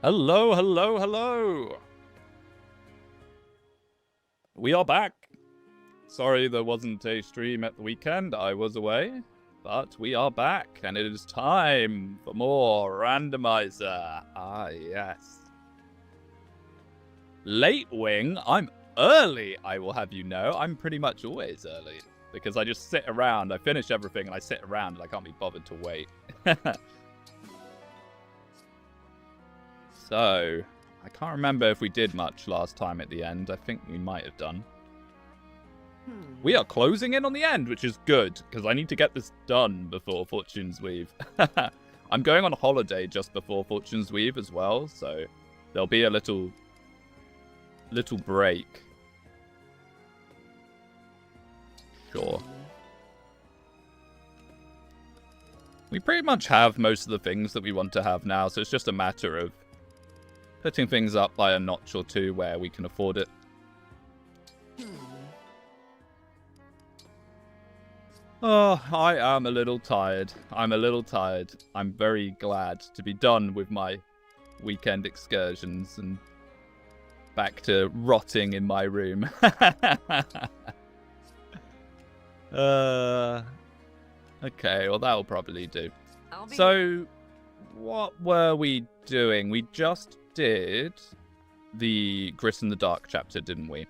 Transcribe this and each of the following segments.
Hello, hello, hello. We are back. Sorry there wasn't a stream at the weekend. I was away. But we are back, and it is time for more Randomiser. Ah, yes. Late wing. I'm early, I will have you know. I'm pretty much always early. Because I just sit around. I finish everything, and I sit around, and I can't be bothered to wait. So, I can't remember if we did much last time at the end. I think we might have done. We are closing in on the end, which is good, because I need to get this done before Fortune's Weave. I'm going on holiday just before Fortune's Weave as well, so there'll be a little break. Sure. We pretty much have most of the things that we want to have now, so it's just a matter of putting things up by a notch or two where we can afford it. Oh, I am a little tired. I'm a little tired. I'm very glad to be done with my weekend excursions and back to rotting in my room. Okay, well that'll probably do. So, what were we doing? We just did the Grit in the Dark chapter, didn't we?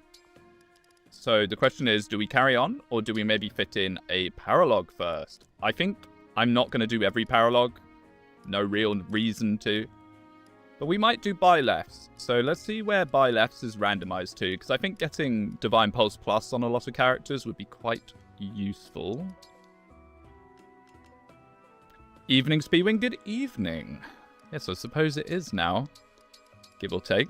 So the question is, do we carry on, or do we maybe fit in a paralogue first? I think I'm not going to do every paralogue. No real reason to. But we might do buy-lefts. So let's see where buy-lefts is randomized to, because I think getting Divine Pulse Plus on a lot of characters would be quite useful. Evening, Speedwing. Good evening. Yes, I suppose it is now. Give or take.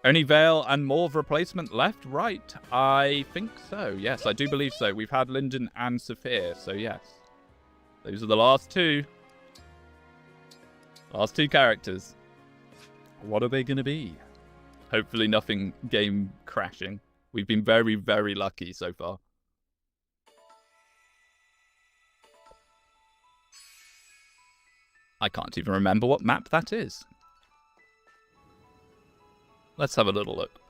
Only Vale and Morve replacement left? Right. I think so. Yes, I do believe so. We've had Linden and Saphir, so yes. Those are the last two. Last two characters. What are they going to be? Hopefully nothing game crashing. We've been very, very lucky so far. I can't even remember what map that is. Let's have a little look.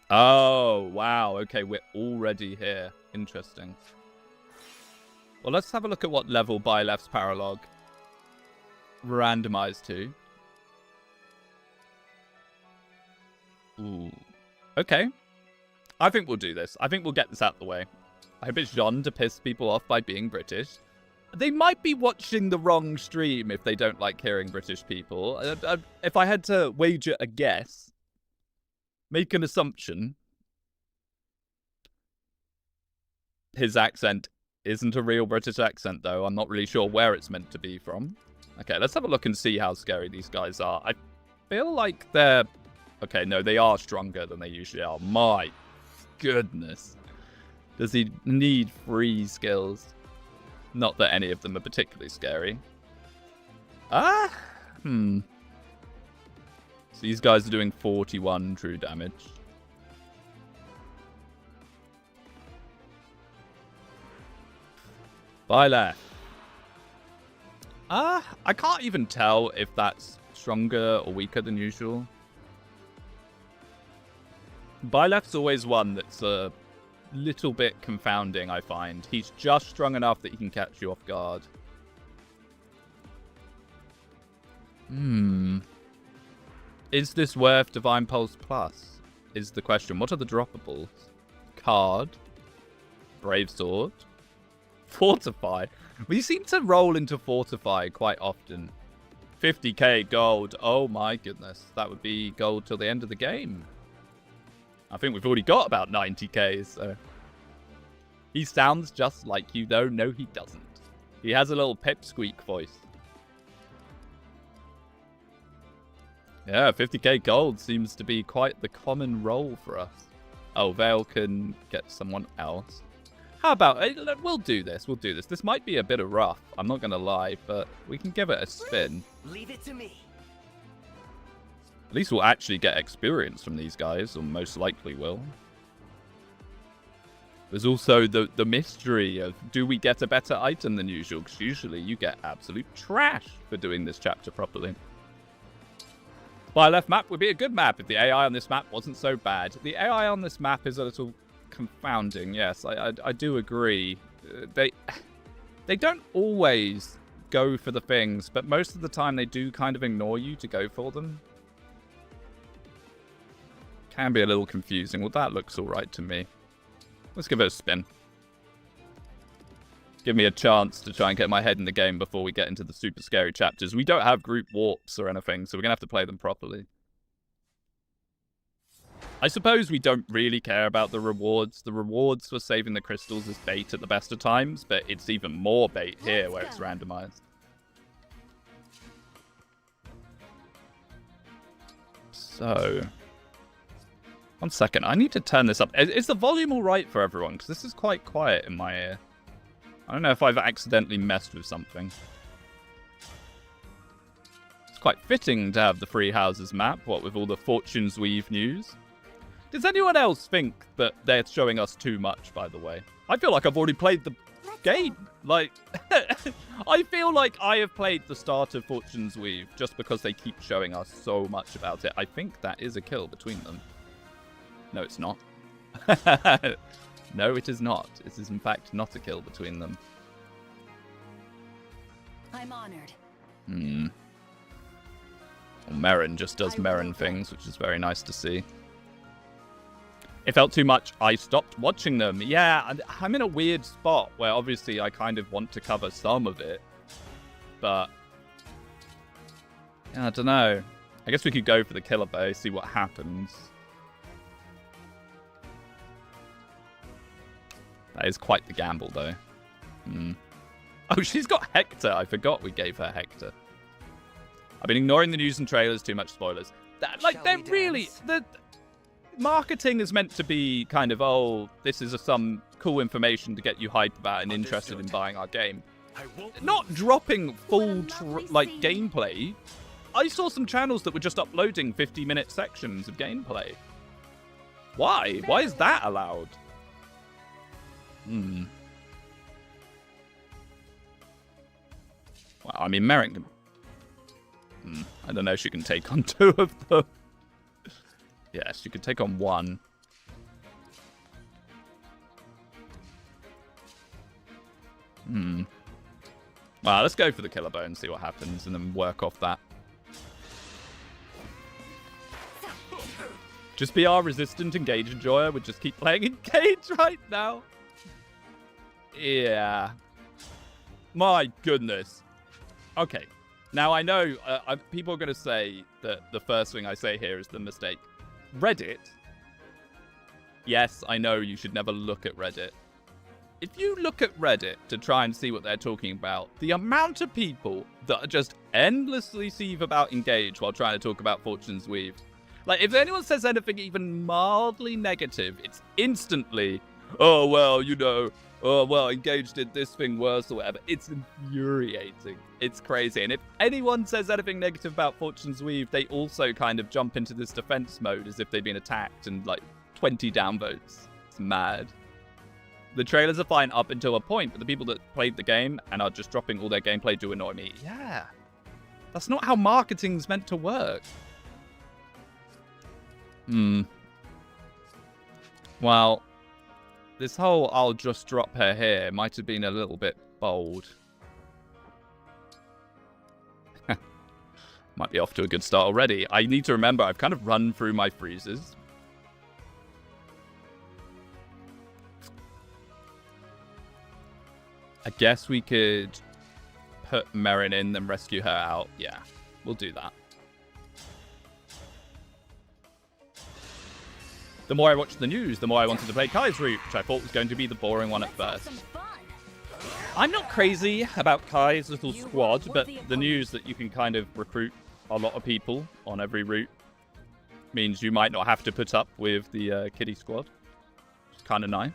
Oh, wow. Okay, we're already here. Interesting. Well, let's have a look at what level buy-left's paralogue randomized to. Ooh. Okay. I think we'll do this. I think we'll get this out of the way. I hope it's Jean to piss people off by being British. They might be watching the wrong stream if they don't like hearing British people. If I had to wager a guess, make an assumption, his accent isn't a real British accent, though. I'm not really sure where it's meant to be from. Okay, let's have a look and see how scary these guys are. I feel like they're... Okay, no, they are stronger than they usually are. My goodness. Does he need free skills? Not that any of them are particularly scary. So these guys are doing 41 true damage. Bye left. I can't even tell if that's stronger or weaker than usual. Bye left's always one that's a little bit confounding, I find. He's just strong enough that he can catch you off guard. Is this worth Divine Pulse Plus? Is the question. What are the droppables? Card. Brave Sword. Fortify. We seem to roll into Fortify quite often. 50k gold. Oh my goodness. That would be gold till the end of the game. I think we've already got about 90k, so... He sounds just like you, though. No, he doesn't. He has a little pipsqueak voice. Yeah, 50k gold seems to be quite the common role for us. Oh, Vale can get someone else. How about... We'll do this. We'll do this. This might be a bit of rough. I'm not going to lie, but we can give it a spin. Leave it to me. At least we'll actually get experience from these guys, or most likely will. There's also the mystery of, do we get a better item than usual? Because usually you get absolute trash for doing this chapter properly. Spy left map would be a good map if the AI on this map wasn't so bad. The AI on this map is a little confounding, yes, I do agree. They don't always go for the things, but most of the time they do kind of ignore you to go for them. Can be a little confusing. Well, that looks alright to me. Let's give it a spin. Give me a chance to try and get my head in the game before we get into the super scary chapters. We don't have group warps or anything, so we're going to have to play them properly. I suppose we don't really care about the rewards. The rewards for saving the crystals is bait at the best of times, but it's even more bait here where it's randomized. So... one second, I need to turn this up. Is the volume all right for everyone? Because this is quite quiet in my ear. I don't know if I've accidentally messed with something. It's quite fitting to have the Free Houses map, what with all the Fortune's Weave news. Does anyone else think that they're showing us too much, by the way? I feel like I've already played the game. Like, I feel like I have played the start of Fortune's Weave just because they keep showing us so much about it. I think that is a kill between them. No, it's not. No, it is not. It is, in fact, not a kill between them. I'm honored. Well, Merrin just does Merrin things, which is very nice to see. It felt too much. I stopped watching them. Yeah, I'm in a weird spot where obviously I kind of want to cover some of it. But... yeah, I don't know. I guess we could go for the killer bow, see what happens. That is quite the gamble, though. Oh, she's got Hector. I forgot we gave her Hector. I've been ignoring the news and trailers. Too much spoilers. They're really... The marketing is meant to be kind of, oh, this is some cool information to get you hyped about and interested in buying our game. Not dropping full, gameplay. I saw some channels that were just uploading 50-minute sections of gameplay. Why? Why is that allowed? Well, I mean, Merrick can... I don't know if she can take on 2 of them. Yes, she could take on 1. Well, let's go for the killer bow and see what happens, and then work off that. Just be our resistant Engage enjoyer. Would just keep playing Engage right now. Yeah. My goodness. Okay. Now, I know people are going to say that the first thing I say here is the mistake. Reddit. Yes, I know you should never look at Reddit. If you look at Reddit to try and see what they're talking about, the amount of people that just endlessly seethe about Engage while trying to talk about Fortune's Weave. Like, if anyone says anything even mildly negative, it's instantly, oh, well, you know, oh, well, Engage did this thing worse or whatever. It's infuriating. It's crazy. And if anyone says anything negative about Fortune's Weave, they also kind of jump into this defense mode as if they've been attacked and, 20 downvotes. It's mad. The trailers are fine up until a point, but the people that played the game and are just dropping all their gameplay do annoy me. Yeah. That's not how marketing's meant to work. Well, this whole I'll just drop her here might have been a little bit bold. Might be off to a good start already. I need to remember I've kind of run through my freezes. I guess we could put Merrin in, then rescue her out. Yeah, we'll do that. The more I watched the news, the more I wanted to play Kai's route, which I thought was going to be the boring one at first. I'm not crazy about Kai's little squad, but the news that you can kind of recruit a lot of people on every route means you might not have to put up with the kiddie squad. It's kind of nice.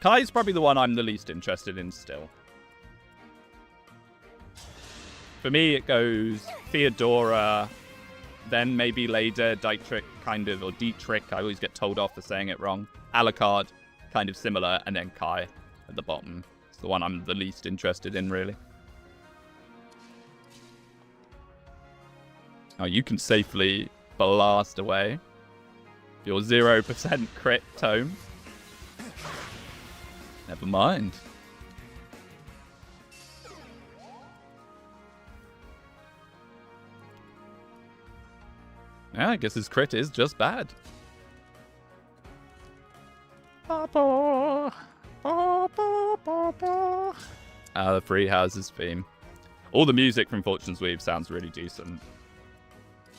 Kai's probably the one I'm the least interested in still. For me, it goes Theodora, then maybe Leda, Dietrich, kind of, or Dietrich, I always get told off for saying it wrong. Alucard, kind of similar, and then Kai at the bottom. It's the one I'm the least interested in, really. Oh, you can safely blast away your 0% crit tome. Never mind. Yeah, I guess his crit is just bad. The Three Houses theme. All the music from Fortune's Weave sounds really decent.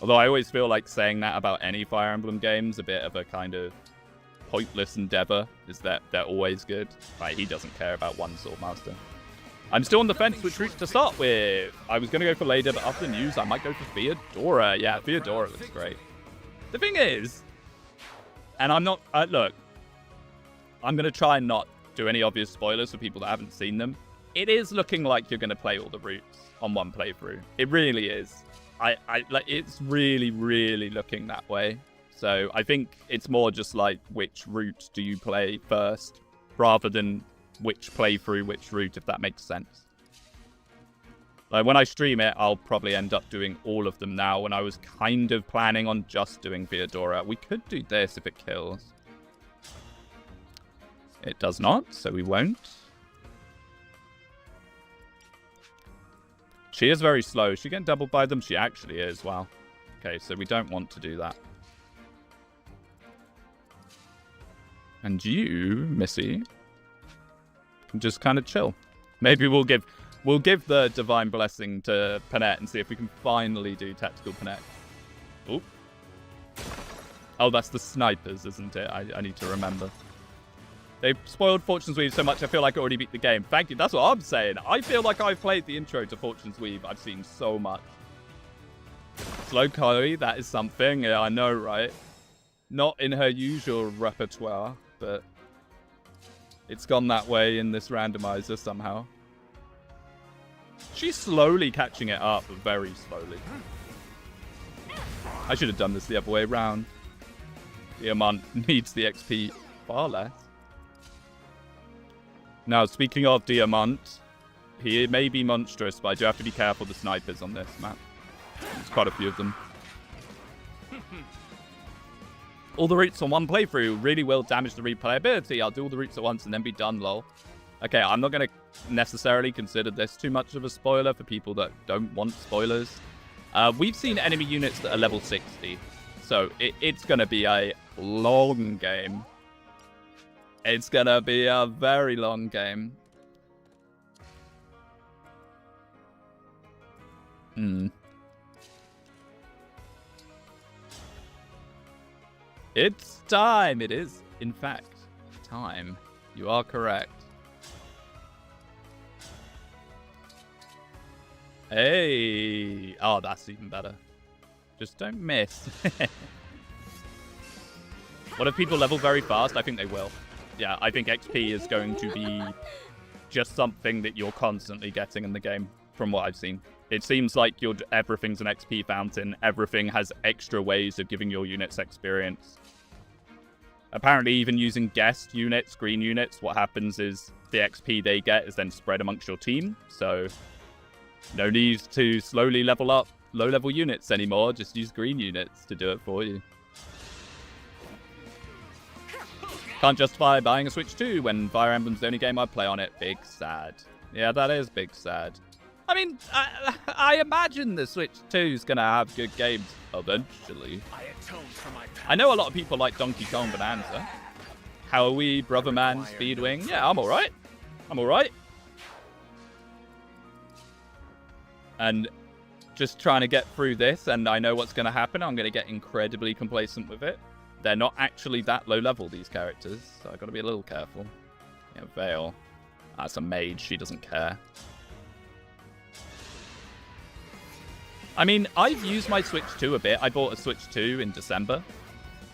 Although I always feel like saying that about any Fire Emblem games, a bit of a kind of pointless endeavor, is that they're always good. Like, he doesn't care about one Swordmaster. I'm still on the fence which route to start with. I was going to go for Leda, but after the news, I might go for Theodora. Yeah, Theodora looks great. The thing is, and I'm not... look, I'm going to try and not do any obvious spoilers for people that haven't seen them. It is looking like you're going to play all the routes on one playthrough. It really is. Like, it's really, really looking that way. So I think it's more just like, which route do you play first, rather than which playthrough, which route, if that makes sense. Like, when I stream it, I'll probably end up doing all of them now, when I was kind of planning on just doing Theodora. We could do this if it kills. It does not, so we won't. She is very slow. Is she getting doubled by them? She actually is. Wow. Okay, so we don't want to do that. And you, Missy, can just kind of chill. Maybe we'll give the Divine Blessing to Panette and see if we can finally do Tactical Panette. Oop. Oh, that's the snipers, isn't it? I need to remember. They've spoiled Fortune's Weave so much, I feel like I already beat the game. Thank you. That's what I'm saying. I feel like I've played the intro to Fortune's Weave. I've seen so much. Slow Chloe, that is something. Yeah, I know, right? Not in her usual repertoire, but it's gone that way in this randomizer somehow. She's slowly catching it up, but very slowly. I should have done this the other way around. Diamant needs the XP far less. Now, speaking of Diamant, he may be monstrous, but I do have to be careful of the snipers on this map. There's quite a few of them. All the routes on one playthrough really will damage the replayability. I'll do all the routes at once and then be done, lol. Okay, I'm not going to necessarily consider this too much of a spoiler for people that don't want spoilers. We've seen enemy units that are level 60, so it's going to be a long game. It's going to be a very long game. It's time. It is, in fact, time. You are correct. Hey. Oh, that's even better. Just don't miss. What if people level very fast? I think they will. Yeah, I think XP is going to be just something that you're constantly getting in the game, from what I've seen. It seems like everything's an XP fountain. Everything has extra ways of giving your units experience. Apparently, even using guest units, green units, what happens is the XP they get is then spread amongst your team. So, no need to slowly level up low-level units anymore. Just use green units to do it for you. Can't justify buying a Switch 2 when Fire Emblem's the only game I play on it. Big sad. Yeah, that is big sad. I mean, I imagine the Switch 2 is going to have good games eventually. I know a lot of people like Donkey Kong Bonanza. How are we, Brother Man, Speedwing? Yeah, I'm alright. I'm alright. And just trying to get through this, and I know what's going to happen. I'm going to get incredibly complacent with it. They're not actually that low level, these characters, so I've got to be a little careful. Yeah, Vale. That's a mage. She doesn't care. I mean, I've used my Switch 2 a bit. I bought a Switch 2 in December.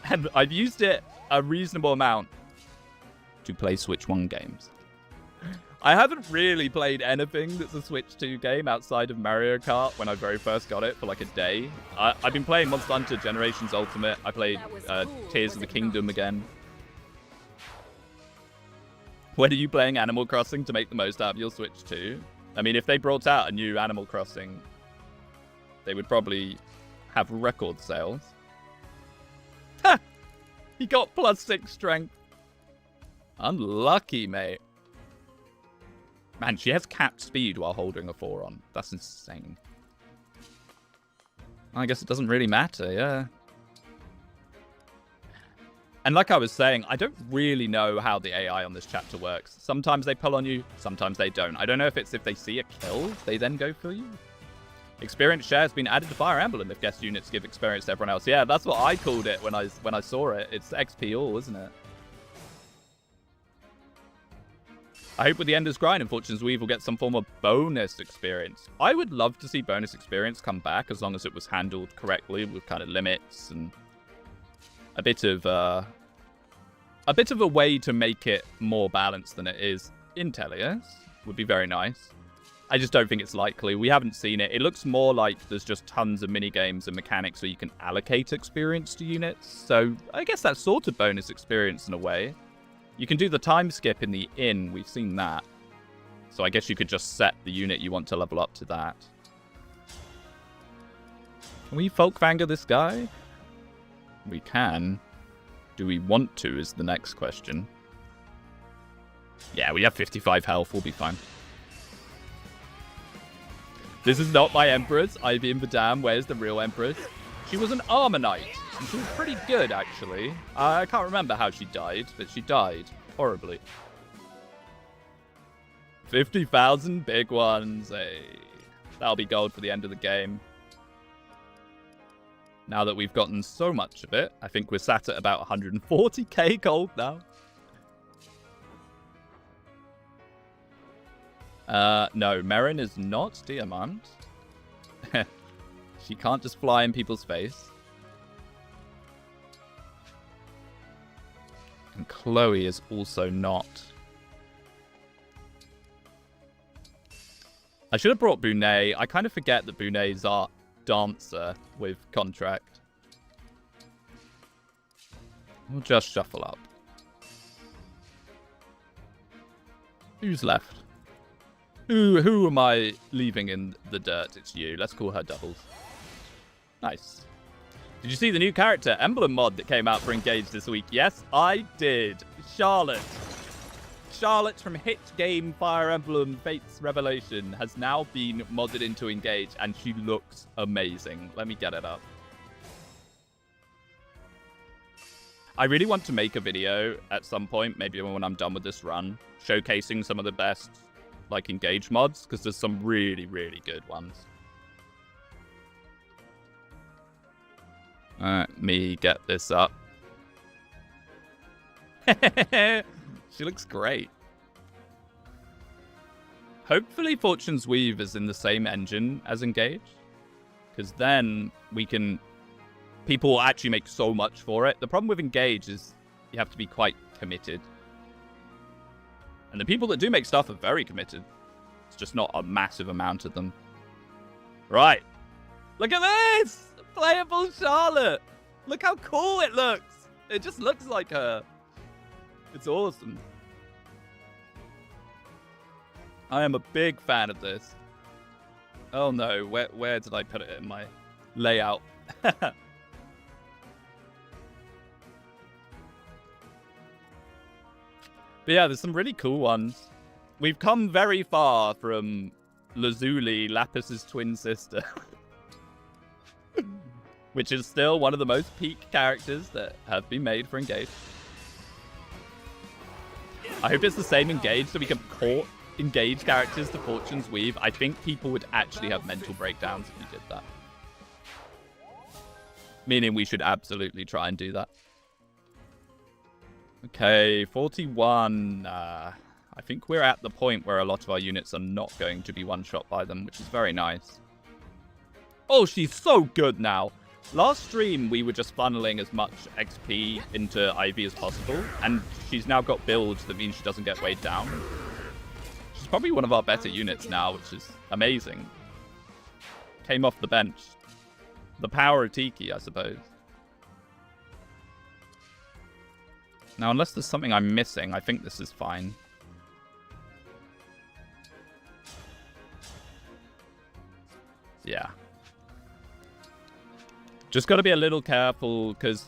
And I've used it a reasonable amount to play Switch 1 games. I haven't really played anything that's a Switch 2 game outside of Mario Kart when I very first got it for like a day. I've been playing Monster Hunter Generations Ultimate. I played Tears of the Kingdom again. When are you playing Animal Crossing to make the most out of your Switch 2? I mean, if they brought out a new Animal Crossing, they would probably have record sales. Ha! He got +6 strength. Unlucky, mate. Man, she has capped speed while holding a 4 on. That's insane. I guess it doesn't really matter, yeah. And like I was saying, I don't really know how the AI on this chapter works. Sometimes they pull on you, sometimes they don't. I don't know if it's if they see a kill, they then go for you. Experience share has been added to Fire Emblem if guest units give experience to everyone else. Yeah, that's what I called it when I saw it. It's XP all, isn't it? I hope with the Ender's Grind and Fortune's Weave will get some form of bonus experience. I would love to see bonus experience come back as long as it was handled correctly with kind of limits and a bit of a way to make it more balanced than it is in Teleus. Would be very nice. I just don't think it's likely. We haven't seen it. It looks more like there's just tons of mini-games and mechanics where you can allocate experience to units. So I guess that's sort of bonus experience in a way. You can do the time skip in the inn. We've seen that. So I guess you could just set the unit you want to level up to that. Can we Folkvanger this guy? We can. Do we want to is the next question. Yeah, we have 55 health. We'll be fine. This is not my Empress. IBM Vidam, where's the real Empress? She was an Armor Knight. And she was pretty good, actually. I can't remember how she died, but she died horribly. 50,000 big ones. Hey, that'll be gold for the end of the game. Now that we've gotten so much of it, I think we're sat at about 140k gold now. No, Merrin is not Diamant. She can't just fly in people's face. And Chloe is also not. I should have brought Bonet. I kind of forget that Bunet's our dancer with contract. We'll just shuffle up. Who's left? Who am I leaving in the dirt? It's you. Let's call her Doubles. Nice. Did you see the new character emblem mod that came out for Engage this week? Yes, I did. Charlotte. Charlotte from hit game Fire Emblem Fates Revelation has now been modded into Engage, and she looks amazing. Let me get it up. I really want to make a video at some point, maybe when I'm done with this run, showcasing some of the best like Engage mods, because there's some really, really good ones. Let me get this up. She looks great. Hopefully Fortune's Weave is in the same engine as Engage, because then we can... people will actually make so much for it. The problem with Engage is you have to be quite committed. And the people that do make stuff are very committed. It's just not a massive amount of them. Right. Look at this! Playable Charlotte! Look how cool it looks! It just looks like her. It's awesome. I am a big fan of this. Oh no, where did I put it in my layout? But yeah, there's some really cool ones. We've come very far from Lazuli, Lapis's twin sister. Which is still one of the most peak characters that have been made for Engage. I hope it's the same Engage so we can port Engage characters to Fortune's Weave. I think people would actually have mental breakdowns if we did that. Meaning we should absolutely try and do that. Okay, 41. I think we're at the point where a lot of our units are not going to be one-shot by them, which is very nice. Oh, she's so good now. Last stream, we were just funneling as much XP into Ivy as possible, and she's now got builds that means she doesn't get weighed down. probably one of our better units now, which is amazing. Came off the bench. The power of Tiki, I suppose. Now, unless there's something I'm missing, I think this is fine. Yeah. Just got to be a little careful, because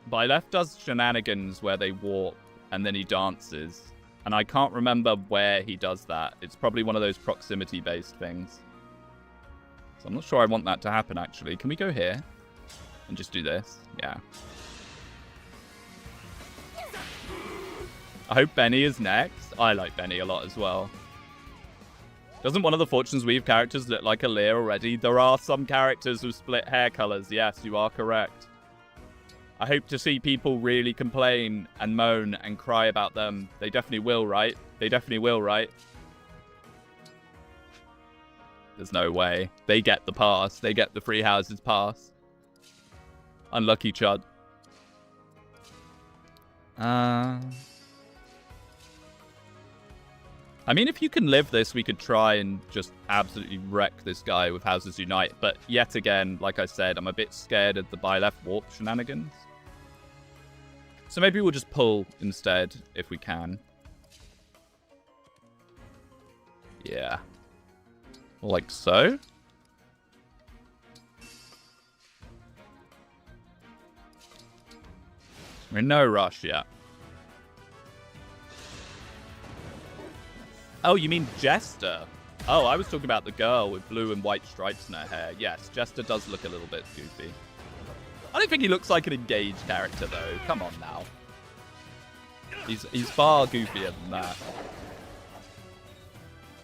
Byleth does shenanigans where they warp and then he dances. And I can't remember where he does that. It's probably one of those proximity-based things. So I'm not sure I want that to happen, actually. Can we go here and just do this? Yeah. I hope Benny is next. I like Benny a lot as well. Doesn't one of the Fortune's Weave characters look like Aaliyah already? There are some characters with split hair colors. Yes, you are correct. I hope to see people really complain and moan and cry about them. They definitely will, right? They definitely will, right? There's no way. They get the pass. They get the free houses pass. Unlucky Chud. I mean, if you can live this, we could try and just absolutely wreck this guy with Houses Unite. But yet again, like I said, I'm a bit scared of the Byleth warp shenanigans. So maybe we'll just pull instead, if we can. Yeah. Like so. We're in no rush yet. Oh, you mean Jester? Oh, I was talking about the girl with blue and white stripes in her hair. Yes, Jester does look a little bit goofy. I don't think he looks like an Engage character, though. Come on now. He's far goofier than that.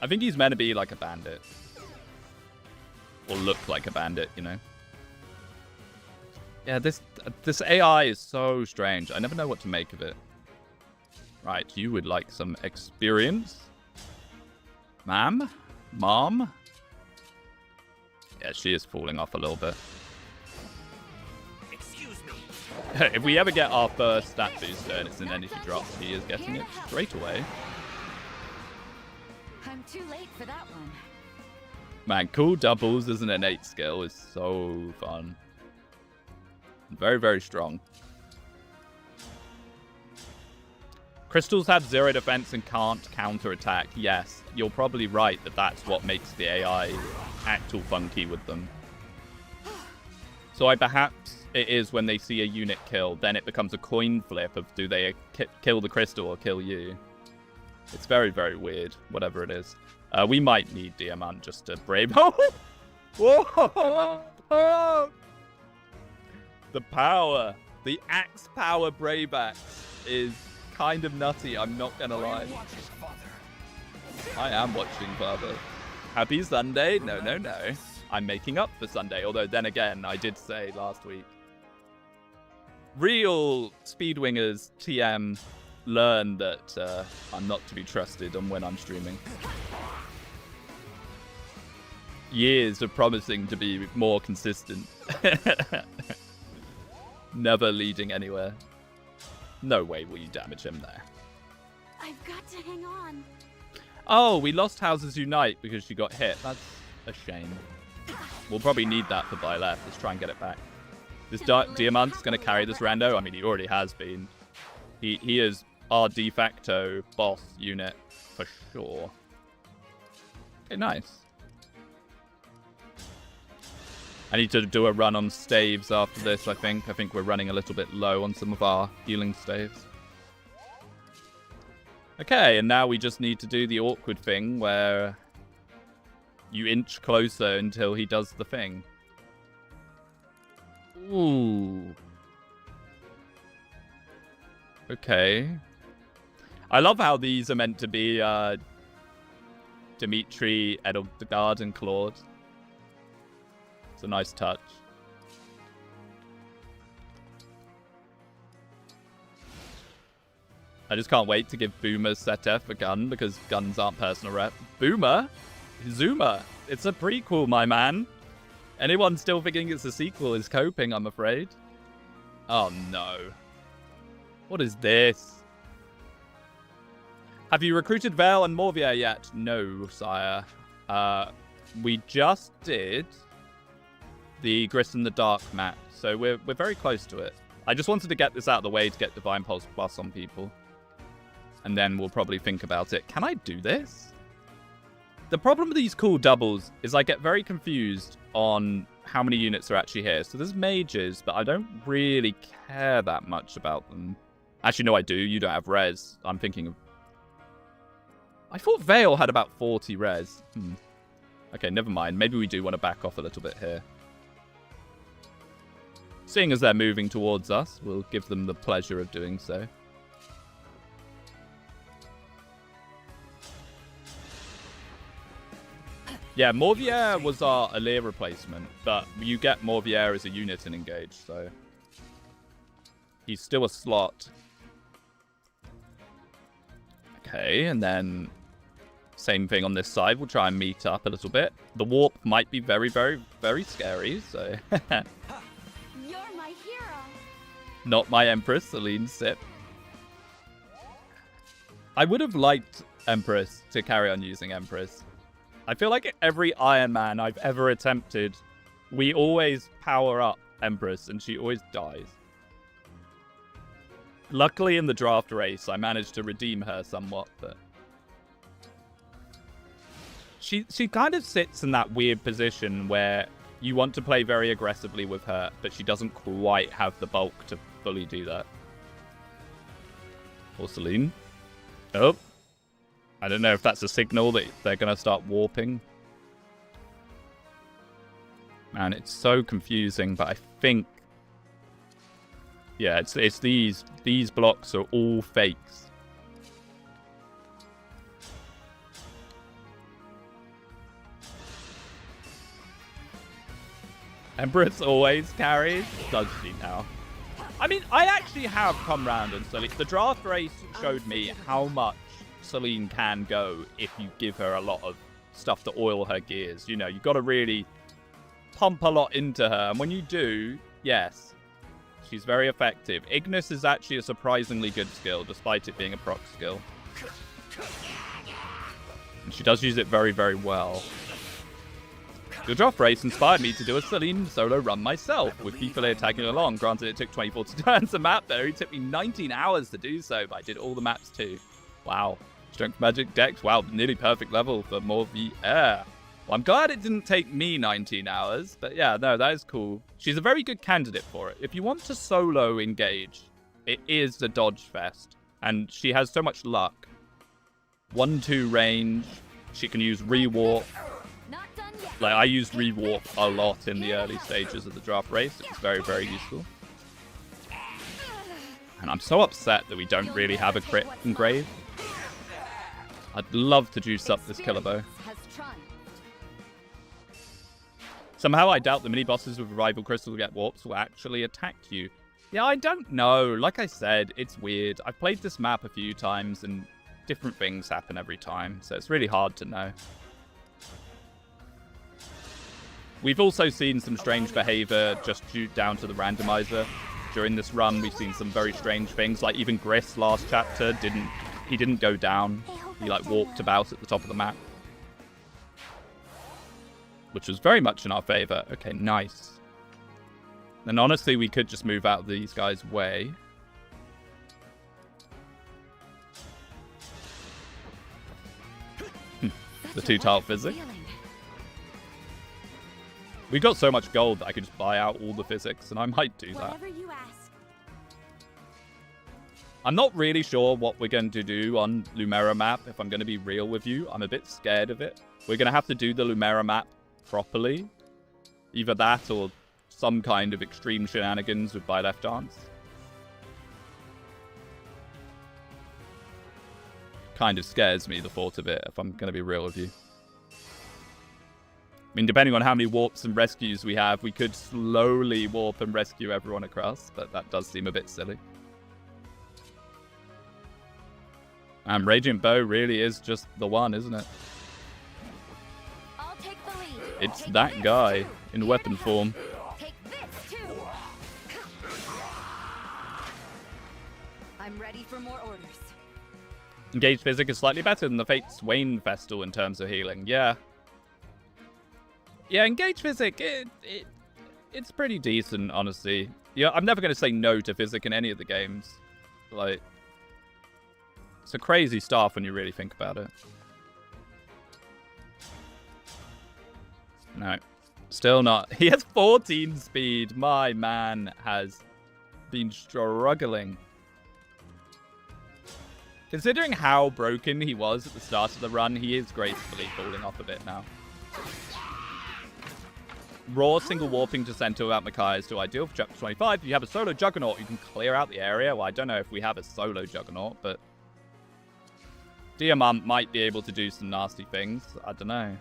I think he's meant to be like a bandit. Or look like a bandit, you know? Yeah, this AI is so strange. I never know what to make of it. Right, you would like some experience? Ma'am? Mom? Yeah, she is falling off a little bit. Excuse me. If we ever get our first stat booster and it's an energy drop, he is getting it straight away. I'm too late for that one. Man, cool doubles as an innate skill is so fun. Very, very strong. Crystals have 0 defense and can't counterattack. Yes, you're probably right that that's what makes the AI act all funky with them. So perhaps it is when they see a unit kill, then it becomes a coin flip of do they kill the crystal or kill you. It's very, very weird, whatever it is. We might need Diamant just to brave... Whoa! The power, the axe power brave axe is kind of nutty, I'm not gonna lie. I am watching Father. Happy Sunday? No, no, no. I'm making up for Sunday, although then again, I did say last week. Real Speedwingers TM learn that I'm not to be trusted on when I'm streaming. Years of promising to be more consistent. Never leading anywhere. No way will you damage him there. I've got to hang on. Oh, we lost Houses Unite because she got hit. That's a shame. We'll probably need that for Byleth. Let's try and get it back. This Diamant's going to carry this rando. I mean, he already has been. He is our de facto boss unit for sure. Okay, nice. I need to do a run on staves after this, I think. I think we're running a little bit low on some of our healing staves. Okay, and now we just need to do the awkward thing where you inch closer until he does the thing. Ooh. Okay. I love how these are meant to be Dimitri, Edelgard, and Claude. It's a nice touch. I just can't wait to give Boomer Setef a gun because guns aren't personal rep. Boomer? Zuma. It's a prequel, my man. Anyone still thinking it's a sequel is coping, I'm afraid. Oh no. What is this? Have you recruited Vale and Morvier yet? No, sire. We just did the Gris in the Dark map, so we're very close to it. I just wanted to get this out of the way to get Divine Pulse Plus on people. And then we'll probably think about it. Can I do this? The problem with these cool doubles is I get very confused on how many units are actually here. So there's mages, but I don't really care that much about them. Actually, no, I do. You don't have res. I'm thinking of... I thought Vale had about 40 res. Okay, never mind. Maybe we do want to back off a little bit here. Seeing as they're moving towards us, we'll give them the pleasure of doing so. Yeah, Morvier was our Alir replacement, but you get Morvier as a unit in Engage, so... He's still a slot. Okay, and then... Same thing on this side. We'll try and meet up a little bit. The warp might be very, very, very scary, so... You're my hero. Not my Empress, Celine Sip. I would have liked Empress to carry on using Empress. I feel like every Iron Man I've ever attempted, we always power up Empress and she always dies. Luckily in the draft race, I managed to redeem her somewhat, but... She kind of sits in that weird position where you want to play very aggressively with her, but she doesn't quite have the bulk to fully do that. Or Celine. Oh. I don't know if that's a signal that they're going to start warping. Man, it's so confusing, but I think... Yeah, it's these. These blocks are all fakes. Empress always carries. Does she now? I mean, I actually have come round and Celine. The draft race showed me how much Celine can go if you give her a lot of stuff to oil her gears. You know, you've got to really pump a lot into her. And when you do, yes, she's very effective. Ignis is actually a surprisingly good skill, despite it being a proc skill. And she does use it very, very well. The draft race inspired me to do a Celine solo run myself, with people tagging along. Granted, it took 24 turns a map there. It took me 19 hours to do so, but I did all the maps too. Wow. Strength Magic Dex. Wow, nearly perfect level for Morvier. Well, I'm glad it didn't take me 19 hours, but yeah, no, that is cool. She's a very good candidate for it. If you want to solo Engage, it is the dodge fest, and she has so much luck. 1-2 range. She can use rewarp. Like, I used rewarp a lot in the early stages of the draft race. It was very, very useful. And I'm so upset that we don't really have a crit engrave. I'd love to juice up this killer bow. Somehow I doubt the mini-bosses with Rival Crystal Get Warps will actually attack you. Yeah, I don't know. Like I said, it's weird. I've played this map a few times and different things happen every time, so it's really hard to know. We've also seen some strange behavior just due down to the randomizer. During this run, we've seen some very strange things, like even Gris last chapter didn't go down. He like walked about at the top of the map, which was very much in our favor. Okay, nice. And honestly, we could just move out of these guys' way. The 2-tile physics. We got so much gold that I could just buy out all the physics, and I might do that. You ask. I'm not really sure what we're going to do on Lumera map, if I'm going to be real with you. I'm a bit scared of it. We're going to have to do the Lumera map properly. Either that or some kind of extreme shenanigans with By Left Dance. Kind of scares me, the thought of it, if I'm going to be real with you. I mean, depending on how many warps and rescues we have, we could slowly warp and rescue everyone across, but that does seem a bit silly. And Radiant Bow really is just the one, isn't it? I'll take the lead. It's that guy in weapon form. Take this too. I'm ready for more orders. Engage Physic is slightly better than the Fate's Wane Festal in terms of healing. Yeah. Yeah, Engage Physic, it's pretty decent, honestly. Yeah, I'm never going to say no to Physic in any of the games. Like, it's a crazy stuff when you really think about it. No, still not. He has 14 speed. My man has been struggling. Considering how broken he was at the start of the run, he is gracefully falling off a bit now. Raw single warping to center without Makai is still ideal for chapter 25. If you have a solo Juggernaut, you can clear out the area. Well, I don't know if we have a solo Juggernaut, but Diamant might be able to do some nasty things. I don't know.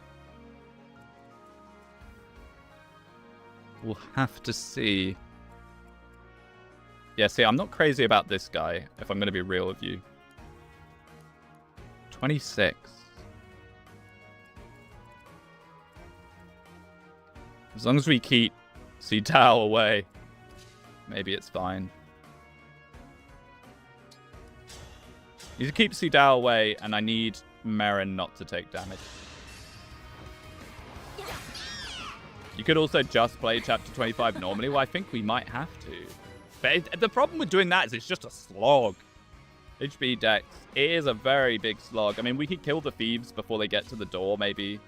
We'll have to see. Yeah, see, I'm not crazy about this guy, if I'm going to be real with you. 26. As long as we keep Sitao away, maybe it's fine. You keep Sitao away, and I need Marin not to take damage. You could also just play chapter 25 normally. Well, I think we might have to. But the problem with doing that is it's just a slog. HB Dex. It is a very big slog. I mean, we could kill the thieves before they get to the door, maybe.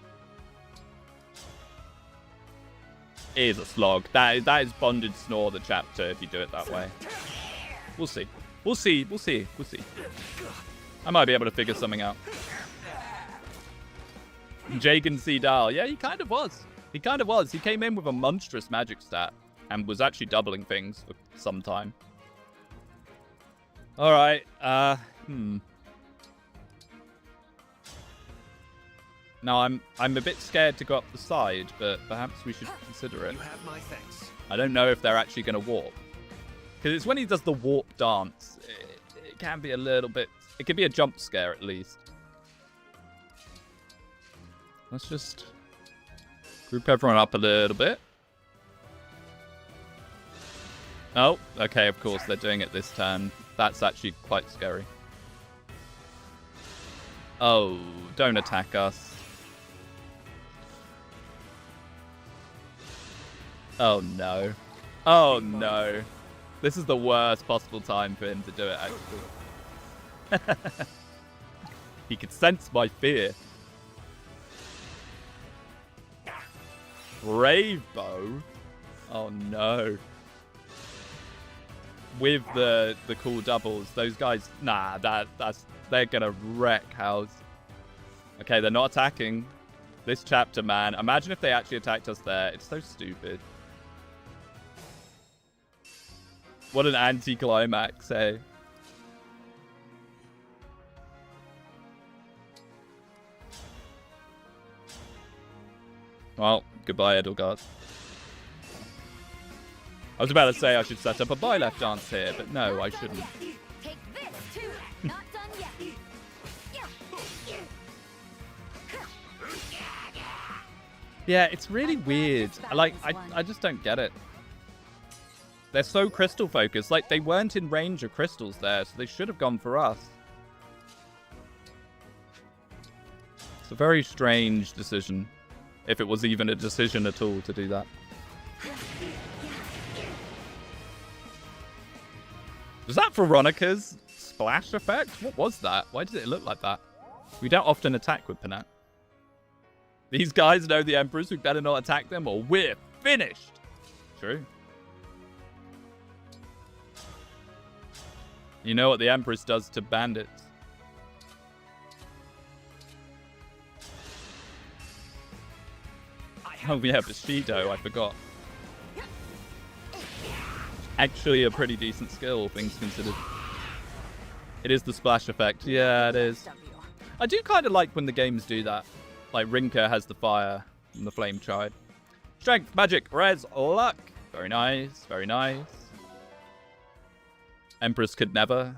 It is a slog. That is Bonded Snore, the chapter, if you do it that way. We'll see. We'll see. We'll see. We'll see. I might be able to figure something out. Jagan Seedal. Yeah, he kind of was. He kind of was. He came in with a monstrous magic stat and was actually doubling things for some time. All right. Now, I'm a bit scared to go up the side, but perhaps we should consider it. You have my thanks. I don't know if they're actually going to warp. Because it's when he does the warp dance, it can be a little bit... It can be a jump scare, at least. Let's just group everyone up a little bit. Oh, okay, of course, they're doing it this turn. That's actually quite scary. Oh, don't attack us. Oh, no. Oh, no. This is the worst possible time for him to do it, actually. He could sense my fear. Brave bow? Oh, no. With the cool doubles, those guys... Nah, they're gonna wreck house. Okay, they're not attacking this chapter, man. Imagine if they actually attacked us there. It's so stupid. What an anti-climax, hey? Well, goodbye, Edelgard. I was about to say I should set up a byleth dance here, but no, I shouldn't. Take this too. Not done yet. Yeah, it's really weird. I just don't get it. They're so crystal focused. Like, they weren't in range of crystals there, so they should have gone for us. It's a very strange decision. If it was even a decision at all to do that. Was that Veronica's splash effect? What was that? Why did it look like that? We don't often attack with Panat. These guys know the Emperors. We better not attack them or we're finished. True. You know what the Empress does to bandits. Oh yeah, Bushido, I forgot. Actually a pretty decent skill, things considered. It is the splash effect. Yeah, it is. I do kind of like when the games do that. Like Rinka has the fire and the flame tribe. Strength, magic, res, luck. Very nice, very nice. Empress could never.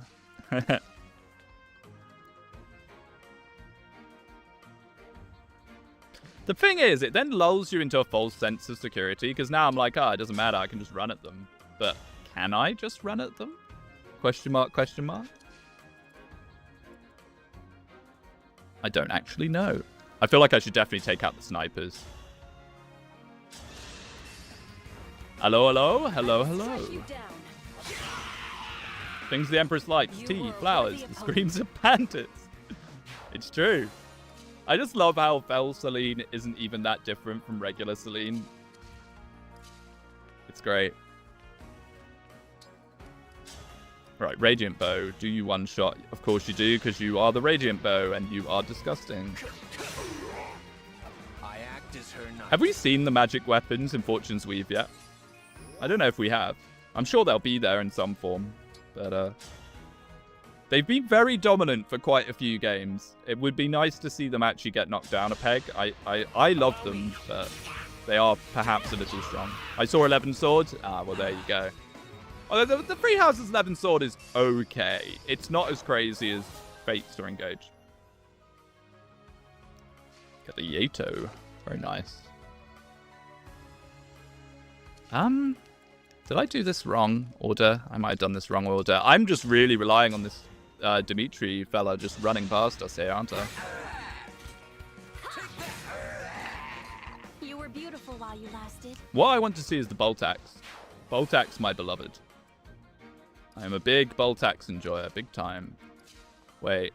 The thing is, it then lulls you into a false sense of security, because now I'm like, it doesn't matter, I can just run at them. But can I just run at them? Question mark, question mark. I don't actually know. I feel like I should definitely take out the snipers. Hello, hello, hello, hello. Things the Empress likes: tea, flowers, the screams of pandas. It's true. I just love how Fel Celine isn't even that different from regular Celine. It's great. Right, Radiant Bow. Do you one-shot? Of course you do, because you are the Radiant Bow, and you are disgusting. Have we seen the magic weapons in Fortune's Weave yet? I don't know if we have. I'm sure they'll be there in some form. But, they've been very dominant for quite a few games. It would be nice to see them actually get knocked down a peg. I love them, but they are perhaps a little strong. I saw 11 swords. Ah, well, there you go. Although the Free House's 11 sword is okay. It's not as crazy as Fates or Engage. Get the Yato. Very nice. Did I do this wrong order? I might have done this wrong order. I'm just really relying on this Dimitri fella just running past us here, aren't I? You were beautiful while you lasted. What I want to see is the Boltax. Boltax, my beloved. I am a big Boltax enjoyer, big time. Wait.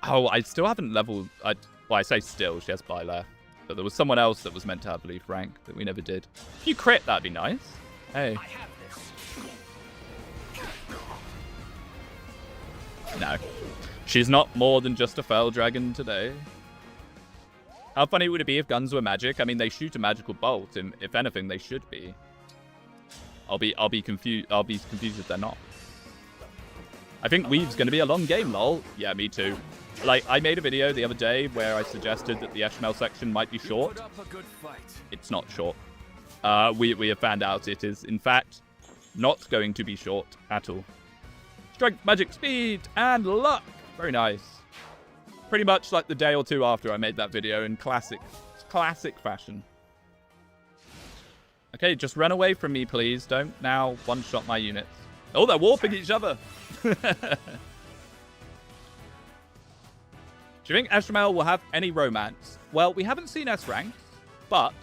Oh, I still haven't leveled... well, I say still, she has buy left. But there was someone else that was meant to have leaf rank that we never did. If you crit, that'd be nice. Hey. No. She's not more than just a fell dragon today. How funny would it be if guns were magic? I mean, they shoot a magical bolt, and if anything, they should be. I'll be confused if they're not. I think Weave's going to be a long game, lol. Yeah, me too. Like, I made a video the other day where I suggested that the HML section might be short. It's not short. We have found out it is, in fact, not going to be short at all. Strength, magic, speed, and luck. Very nice. Pretty much like the day or two after I made that video in classic fashion. Okay, just run away from me, please. Don't now one-shot my units. Oh, they're warping each other. Do you think HML will have any romance? Well, we haven't seen S ranks, but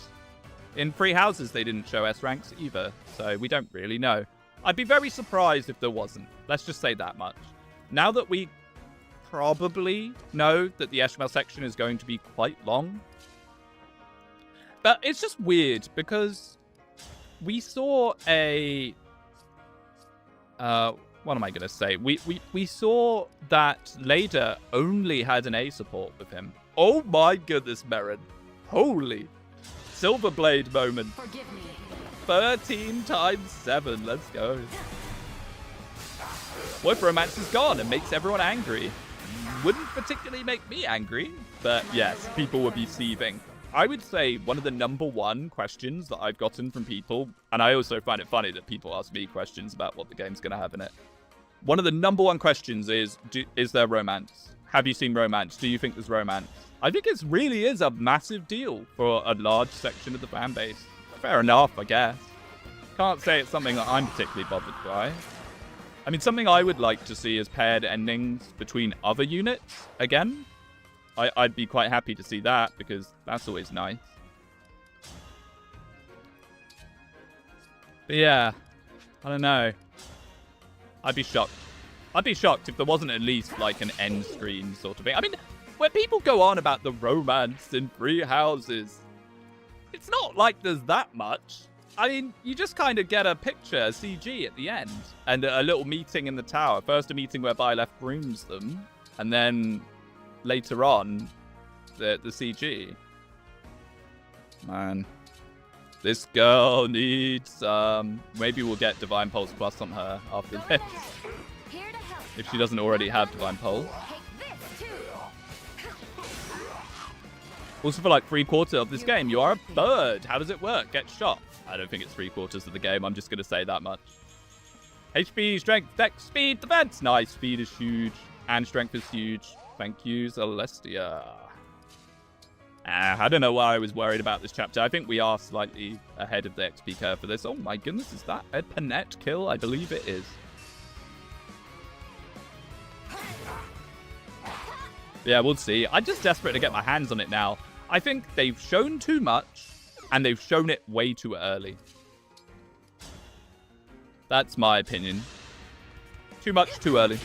in Free Houses they didn't show S ranks either, so we don't really know. I'd be very surprised if there wasn't. Let's just say that much. Now that we probably know that the HML section is going to be quite long, but it's just weird because we saw a... what am I going to say? We saw that Leda only had an A support with him. Oh my goodness, Merrin. Holy. Silverblade moment. Forgive me. 13 times 7. Let's go. What if romance is gone and makes everyone angry? Wouldn't particularly make me angry, but yes, people would be seething. I would say one of the #1 questions that I've gotten from people, and I also find it funny that people ask me questions about what the game's going to have in it. One of the #1 questions is there romance? Have you seen romance? Do you think there's romance? I think it really is a massive deal for a large section of the fan base. Fair enough, I guess. Can't say it's something that I'm particularly bothered by. I mean, something I would like to see is paired endings between other units again. I'd be quite happy to see that because that's always nice. But yeah, I don't know. I'd be shocked. I'd be shocked if there wasn't at least like an end screen sort of thing. I mean, when people go on about the romance in Free Houses, it's not like there's that much. I mean, you just kind of get a picture, a CG at the end, and a little meeting in the tower. First a meeting where Byleth grooms them, and then later on, the CG. Man. This girl needs, maybe we'll get Divine Pulse Plus on her after this. If she doesn't already have Divine Pulse. Also for like 3/4 of this game, you are a bird. How does it work? Get shot. I don't think it's 3/4 of the game. I'm just going to say that much. HP, strength, dex, speed, defense. Nice. Speed is huge. And strength is huge. Thank you, Celestia. I don't know why I was worried about this chapter. I think we are slightly ahead of the XP curve for this. Oh my goodness, is that a Panette kill? I believe it is. Yeah, we'll see. I'm just desperate to get my hands on it now. I think they've shown too much, and they've shown it way too early. That's my opinion. Too much, too early.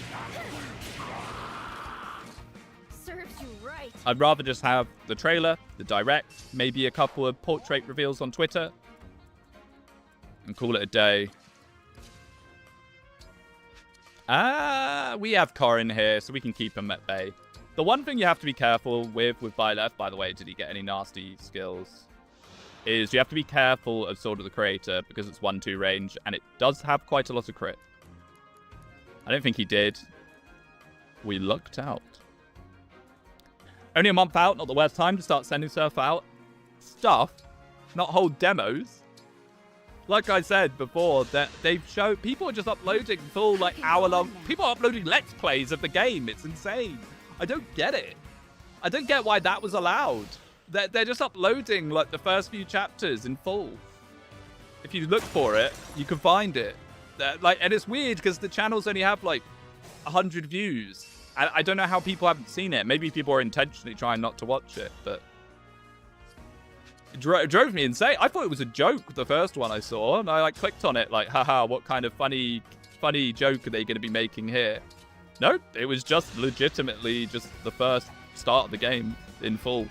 Serves you right. I'd rather just have the trailer, the direct, maybe a couple of portrait reveals on Twitter, and call it a day. We have Corin here, so we can keep him at bay. The one thing you have to be careful with Byleth, by the way, did he get any nasty skills, is you have to be careful of Sword of the Creator, because it's 1-2 range, and it does have quite a lot of crit. I don't think he did. We lucked out. Only a month out, not the worst time to start sending stuff out. Stuff, not whole demos. Like I said before, that they've shown people are just uploading full like hour-long. People are uploading let's plays of the game. It's insane. I don't get it. I don't get why that was allowed. They're just uploading like the first few chapters in full. If you look for it, you can find it. And it's weird because the channels only have like 100 views. And I don't know how people haven't seen it. Maybe people are intentionally trying not to watch it, but it drove me insane. I thought it was a joke, the first one I saw, and I like clicked on it like, haha, what kind of funny joke are they going to be making here? Nope, it was just legitimately just the first start of the game in full.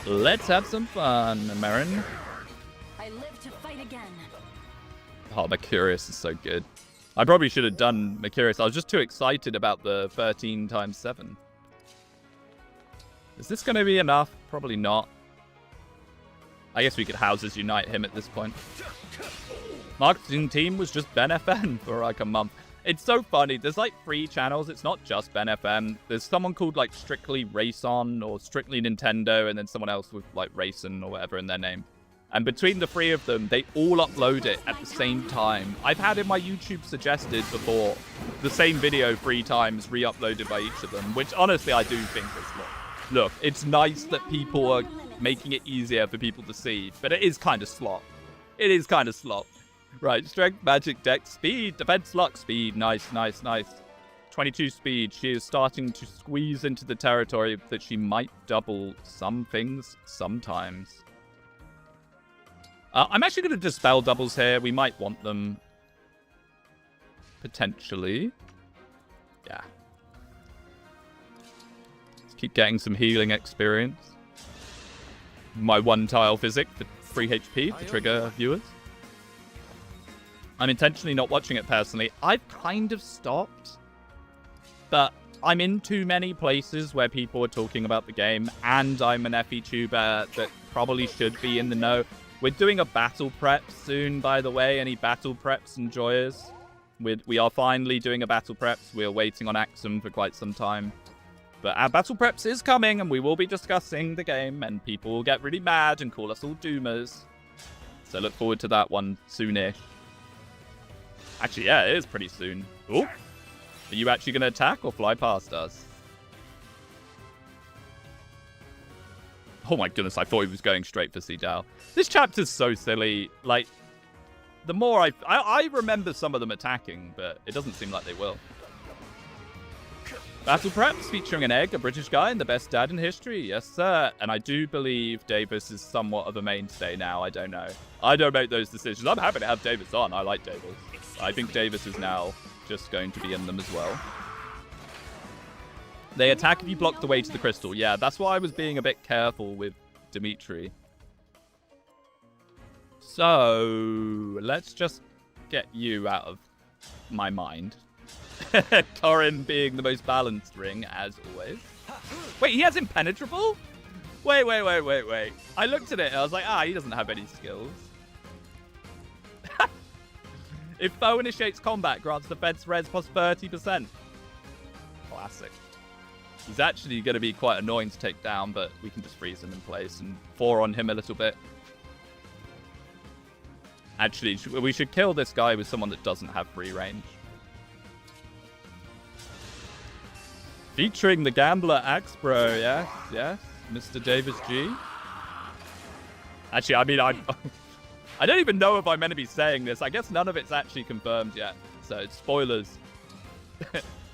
Let's have some fun, Marin. I live to fight again. Oh, Mercurius is so good. I probably should have done Mercurius. I was just too excited about the 13 times 7. Is this going to be enough? Probably not. I guess we could Houses Unite him at this point. Marketing team was just Ben FM for like a month. It's so funny. There's like 3 channels. It's not just Ben FM. There's someone called like Strictly Race On or Strictly Nintendo, and then someone else with like Racing or whatever in their name. And between the 3 of them, they all upload it at the same time. I've had in my YouTube suggested before the same video 3 times re-uploaded by each of them, which honestly I do think is look, it's nice that people are making it easier for people to see, but it is kind of slop. It is kind of slop. Right, strength, magic, dex, speed, defense, luck, speed. Nice, nice, nice. 22 speed. She is starting to squeeze into the territory that she might double some things sometimes. I'm actually going to dispel doubles here. We might want them. Potentially. Yeah. Let's keep getting some healing experience. My 1-tile physic for 3 HP to trigger viewers. I'm intentionally not watching it personally. I've kind of stopped. But I'm in too many places where people are talking about the game. And I'm an FE tuber that probably should be in the know. We're doing a battle prep soon, by the way. Any battle preps enjoyers? We are finally doing a battle preps. We are waiting on Axum for quite some time. But our battle preps is coming, and we will be discussing the game, and people will get really mad and call us all doomers. So look forward to that one soonish. Actually, yeah, it is pretty soon. Oh, are you actually going to attack or fly past us? Oh my goodness, I thought he was going straight for Seedal. This chapter's so silly. Like, the more I remember some of them attacking, but it doesn't seem like they will. Battle preps featuring an egg, a British guy, and the best dad in history. Yes, sir. And I do believe Davis is somewhat of a mainstay now. I don't know. I don't make those decisions. I'm happy to have Davis on. I like Davis. I think Davis is now just going to be in them as well. They attack if you block the way to the crystal. Yeah, that's why I was being a bit careful with Dimitri. So, let's just get you out of my mind. Corin being the most balanced ring, as always. Wait, he has impenetrable? Wait. I looked at it and I was like, he doesn't have any skills. If foe initiates combat, grants defense res plus 30%. Classic. He's actually going to be quite annoying to take down, but we can just freeze him in place and 4 on him a little bit. Actually, we should kill this guy with someone that doesn't have free range. Featuring the Gambler Axe Bro, yes, Mr. Davis G. Actually, I mean, I don't even know if I'm meant to be saying this. I guess none of it's actually confirmed yet, so it's spoilers.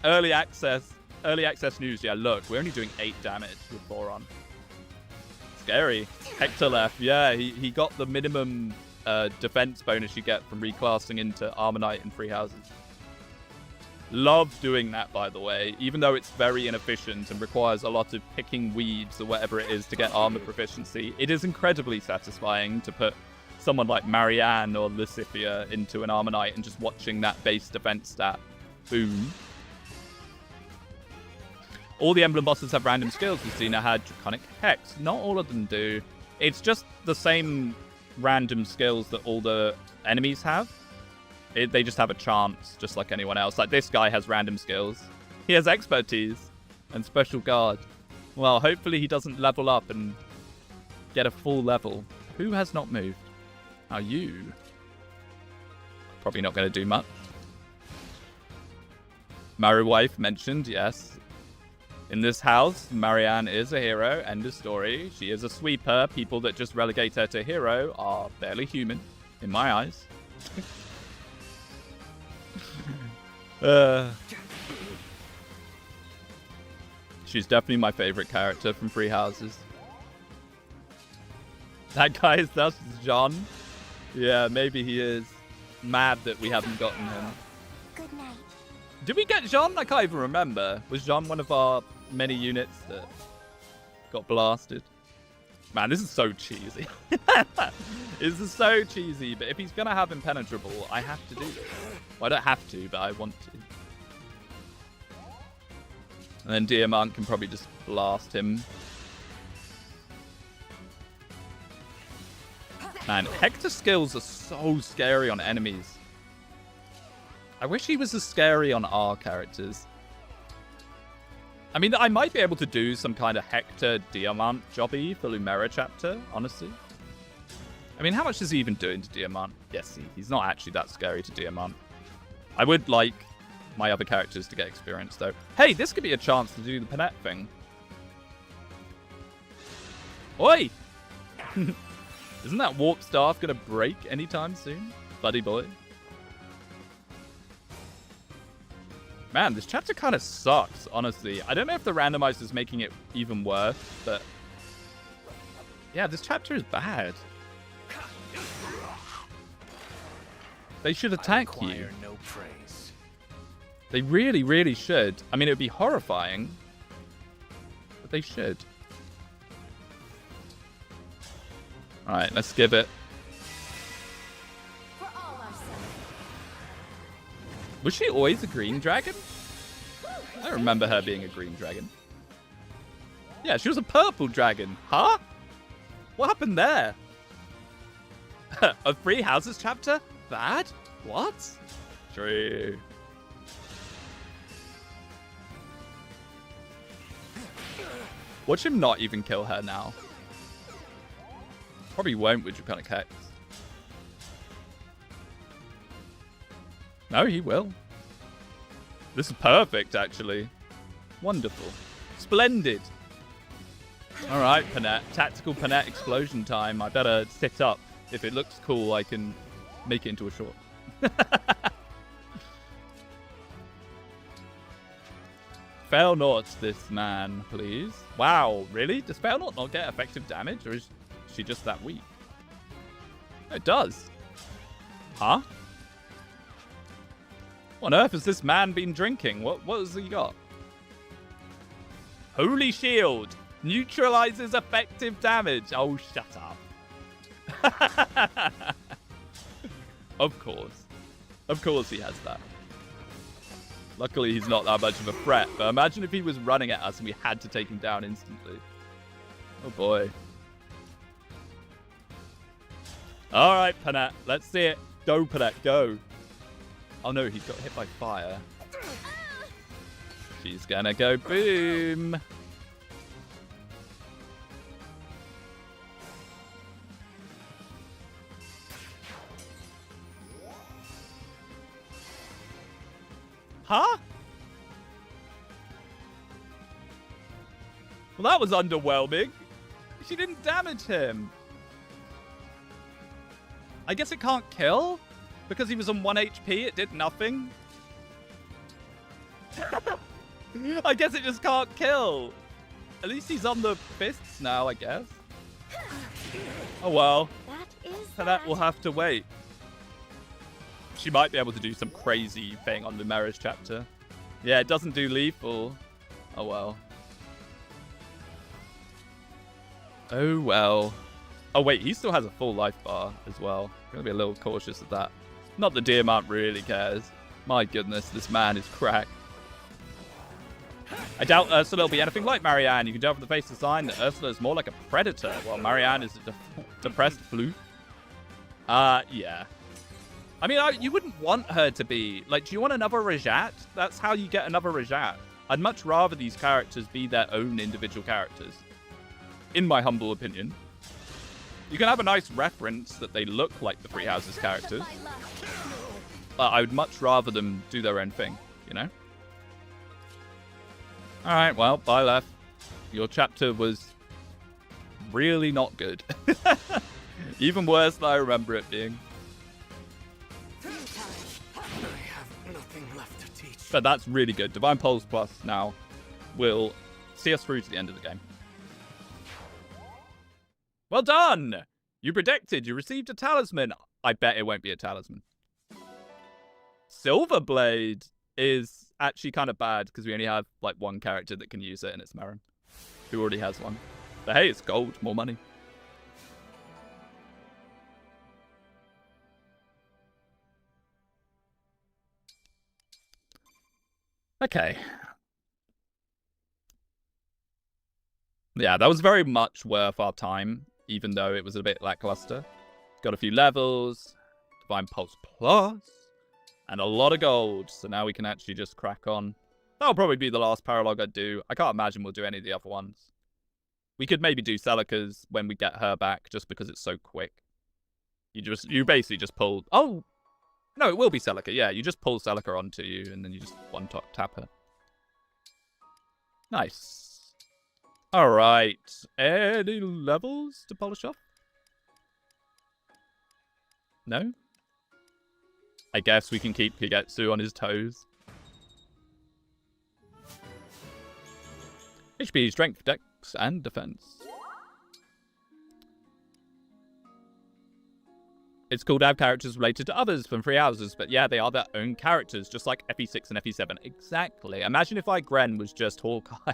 Early access news. Yeah, look, we're only doing 8 damage with Boron. Scary. Hector left. Yeah, he got the minimum defense bonus you get from reclassing into Armonite and Free Houses. Love doing that, by the way, even though it's very inefficient and requires a lot of picking weeds or whatever it is to get armor proficiency. It is incredibly satisfying to put someone like Marianne or Lucifia into an Armonite and just watching that base defense stat boom. All the emblem bosses have random skills. We've seen had Draconic Hex. Not all of them do. It's just the same random skills that all the enemies have. They just have a chance, just like anyone else. Like, this guy has random skills. He has expertise and special guard. Well, hopefully he doesn't level up and get a full level. Who has not moved? Are you? Probably not going to do much. Maru wife mentioned, yes. In this house, Marianne is a hero. End of story. She is a sweeper. People that just relegate her to hero are barely human, in my eyes. She's definitely my favorite character from Free Houses. That guy is thus John. Yeah, maybe he is mad that we haven't gotten him. Good night. Did we get Jean? I can't even remember. Was Jean one of our many units that got blasted? Man, this is so cheesy. This is so cheesy, but if he's going to have Impenetrable, I have to do this. Well, I don't have to, but I want to. And then Diamant can probably just blast him. Man, Hector's skills are so scary on enemies. I wish he was as scary on our characters. I mean, I might be able to do some kind of Hector Diamant jobby for Lumera chapter, honestly. I mean, how much is he even doing to Diamant? Yes, he's not actually that scary to Diamant. I would like my other characters to get experience, though. Hey, this could be a chance to do the Panette thing. Oi! Isn't that warp staff going to break anytime soon? Buddy boy. Man, this chapter kind of sucks, honestly. I don't know if the randomizer is making it even worse, but... yeah, this chapter is bad. They should attack you. No praise. They really, really should. I mean, it would be horrifying, but they should. Alright, let's give it. For all our sake. Was she always a green dragon? I don't remember her being a green dragon. Yeah, she was a purple dragon. Huh? What happened there? A Free Houses chapter? Bad? What? True. Watch him not even kill her now. Probably won't with Draconic Hex. No, he will. This is perfect, actually. Wonderful. Splendid. Alright, Panette. Tactical Panette explosion time. I better sit up. If it looks cool, I can make it into a short. Fail not this man, please. Wow, really? Does Fail not get effective damage? Or is she just that weak? It does. Huh? What on earth has this man been drinking? What has he got? Holy Shield. Neutralizes effective damage. Oh, shut up. Of course. Of course he has that. Luckily, he's not that much of a threat. But imagine if he was running at us and we had to take him down instantly. Oh, boy. All right, Panette. Let's see it. Go, Panette. Go. Oh, no. He's got hit by fire. She's going to go boom. Huh? Well, that was underwhelming. She didn't damage him. I guess it can't kill? Because he was on 1 HP, it did nothing? I guess it just can't kill. At least he's on the fists now, I guess. Oh well. That will have to wait. She might be able to do some crazy thing on the marriage chapter. Yeah, it doesn't do lethal. Oh well. Oh well. Oh wait, he still has a full life bar as well. Gonna be a little cautious of that. Not that Diamant really cares. My goodness, this man is cracked. I doubt Ursula will be anything like Marianne. You can tell from the face of the sign that Ursula is more like a predator, while Marianne is a depressed floof. Yeah. I mean, you wouldn't want her to be... Like, do you want another Rajat? That's how you get another Rajat. I'd much rather these characters be their own individual characters. In my humble opinion. You can have a nice reference that they look like the Three Houses characters. But I would much rather them do their own thing, you know? Alright, well, bye, Left. Your chapter was really not good. Even worse than I remember it being. I have nothing left to teach. But that's really good. Divine Pulse Plus now will see us through to the end of the game. Well done! You predicted. You received a talisman. I bet it won't be a talisman. Silverblade is actually kind of bad because we only have like one character that can use it, and it's Marin, who already has one. But hey, it's gold, more money. Okay. Yeah, that was very much worth our time, even though it was a bit lackluster. Got a few levels, Divine Pulse Plus, and a lot of gold. So now we can actually just crack on. That'll probably be the last paralogue I do. I can't imagine we'll do any of the other ones. We could maybe do Celica's when we get her back, just because it's so quick. You basically just pull... Oh! No, it will be Celica. Yeah, you just pull Celica onto you, and then you just one-tap her. Nice. Alright. Any levels to polish off? No? I guess we can keep Kigetsu on his toes. HP, Strength, Dex, and Defense. It's cool to have characters related to others from Three Houses, but yeah, they are their own characters, just like FE6 and FE7. Exactly. Imagine if Gren was just Hawkeye.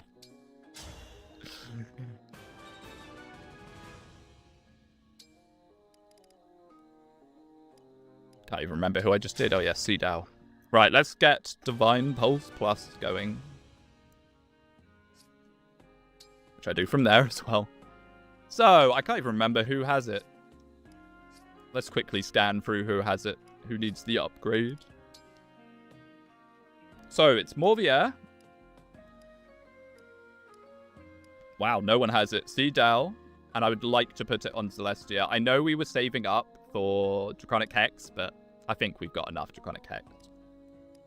Can't even remember who I just did. Oh yeah, Seedao. Right, let's get Divine Pulse Plus going. Which I do from there as well. So, I can't even remember who has it. Let's quickly scan through who has it. Who needs the upgrade. So, it's Morvier. Wow, no one has it. Seedao. And I would like to put it on Celestia. I know we were saving up for Draconic Hex, but I think we've got enough Draconic Hex.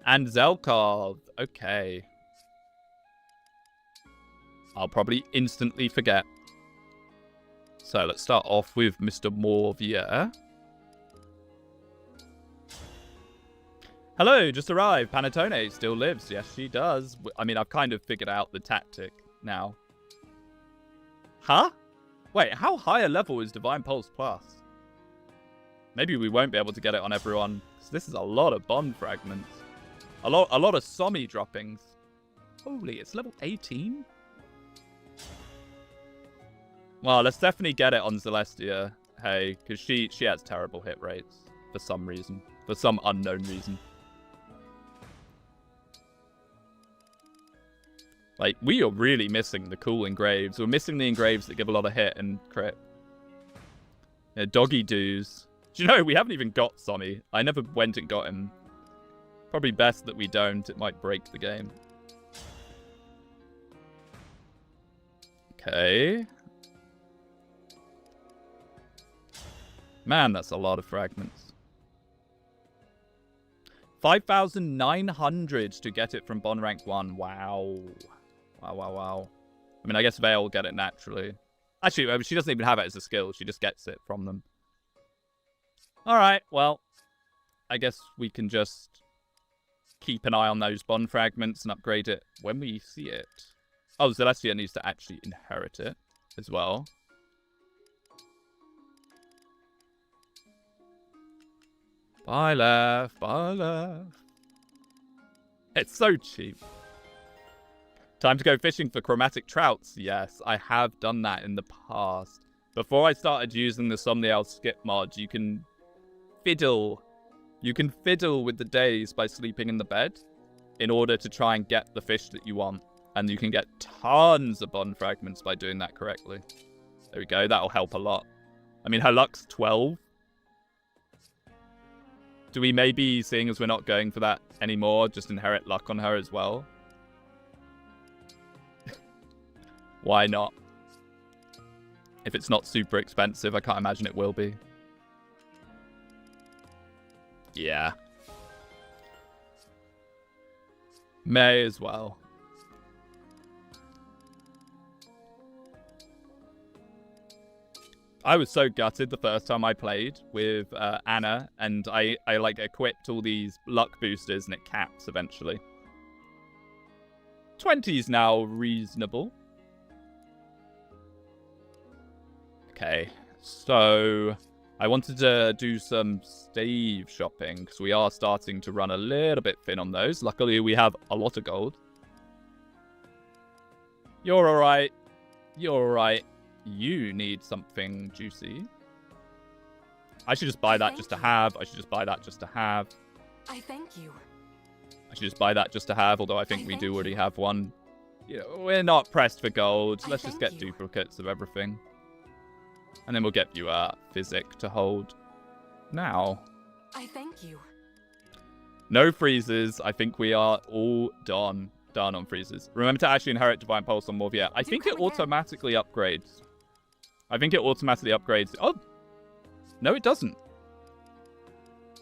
And Zelkov. Okay. I'll probably instantly forget. So let's start off with Mr. Morvier. Hello, just arrived. Panettone still lives. Yes, she does. I mean, I've kind of figured out the tactic now. Huh? Wait, how high a level is Divine Pulse Plus? Maybe we won't be able to get it on everyone. This is a lot of bond fragments. A lot of Somi droppings. Holy, it's level 18? Well, let's definitely get it on Celestia. Hey, because she has terrible hit rates. For some reason. For some unknown reason. Like, we are really missing the cool engraves. We're missing the engraves that give a lot of hit and crit. Yeah, doggy doos. Do you know, we haven't even got Somi. I never went and got him. Probably best that we don't. It might break the game. Okay. Man, that's a lot of fragments. 5,900 to get it from Bond Rank 1. Wow. Wow. I mean, I guess Vale will get it naturally. Actually, she doesn't even have it as a skill. She just gets it from them. Alright, well. I guess we can just keep an eye on those bond fragments and upgrade it when we see it. Oh, Celestia needs to actually inherit it as well. Bye, left. Bye, left. It's so cheap. Time to go fishing for chromatic trouts. Yes, I have done that in the past. Before I started using the Somniel skip mod, you can fiddle. You can fiddle with the days by sleeping in the bed in order to try and get the fish that you want. And you can get tons of bond fragments by doing that correctly. There we go. That'll help a lot. I mean, her luck's 12. Do we maybe, seeing as we're not going for that anymore, just inherit luck on her as well? Why not? If it's not super expensive, I can't imagine it will be. Yeah. May as well. I was so gutted the first time I played with Anna, and I like equipped all these luck boosters, and it caps eventually. 20 is now reasonable. Okay, so I wanted to do some stave shopping because we are starting to run a little bit thin on those. Luckily, we have a lot of gold. You're all right. You're all right. You need something juicy. I should just buy that just to have. I should just buy that just to have. I thank you. I should just buy that just to have, although I think we do already have one. You know, we're not pressed for gold. Let's just get duplicates of everything. And then we'll get you a physic to hold. Now. I thank you. No freezes. I think we are all done. Done on freezes. Remember to actually inherit Divine Pulse on Morvia. I think it automatically upgrades. I think it automatically upgrades. Oh! No, it doesn't.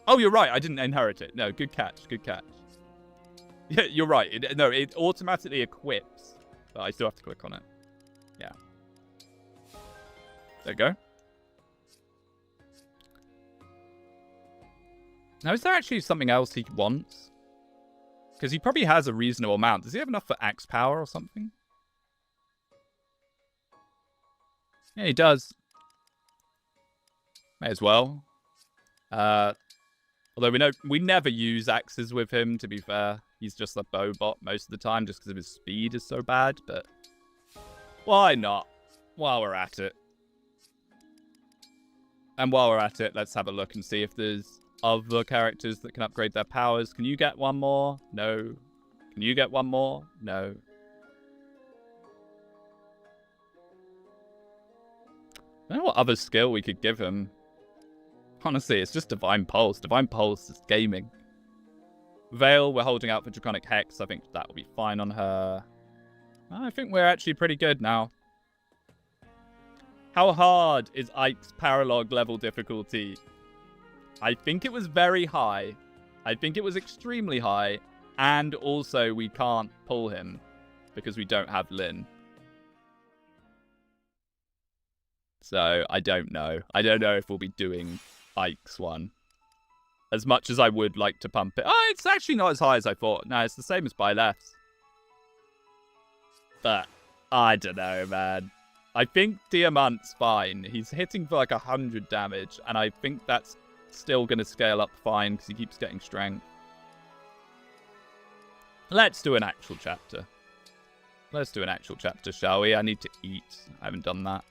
Oh, you're right. I didn't inherit it. No, good catch. Good catch. Yeah, you're right. It automatically equips. But I still have to click on it. Yeah. There you go. Now, is there actually something else he wants? Because he probably has a reasonable amount. Does he have enough for axe power or something? Yeah, he does. May as well. Although we never use axes with him, to be fair. He's just a bow bot most of the time just because his speed is so bad. But why not? While we're at it. And while we're at it, let's have a look and see if there's other characters that can upgrade their powers. Can you get one more? No. Can you get one more? No. I don't know what other skill we could give him. Honestly, it's just Divine Pulse. Divine Pulse is gaming. Veil, we're holding out for Draconic Hex. I think that will be fine on her. I think we're actually pretty good now. How hard is Ike's Paralog level difficulty? I think it was very high. I think it was extremely high. And also, we can't pull him because we don't have Lyn. So, I don't know. I don't know if we'll be doing Ike's one. As much as I would like to pump it. Oh, it's actually not as high as I thought. No, it's the same as Byleth's. But, I don't know, man. I think Diamant's fine. He's hitting for like 100 damage. And I think that's still going to scale up fine because he keeps getting strength. Let's do an actual chapter. Let's do an actual chapter, shall we? I need to eat. I haven't done that.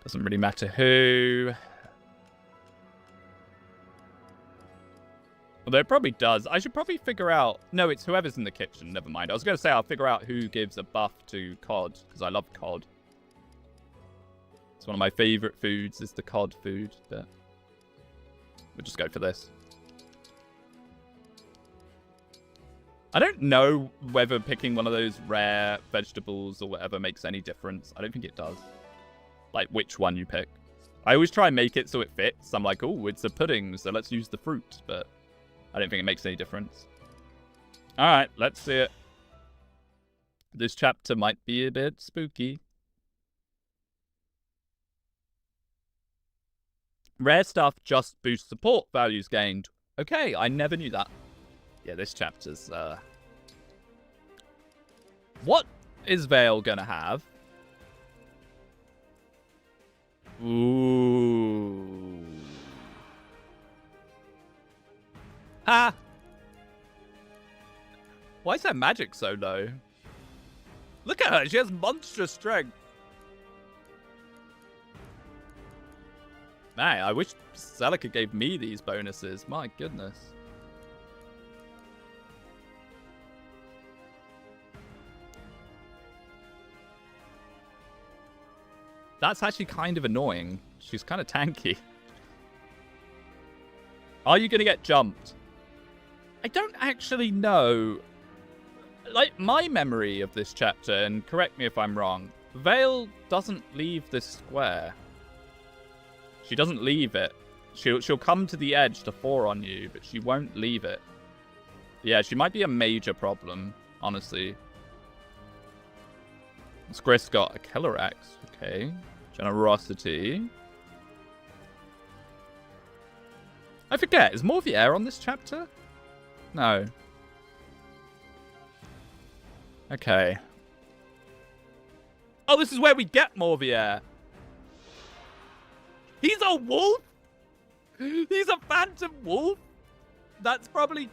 Doesn't really matter who. Although it probably does. I should probably figure out... No, it's whoever's in the kitchen. Never mind. I was going to say I'll figure out who gives a buff to cod. Because I love cod. It's one of my favourite foods is the cod food. But we'll just go for this. I don't know whether picking one of those rare vegetables or whatever makes any difference. I don't think it does. Like, which one you pick. I always try and make it so it fits. I'm like, oh, it's a pudding, so let's use the fruit. But I don't think it makes any difference. All right, let's see it. This chapter might be a bit spooky. Rare stuff just boosts support values gained. Okay, I never knew that. Yeah, this chapter's... What is Vale gonna have? Ooh. Ah! Why is her magic so low? Look at her, she has monstrous strength. Man, I wish Celica gave me these bonuses. My goodness. That's actually kind of annoying. She's kind of tanky. Are you going to get jumped? I don't actually know. Like, my memory of this chapter, and correct me if I'm wrong, Vale doesn't leave this square. She doesn't leave it. She'll come to the edge to 4 on you, but she won't leave it. Yeah, she might be a major problem, honestly. Skris got a killer axe. Okay. Generosity. I forget, is Morvier on this chapter? No. Okay. Oh, this is where we get Morvier. He's a wolf? He's a phantom wolf? That's probably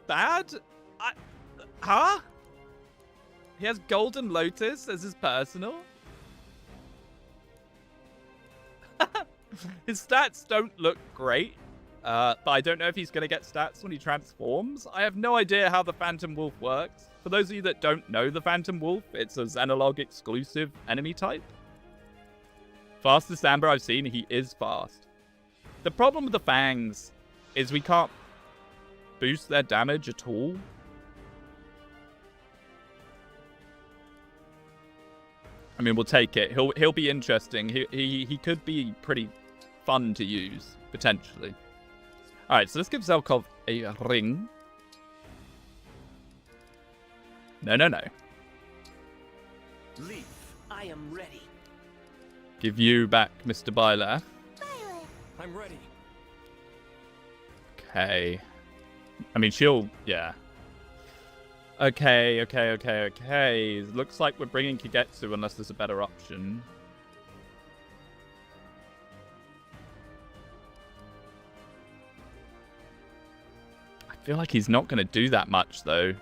bad? Huh? He has Golden Lotus as his personal? His stats don't look great, but I don't know if he's going to get stats when he transforms. I have no idea how the Phantom Wolf works. For those of you that don't know the Phantom Wolf, it's a Xenolog exclusive enemy type. Fastest Amber I've seen, he is fast. The problem with the Fangs is we can't boost their damage at all. I mean, we'll take it. He'll be interesting. He could be pretty fun to use, potentially. Alright, so let's give Zelkov a ring. No. Leaf, I am ready. Give you back, Mr. Byleth. I'm ready. Okay. I mean, she'll... Yeah. Okay. Looks like we're bringing Kagetsu unless there's a better option. I feel like he's not going to do that much, though.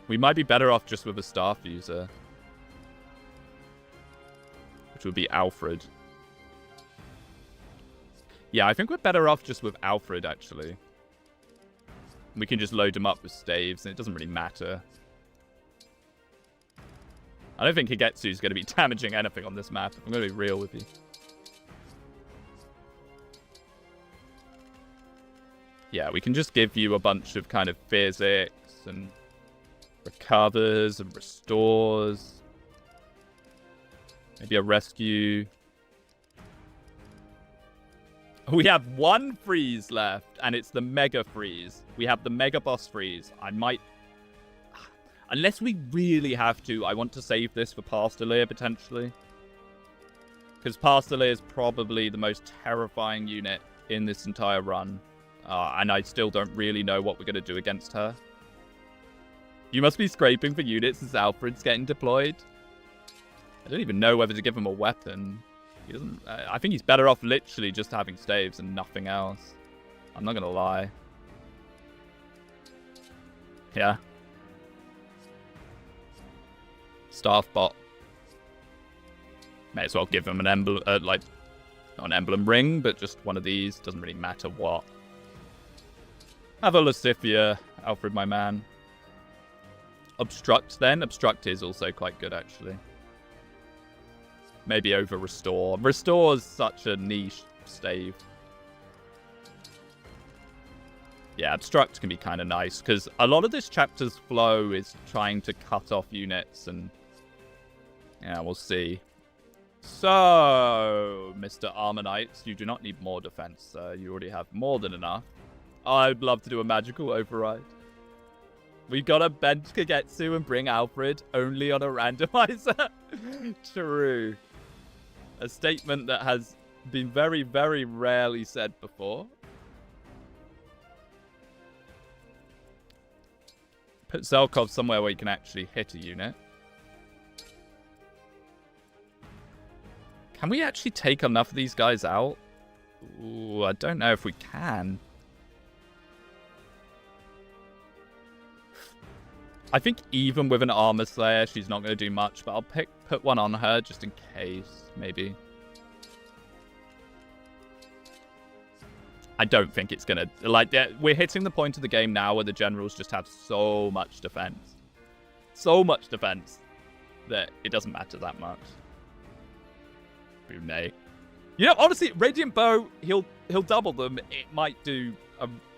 We might be better off just with a staff user. Which would be Alfred. Yeah, I think we're better off just with Alfred, actually. We can just load him up with staves, and it doesn't really matter. I don't think Kagetsu's going to be damaging anything on this map. I'm going to be real with you. Yeah, we can just give you a bunch of kind of physics and recovers and restores. Maybe a rescue. We have one freeze left, and it's the Mega Freeze. We have the Mega Boss Freeze. I might... Unless we really have to, I want to save this for Pastelir, potentially. Because Pastelir is probably the most terrifying unit in this entire run. And I still don't really know what we're going to do against her. You must be scraping for units as Alfred's getting deployed. I don't even know whether to give him a weapon. He doesn't. I think he's better off literally just having staves and nothing else. I'm not gonna lie. Yeah. Staff bot. May as well give him an emblem, like not an emblem ring, but just one of these. Doesn't really matter what. Have a Lucifia, Alfred, my man. Obstruct then. Obstruct is also quite good, actually. Maybe over Restore. Restore is such a niche stave. Yeah, Obstruct can be kind of nice, because a lot of this chapter's flow is trying to cut off units, and... yeah, we'll see. So, Mr. Armonites, you do not need more defense, sir. You already have more than enough. I'd love to do a magical override. We've got to bench Kagetsu and bring Alfred only on a randomizer. True. A statement that has been very, very rarely said before. Put Zelkov somewhere where you can actually hit a unit. Can we actually take enough of these guys out? Ooh, I don't know if we can. I think even with an Armor Slayer, she's not going to do much, but I'll put one on her just in case, maybe. I don't think it's going to... Like, we're hitting the point of the game now where the generals just have so much defense. So much defense that it doesn't matter that much. Brunei. You know, honestly, Radiant Bow, he'll double them. It might do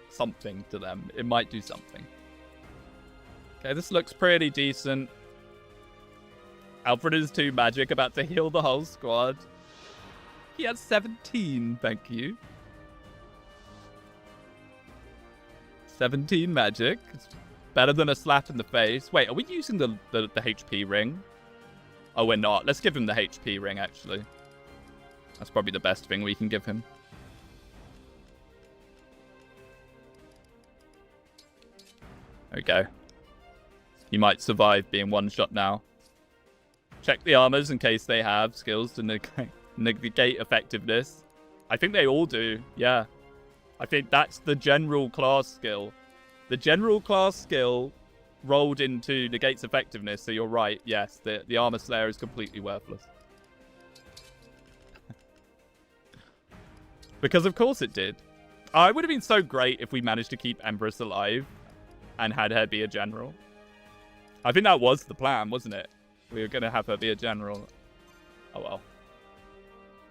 something to them. It might do something. Okay, this looks pretty decent. Alfred is 2 magic, about to heal the whole squad. He has 17, thank you. 17 magic. It's better than a slap in the face. Wait, are we using the HP ring? Oh, we're not. Let's give him the HP ring, actually. That's probably the best thing we can give him. There we go. He might survive being one-shot now. Check the armors in case they have skills to negate effectiveness. I think they all do, yeah. I think that's the general class skill. The general class skill rolled into negates effectiveness, so you're right, yes. The Armor Slayer is completely worthless. Because of course it did. It would have been so great if we managed to keep Empress alive and had her be a general. I think that was the plan, wasn't it? We were going to have her be a general. Oh well.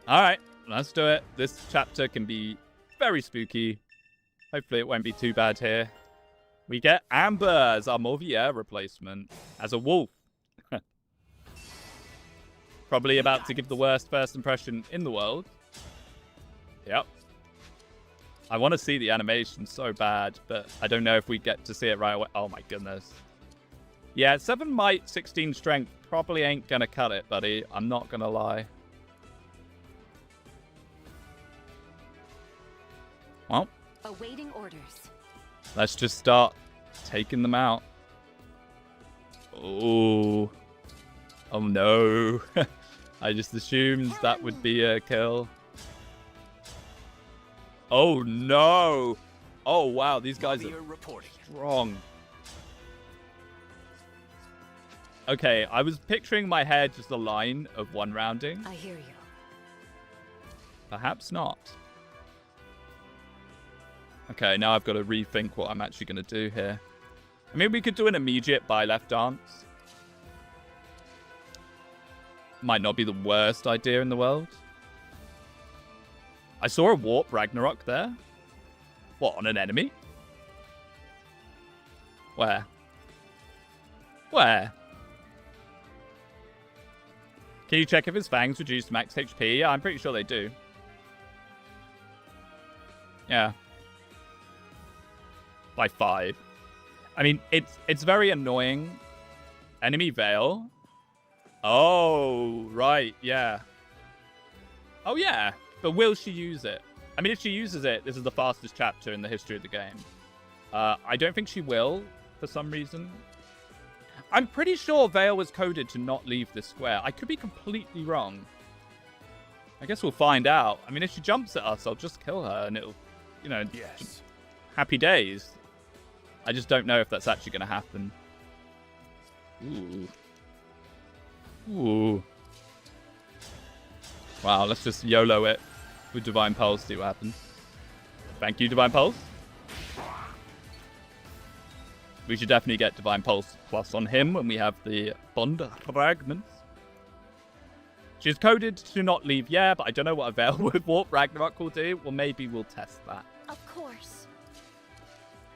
Alright, let's do it. This chapter can be very spooky. Hopefully it won't be too bad here. We get Amber as our Morvier replacement. As a wolf. Probably about to give the worst first impression in the world. Yep. I want to see the animation so bad, but I don't know if we get to see it right away. Oh my goodness. Yeah, 7 might, 16 strength probably ain't gonna cut it, buddy. I'm not gonna lie. Well, awaiting orders. Let's just start taking them out. Oh. Oh no. I just assumed that would be a kill. Oh no! Oh wow, these guys are strong. Okay, I was picturing in my head just a line of one rounding. I hear you. Perhaps not. Okay, now I've got to rethink what I'm actually going to do here. I mean, we could do an immediate buy left dance. Might not be the worst idea in the world. I saw a warp Ragnarok there. What, on an enemy? Where? Where? Can you check if his fangs reduce max HP? Yeah, I'm pretty sure they do. Yeah. By 5. I mean, it's very annoying. Enemy Veil. Oh, right, yeah. Oh, yeah. But will she use it? I mean, if she uses it, this is the fastest chapter in the history of the game. I don't think she will, for some reason. I'm pretty sure Veil was coded to not leave this square. I could be completely wrong. I guess we'll find out. I mean, if she jumps at us, I'll just kill her and it'll, you know, yes. Happy days. I just don't know if that's actually going to happen. Ooh. Ooh. Wow, let's just YOLO it with Divine Pulse, see what happens. Thank you, Divine Pulse. We should definitely get Divine Pulse plus on him when we have the Bond Fragments. She's coded to not leave, yeah, but I don't know what a Veil with Warp Ragnarok will do. Well, maybe we'll test that. Of course.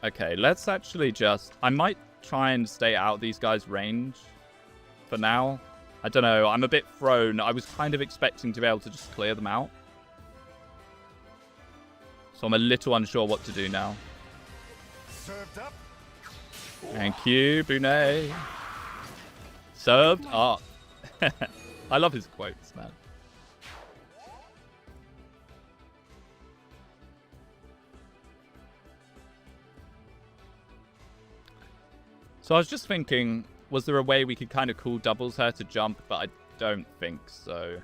Okay, let's actually just... I might try and stay out of these guys' range for now. I don't know, I'm a bit thrown. I was kind of expecting to be able to just clear them out. So I'm a little unsure what to do now. Served up. Thank you, Brunei. Served up. I love his quotes, man. So I was just thinking, was there a way we could kind of cool doubles her to jump? But I don't think so.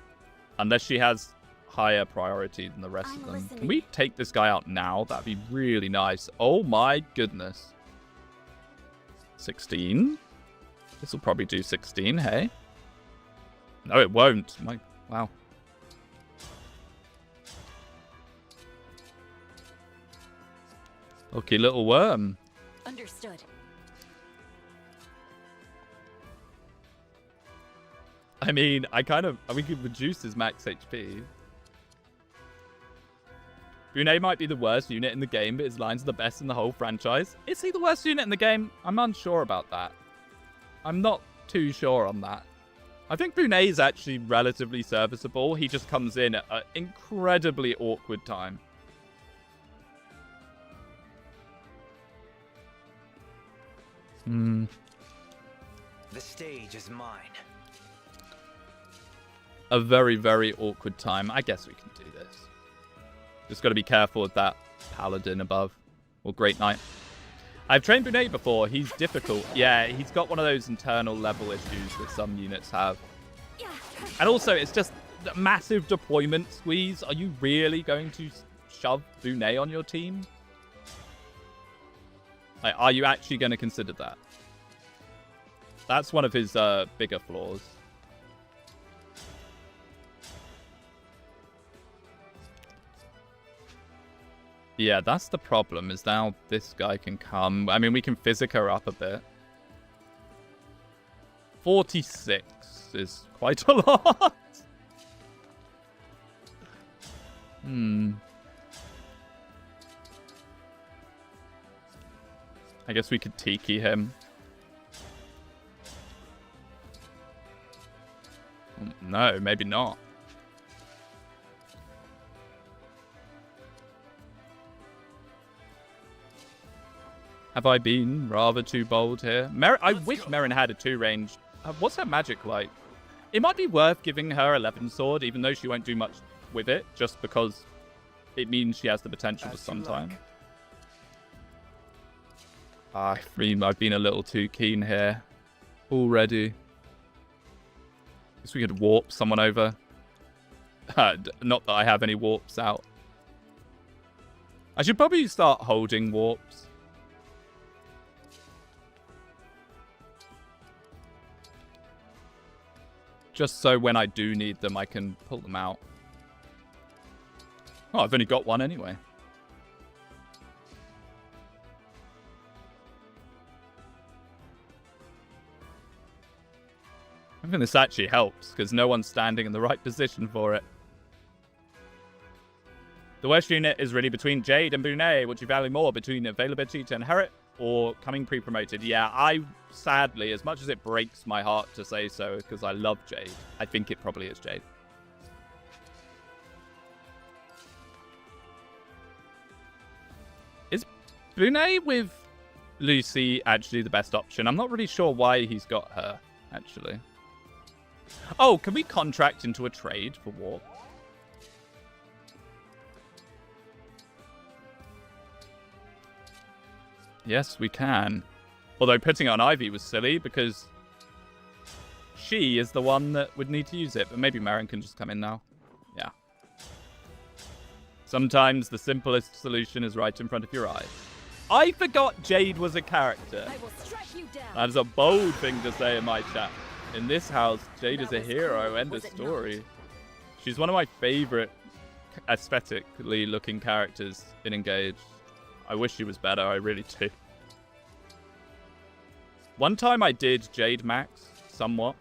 Unless she has higher priority than the rest of them. Listening. Can we take this guy out now? That'd be really nice. Oh my goodness. 16? This will probably do 16, hey? No, it won't. Wow. Okay, little worm. Understood. I mean, we could reduce his max HP. Brunei might be the worst unit in the game, but his lines are the best in the whole franchise. Is he the worst unit in the game? I'm unsure about that. I'm not too sure on that. I think Brunei is actually relatively serviceable. He just comes in at an incredibly awkward time. The stage is mine. A very, very awkward time. I guess we can do this. Just got to be careful with that paladin above. Or Great Knight. I've trained Brunei before. He's difficult. Yeah, he's got one of those internal level issues that some units have. And also, it's just a massive deployment squeeze. Are you really going to shove Brunei on your team? Like, are you actually going to consider that? That's one of his bigger flaws. Yeah, that's the problem, is now this guy can come. I mean, we can physic her up a bit. 46 is quite a lot. I guess we could Tiki him. No, maybe not. Have I been rather too bold here? I wish Merrin had a 2-range. What's her magic like? It might be worth giving her 11 sword, even though she won't do much with it, just because it means she has the potential for some time. I've been a little too keen here already. Guess we could warp someone over. Not that I have any warps out. I should probably start holding warps. Just so when I do need them, I can pull them out. Oh, I've only got one anyway. I think this actually helps, because no one's standing in the right position for it. The worst unit is really between Jade and Brunei. Would you value more between availability to inherit or coming pre-promoted? Yeah, I sadly, as much as it breaks my heart to say so, because I love Jade, I think it probably is Jade. Is Brunei with Lucy actually the best option? I'm not really sure why he's got her, actually. Oh, can we contract into a trade for warp? Yes, we can. Although putting it on Ivy was silly because she is the one that would need to use it. But maybe Merrin can just come in now. Yeah. Sometimes the simplest solution is right in front of your eyes. I forgot Jade was a character. I will strike you down. That is a bold thing to say in my chat. In this house, Jade is a hero. End of story. She's one of my favorite aesthetically looking characters in Engage. I wish she was better, I really do. One time I did Jade Max, somewhat.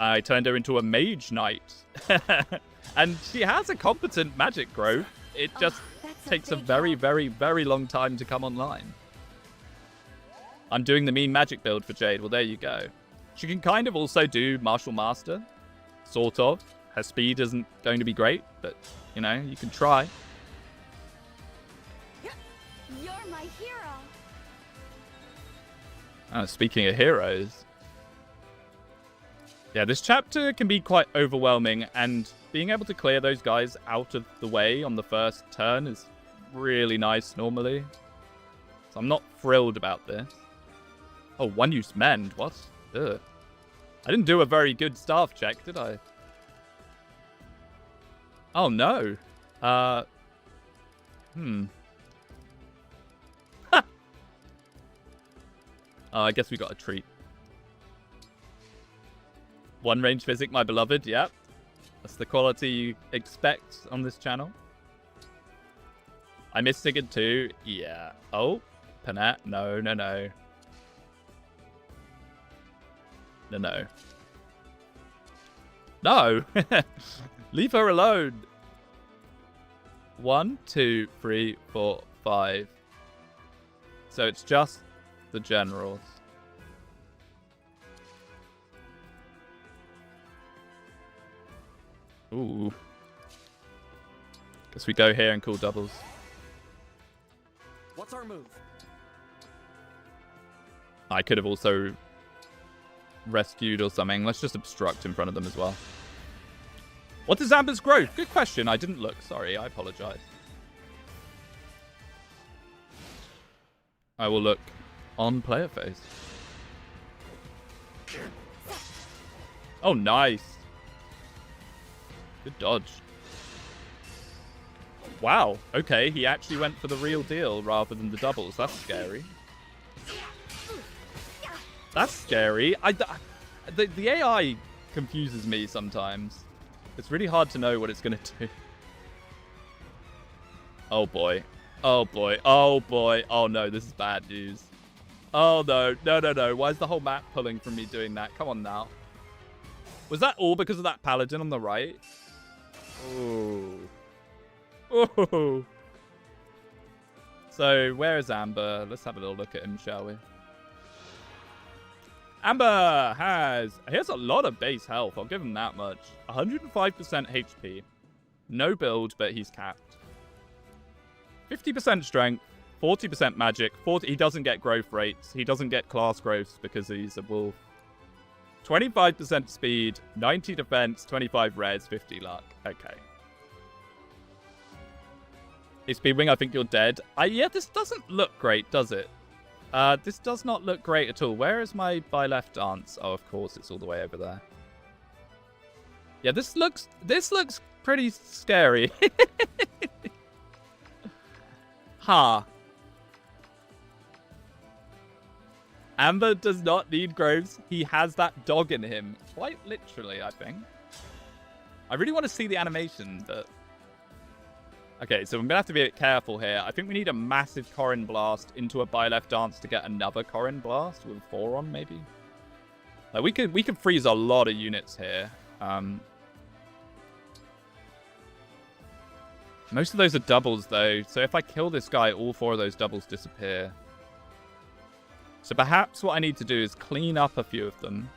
I turned her into a Mage Knight. And she has a competent magic growth. It just takes a very, very, very long time to come online. I'm doing the mean magic build for Jade. Well, there you go. She can kind of also do Martial Master. Sort of. Her speed isn't going to be great, but, you know, you can try. You're my hero. Oh, speaking of heroes. Yeah, this chapter can be quite overwhelming, and being able to clear those guys out of the way on the first turn is really nice normally. So I'm not thrilled about this. Oh, one-use mend. What? Ugh. I didn't do a very good staff check, did I? Oh, no. Oh, I guess we got a treat. One range physic, my beloved. Yep. That's the quality you expect on this channel. I missed Sigurd too. Yeah. Oh, Panette. No, no, no. No, no. No! Leave her alone. 1, 2, 3, 4, 5. So it's just the generals. Ooh. Guess we go here and call doubles. What's our move? I could have also rescued or something. Let's just obstruct in front of them as well. What is Amber's growth? Good question. I didn't look. Sorry, I apologize. I will look on player face. Oh, nice. Good dodge. Wow. Okay, he actually went for the real deal rather than the doubles. That's scary. That's scary. The AI confuses me sometimes. It's really hard to know what it's going to do. Oh, boy. Oh, boy. Oh, boy. Oh, no. This is bad news. Oh, no. No, no, no. Why is the whole map pulling from me doing that? Come on now. Was that all because of that paladin on the right? Oh. Oh. So, where is Amber? Let's have a little look at him, shall we? Amber he has a lot of base health. I'll give him that much. 105% HP. No build, but he's capped. 50% strength, 40% magic. He doesn't get growth rates. He doesn't get class growths because he's a wolf. 25% speed, 90 defense, 25 res, 50 luck. Okay. Hey, Speedwing, I think you're dead. Yeah, this doesn't look great, does it? This does not look great at all. Where is my by left dance? Oh, of course, it's all the way over there. Yeah, this looks pretty scary. Ha. Huh. Amber does not need growths. He has that dog in him. Quite literally, I think. I really want to see the animation, but... Okay, so I'm going to have to be a bit careful here. I think we need a massive Corrin Blast into a by left dance to get another Corrin Blast with 4 on, maybe. We could freeze a lot of units here. Most of those are doubles, though. So if I kill this guy, all 4 of those doubles disappear. So perhaps what I need to do is clean up a few of them.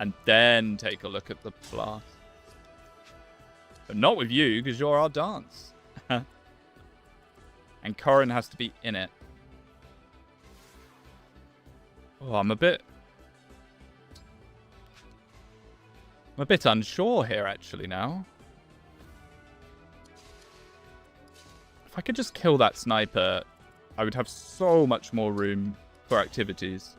And then take a look at the blast. But not with you, because you're our dance. And Corrin has to be in it. Oh, I'm a bit unsure here, actually, now. If I could just kill that sniper, I would have so much more room for activities.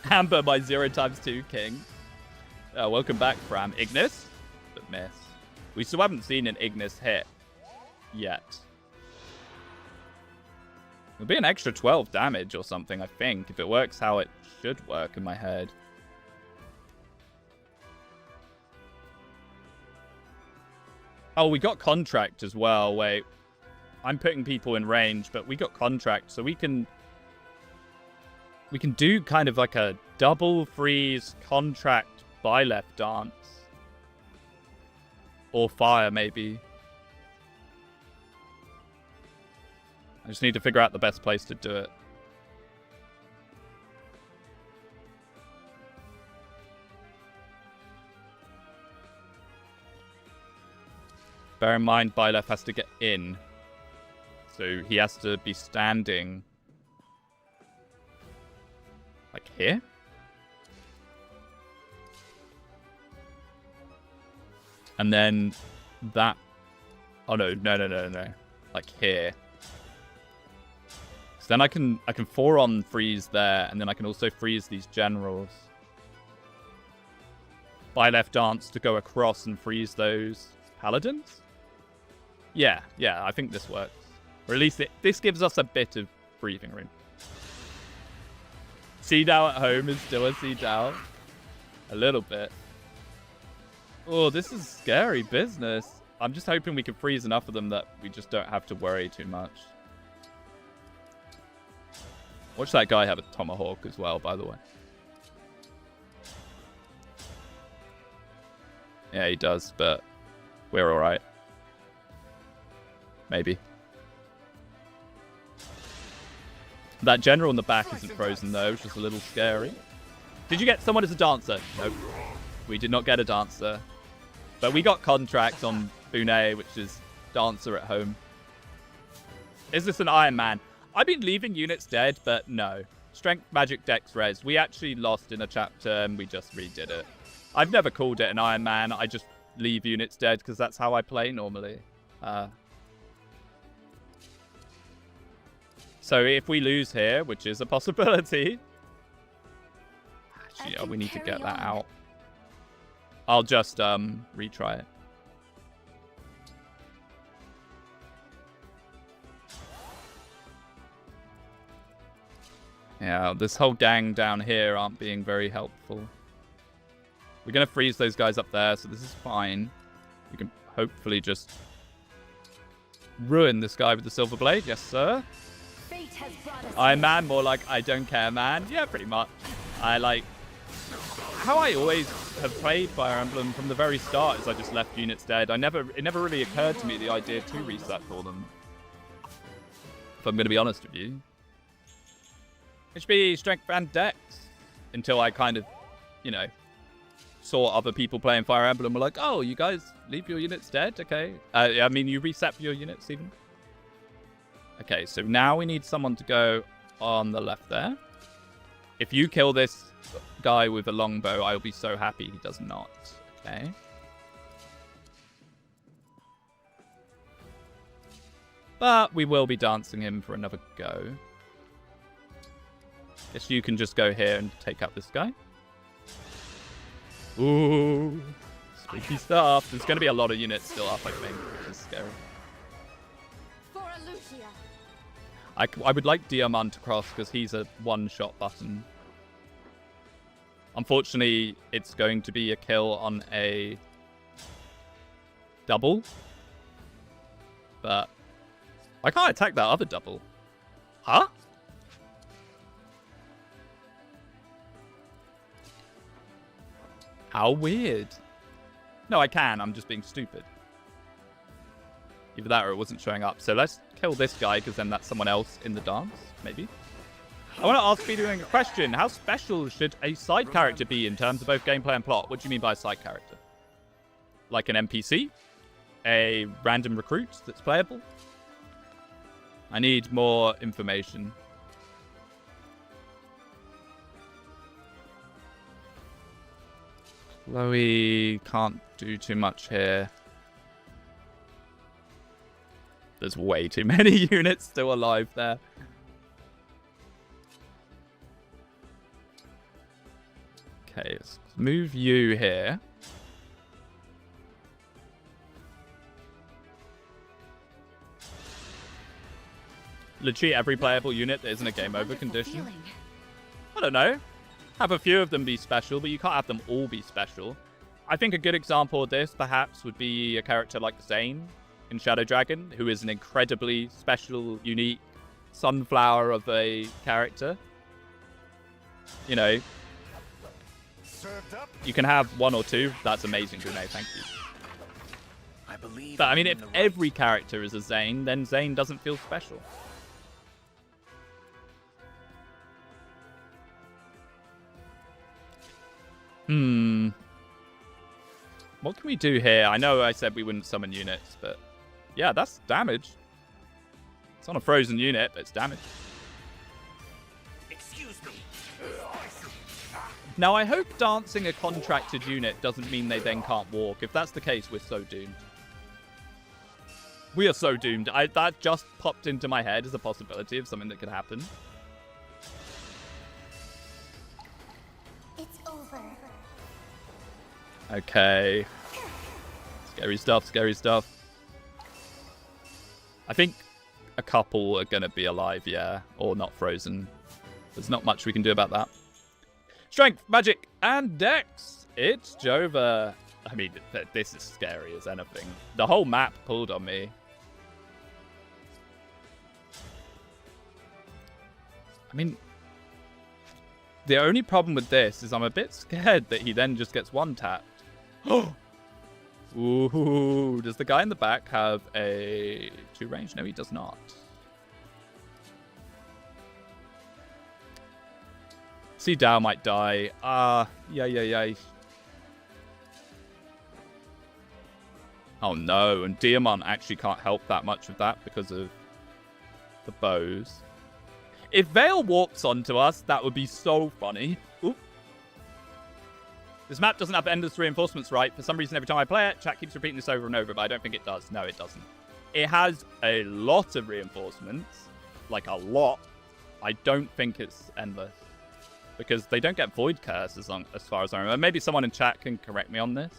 Amber, my 0x2 king. Welcome back, Fram. Ignis? But miss. We still haven't seen an Ignis hit yet. It'll be an extra 12 damage or something, I think, if it works how it should work in my head. Oh, we got contract as well. Wait. I'm putting people in range, but we got contract, so we can do kind of like a double freeze contract by left dance. Or fire, maybe. I just need to figure out the best place to do it. Bear in mind, Byleth has to get in. So he has to be standing. Like here? And then that... Oh, no. Like here. So then I can 4-on freeze there, and then I can also freeze these generals. Buy left dance to go across and freeze those paladins? Yeah, I think this works. Or at least this gives us a bit of breathing room. Seedow at home is still a Seedow. A little bit. Oh, this is scary business. I'm just hoping we can freeze enough of them that we just don't have to worry too much. Watch that guy have a tomahawk as well, by the way. Yeah, he does, but we're alright. Maybe. That general in the back isn't frozen, though, which is a little scary. Did you get someone as a dancer? Nope. We did not get a dancer. But we got contracts on Bune, which is dancer at home. Is this an Iron Man? I've been leaving units dead, but no. Strength, magic, dex, res. We actually lost in a chapter, and we just redid it. I've never called it an Iron Man. I just leave units dead, because that's how I play normally. So if we lose here, which is a possibility... Actually, we need to get that out. I'll just retry it. Yeah, this whole gang down here aren't being very helpful. We're going to freeze those guys up there, so this is fine. We can hopefully just ruin this guy with the silver blade. Yes, sir. Iron Man, more like I don't care, man. Yeah, pretty much. I like... How I always have played Fire Emblem from the very start is I just left units dead. It never really occurred to me the idea to reset for them. If I'm going to be honest with you. HP, Strength, and Dex. Until I kind of, you know, saw other people playing Fire Emblem and were like, oh, you guys leave your units dead? Okay. I mean, you reset for your units even. Okay, so now we need someone to go on the left there. If you kill this guy with a longbow, I'll be so happy he does not. Okay. But we will be dancing him for another go. Guess you can just go here and take out this guy. Ooh. Spooky stuff. There's going to be a lot of units still up, I think, which is scary. I would like Diamant to cross because he's a one-shot button. Unfortunately, it's going to be a kill on a double. But I can't attack that other double. Huh? How weird. No, I can. I'm just being stupid. Either that or it wasn't showing up. So let's kill this guy because then that's someone else in the dance, maybe. I want to ask Speedwing a question. How special should a side character be in terms of both gameplay and plot? What do you mean by a side character? Like an NPC? A random recruit that's playable? I need more information. Chloe can't do too much here. There's way too many units still alive there. Okay, let's move you here. Literally every playable unit that isn't a game over condition. I don't know. Have a few of them be special, but you can't have them all be special. I think a good example of this, perhaps, would be a character like Zane in Shadow Dragon, who is an incredibly special, unique sunflower of a character. You know, you can have one or two. That's amazing, Brune. Thank you. But I mean, if every character is a Zane, then Zane doesn't feel special. What can we do here? I know I said we wouldn't summon units, but yeah, that's damage. It's on a frozen unit, but it's damage. Excuse me. Now, I hope dancing a contracted unit doesn't mean they then can't walk. If that's the case, we're so doomed. We are so doomed. That just popped into my head as a possibility of something that could happen. It's over. Okay. Scary stuff, scary stuff. I think a couple are going to be alive, yeah. Or not frozen. There's not much we can do about that. Strength, magic, and dex. It's Jova. I mean, this is scary as anything. The whole map pulled on me. I mean, the only problem with this is I'm a bit scared that he then just gets one-tapped. Ooh, does the guy in the back have a 2 range? No, he does not. See, Dao might die. Yeah. Oh no, and Diamant actually can't help that much with that because of the bows. If Vale walks onto us, that would be so funny. Oop. This map doesn't have endless reinforcements, right? For some reason, every time I play it, chat keeps repeating this over and over, but I don't think it does. No, it doesn't. It has a lot of reinforcements. Like, a lot. I don't think it's endless. Because they don't get Void Curse as far as I remember. Maybe someone in chat can correct me on this.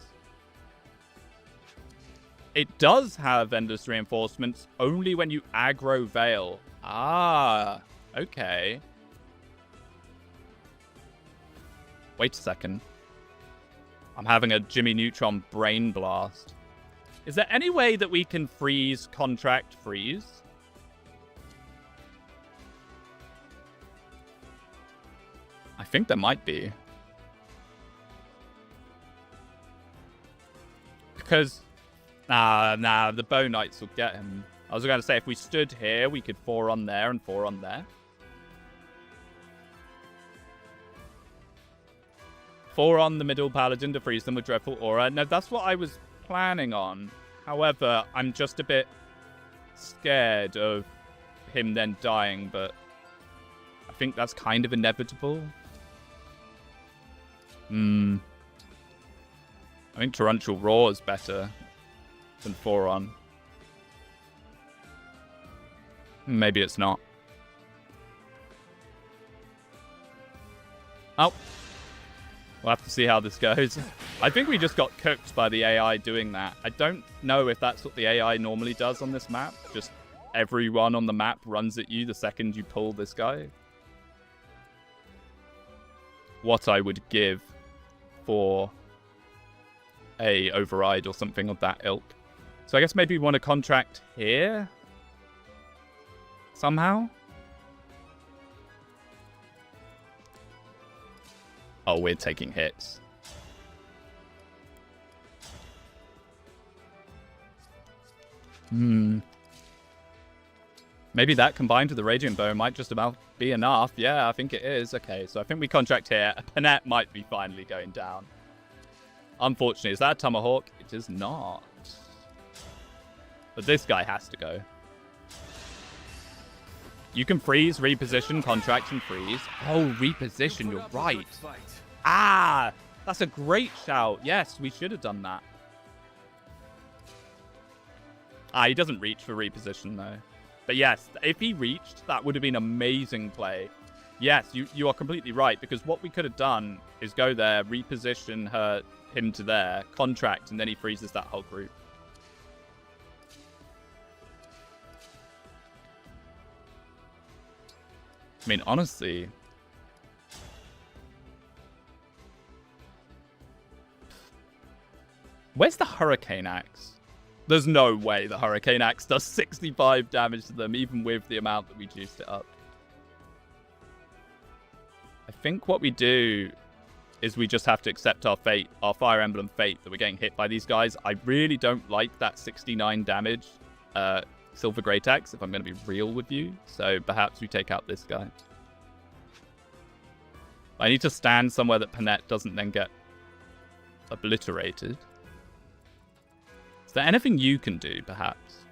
It does have endless reinforcements only when you aggro Vale. Ah, okay. Wait a second. I'm having a Jimmy Neutron brain blast. Is there any way that we can freeze contract freeze? I think there might be. Because, nah, the Bow Knights will get him. I was going to say, if we stood here, we could 4 on there and 4 on there. 4 on the middle Paladin to freeze them with Dreadful Aura. No, that's what I was planning on. However, I'm just a bit scared of him then dying, but I think that's kind of inevitable. I think Torrential Roar is better than 4 on. Maybe it's not. Oh. We'll have to see how this goes. I think we just got cooked by the AI doing that. I don't know if that's what the AI normally does on this map. Just everyone on the map runs at you the second you pull this guy. What I would give for a override or something of that ilk. So I guess maybe we want to contract here? Somehow? Oh, we're taking hits. Maybe that combined with the Radiant Bow might just about be enough. Yeah, I think it is. Okay, so I think we contract here. Panette might be finally going down. Unfortunately, is that a Tomahawk? It is not. But this guy has to go. You can freeze, reposition, contract, and freeze. Oh, reposition, you're right. Ah, that's a great shout. Yes, we should have done that. Ah, he doesn't reach for reposition, though. But yes, if he reached, that would have been amazing play. Yes, you are completely right, because what we could have done is go there, reposition him to there, contract, and then he freezes that whole group. I mean, honestly... Where's the Hurricane Axe? There's no way the Hurricane Axe does 65 damage to them, even with the amount that we juiced it up. I think what we do is we just have to accept our fate, our Fire Emblem fate, that we're getting hit by these guys. I really don't like that 69 damage Silver Great Axe, if I'm going to be real with you. So perhaps we take out this guy. I need to stand somewhere that Panette doesn't then get obliterated. Is there anything you can do, perhaps?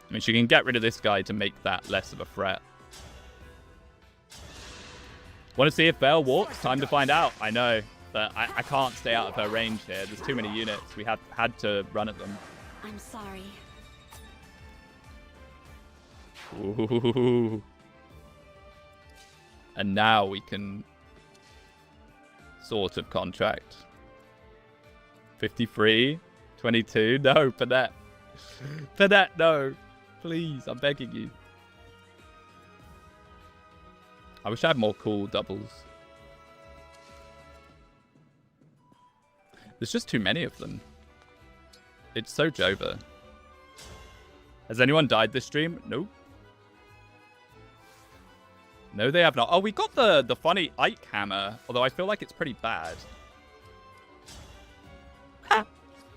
I mean, she can get rid of this guy to make that less of a threat. Want to see if Vale walks? Time to find out. I know. But I can't stay out of her range here. There's too many units. We had to run at them. I'm sorry. Ooh. And now we can sort of contract. 53, 22. No, Panette. Panette, no. Please, I'm begging you. I wish I had more cool doubles. There's just too many of them. It's so Jova. Has anyone died this stream? Nope. No, they have not. Oh, we got the funny Ike hammer, although I feel like it's pretty bad.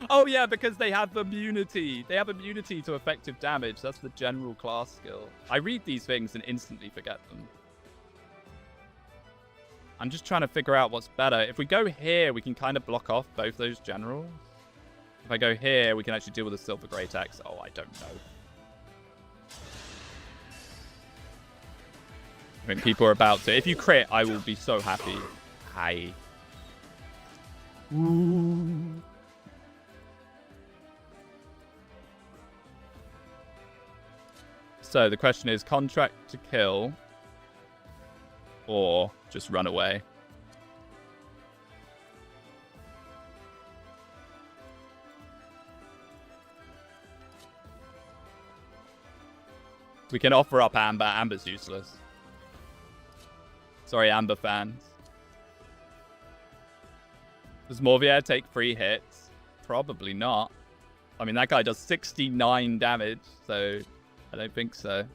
Oh, yeah, because they have immunity. They have immunity to effective damage. That's the general class skill. I read these things and instantly forget them. I'm just trying to figure out what's better. If we go here, we can kind of block off both those generals. If I go here, we can actually deal with the Silver Great Axe. Oh, I don't know. I think people are about to. If you crit, I will be so happy. Hi. Ooh. So the question is, contract to kill or just run away? We can offer up Amber. Amber's useless. Sorry, Amber fans. Does Morvier take 3 hits? Probably not. I mean, that guy does 69 damage, so I don't think so.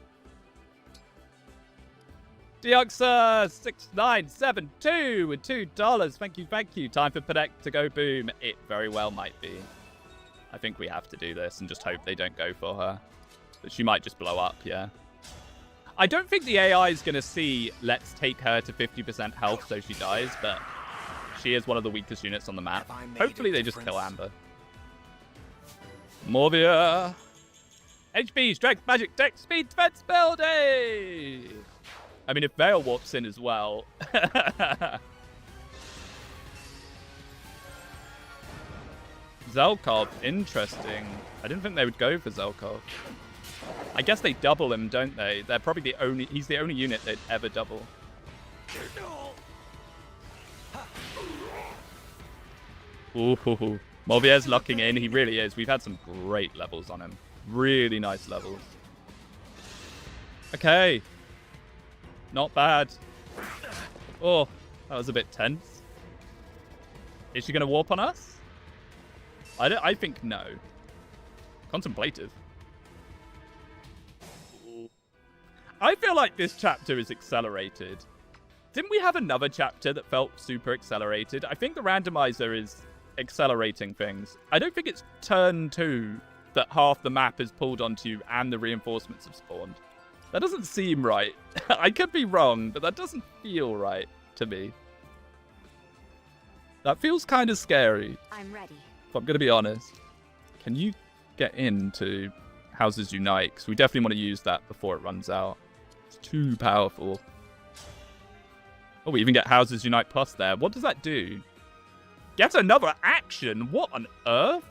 Deoxa6972 with $2. Thank you, thank you. Time for Padek to go boom. It very well might be. I think we have to do this and just hope they don't go for her. But she might just blow up, yeah. I don't think the AI is going to see let's take her to 50% health so she dies, but she is one of the weakest units on the map. Hopefully they just kill Amber. Morvia. HP, strength, magic, dex, speed, defense, building! I mean, if Vale warps in as well. Zelkov, interesting. I didn't think they would go for Zelkov. I guess they double him, don't they? They're probably the only... He's the only unit they'd ever double. Ooh, Morvier's locking in. He really is. We've had some great levels on him. Really nice levels. Okay. Not bad. Oh, that was a bit tense. Is she going to warp on us? I think no. Contemplative. I feel like this chapter is accelerated. Didn't we have another chapter that felt super accelerated? I think the randomizer is accelerating things. I don't think it's turn 2 that half the map is pulled onto you and the reinforcements have spawned. That doesn't seem right. I could be wrong, but that doesn't feel right to me. That feels kind of scary. I'm ready. If I'm going to be honest. Can you get into Houses Unite? Because we definitely want to use that before it runs out. It's too powerful. Oh, we even get Houses Unite Plus there. What does that do? Get another action? What on earth?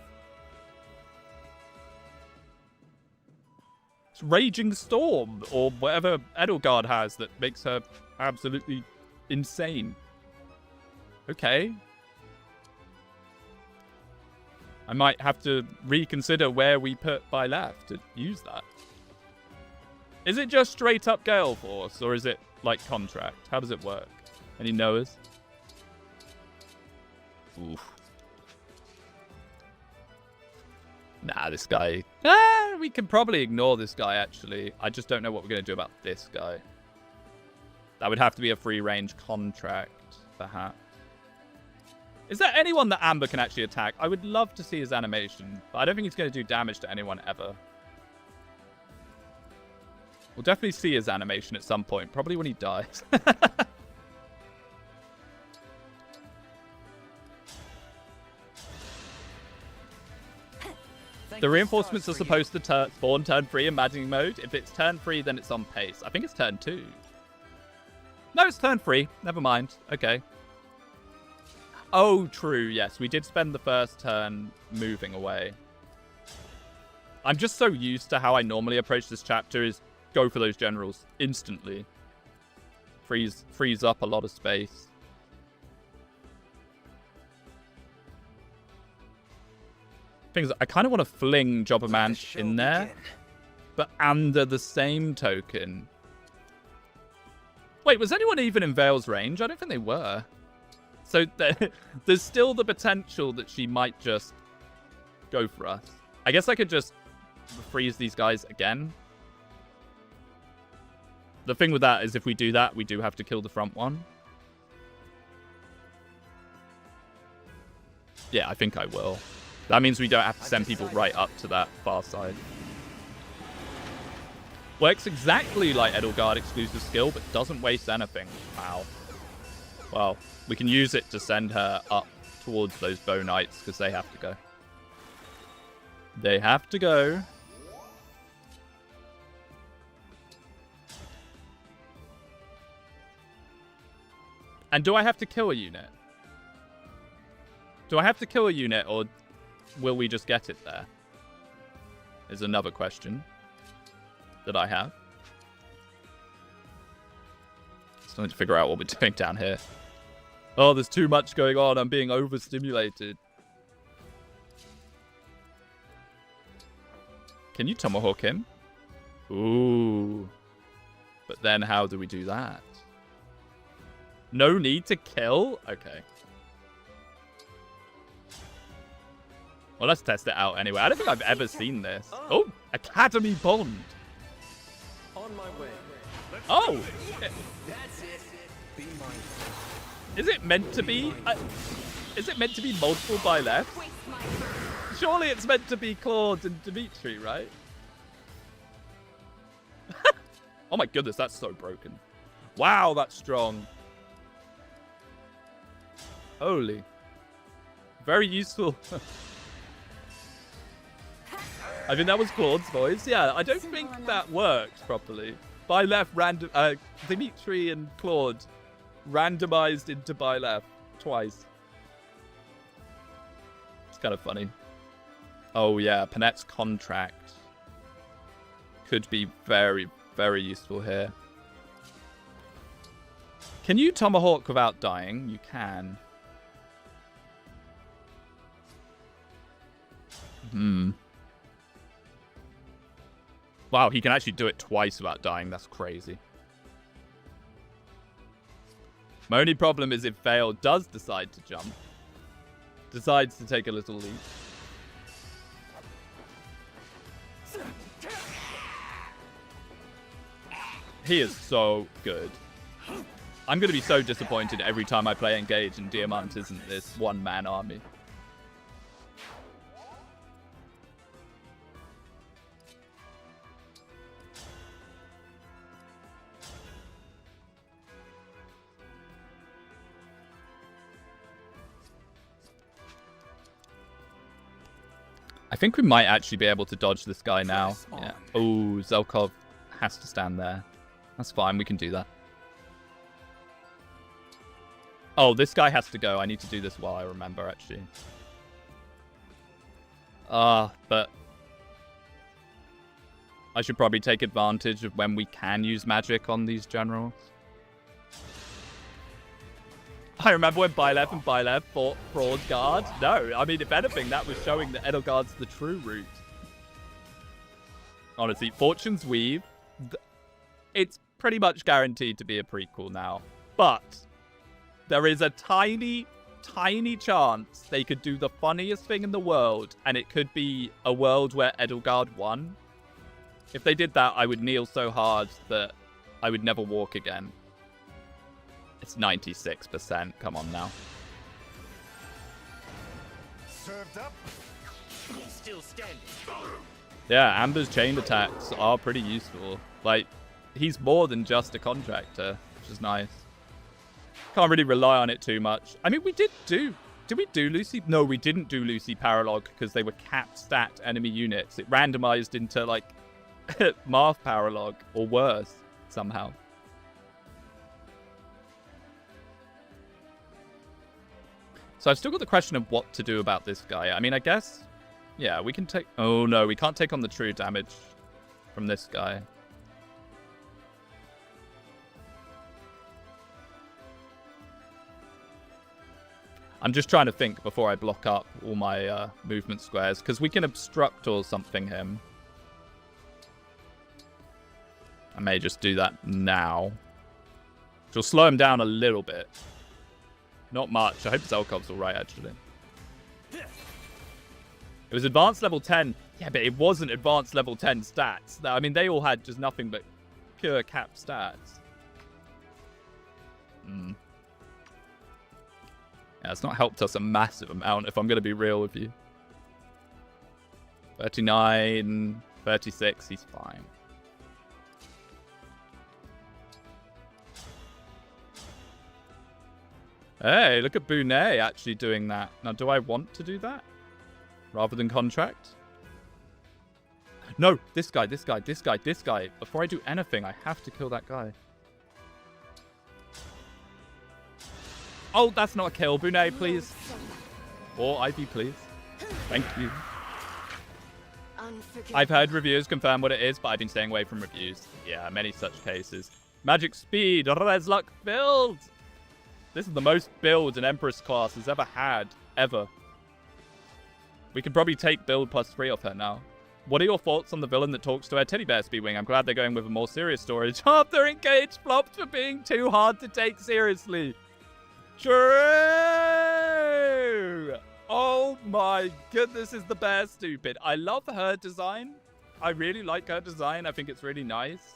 It's Raging Storm, or whatever Edelgard has that makes her absolutely insane. Okay. I might have to reconsider where we put Byleth to use that. Is it just straight up Gale Force, or is it like contract? How does it work? Any knowers? Oof. Nah, this guy... we can probably ignore this guy, actually. I just don't know what we're going to do about this guy. That would have to be a free-range contract, perhaps. Is there anyone that Amber can actually attack? I would love to see his animation, but I don't think he's going to do damage to anyone ever. We'll definitely see his animation at some point, probably when he dies. The reinforcements are supposed to spawn turn 3 in maddening mode. If it's turn 3, then it's on pace. I think it's turn 2. No, it's turn 3. Never mind. Okay. Oh, true. Yes, we did spend the first turn moving away. I'm just so used to how I normally approach this chapter is go for those generals instantly. Frees up a lot of space. Things I kind of want to fling Jobberman in there, but under the same token. Wait, was anyone even in Vale's range? I don't think they were. So there's still the potential that she might just go for us. I guess I could just freeze these guys again. The thing with that is if we do that, we do have to kill the front one. Yeah, I think I will. That means we don't have to send people right up to that far side. Works exactly like Edelgard exclusive skill, but doesn't waste anything. Wow. Well, we can use it to send her up towards those bow knights, because they have to go. They have to go. And do I have to kill a unit? Do I have to kill a unit, or will we just get it there? Is another question that I have. Still need to figure out what we're doing down here. Oh, there's too much going on. I'm being overstimulated. Can you tomahawk him? Ooh. But then how do we do that? No need to kill? Okay. Well, let's test it out anyway. I don't think I've ever seen this. Oh, Academy Bond. On my way. Oh. That's it. Be mindful. Is it meant to be? Is it meant to be multiple by left? Surely it's meant to be Claude and Dimitri, right? Oh my goodness, that's so broken. Wow, that's strong. Holy. Very useful. I think that was Claude's voice. Yeah, I don't think that worked properly. By left, Dimitri and Claude randomized into by left twice. It's kind of funny. Oh yeah, Panette's contract could be very, very useful here. Can you tomahawk without dying? You can. Wow, he can actually do it twice without dying. That's crazy. My only problem is if Vale does decide to jump. Decides to take a little leap. He is so good. I'm going to be so disappointed every time I play Engage and Diamant isn't this one-man army. I think we might actually be able to dodge this guy now. Yeah. Oh, Zelkov has to stand there. That's fine. We can do that. Oh, this guy has to go. I need to do this while I remember, actually. But I should probably take advantage of when we can use magic on these generals. I remember when Byleth and Byleth fought Fraud Guard. No, I mean, if anything, that was showing that Edelgard's the true route. Honestly, Fortune's Weave, it's pretty much guaranteed to be a prequel now. But there is a tiny, tiny chance they could do the funniest thing in the world, and it could be a world where Edelgard won. If they did that, I would kneel so hard that I would never walk again. It's 96%. Come on now. Served up. Still standing. Yeah, Amber's chain attacks are pretty useful. Like, he's more than just a contractor, which is nice. Can't really rely on it too much. I mean, did we do Lucy? No, we didn't do Lucy Paralog because they were cap stat enemy units. It randomized into, like, Marth Paralog, or worse, somehow. So I've still got the question of what to do about this guy. I mean, I guess... Yeah, we can take... Oh, no, we can't take on the true damage from this guy. I'm just trying to think before I block up all my movement squares, because we can obstruct or something him. I may just do that now. Which will slow him down a little bit. Not much. I hope Zelkov's alright, actually. It was advanced level 10. Yeah, but it wasn't advanced level 10 stats. I mean, they all had just nothing but pure cap stats. Yeah, it's not helped us a massive amount, if I'm going to be real with you. 39, 36, he's fine. Hey, look at Bonet actually doing that. Now, do I want to do that? Rather than contract? No, this guy. Before I do anything, I have to kill that guy. Oh, that's not a kill. Bonet, please. Or Ivy, please. Thank you. I've heard reviewers confirm what it is, but I've been staying away from reviews. Yeah, many such cases. Magic Speed, Res Luck build! This is the most build an Empress class has ever had. Ever. We could probably take build +3 off her now. What are your thoughts on the villain that talks to her teddy bear, Speedwing? I'm glad they're going with a more serious story. After Engage flopped for being too hard to take seriously. True! Oh my goodness, is the bear stupid. I love her design. I really like her design. I think it's really nice.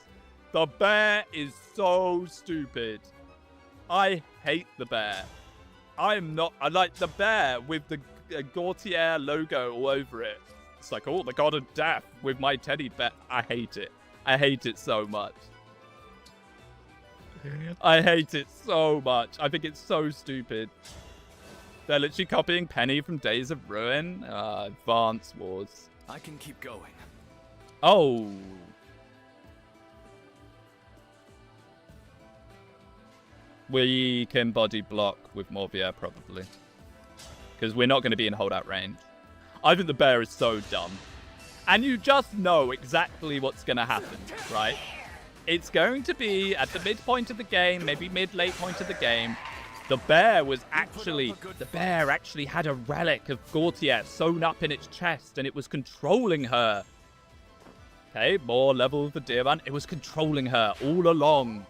The bear is so stupid. I hate the bear. I like the bear with the Gautier logo all over it. It's like, oh, the god of death with my teddy bear. I hate it. I hate it so much. I hate it so much. I think it's so stupid. They're literally copying Penny from Days of Ruin. Advance Wars. I can keep going. Oh. We can body block with Morvier, probably. Because we're not going to be in holdout range. I think the bear is so dumb. And you just know exactly what's going to happen, right? It's going to be at the midpoint of the game, maybe mid-late point of the game. The bear actually had a relic of Gautier sewn up in its chest, and it was controlling her. Okay, more level of the Deer Man. It was controlling her all along.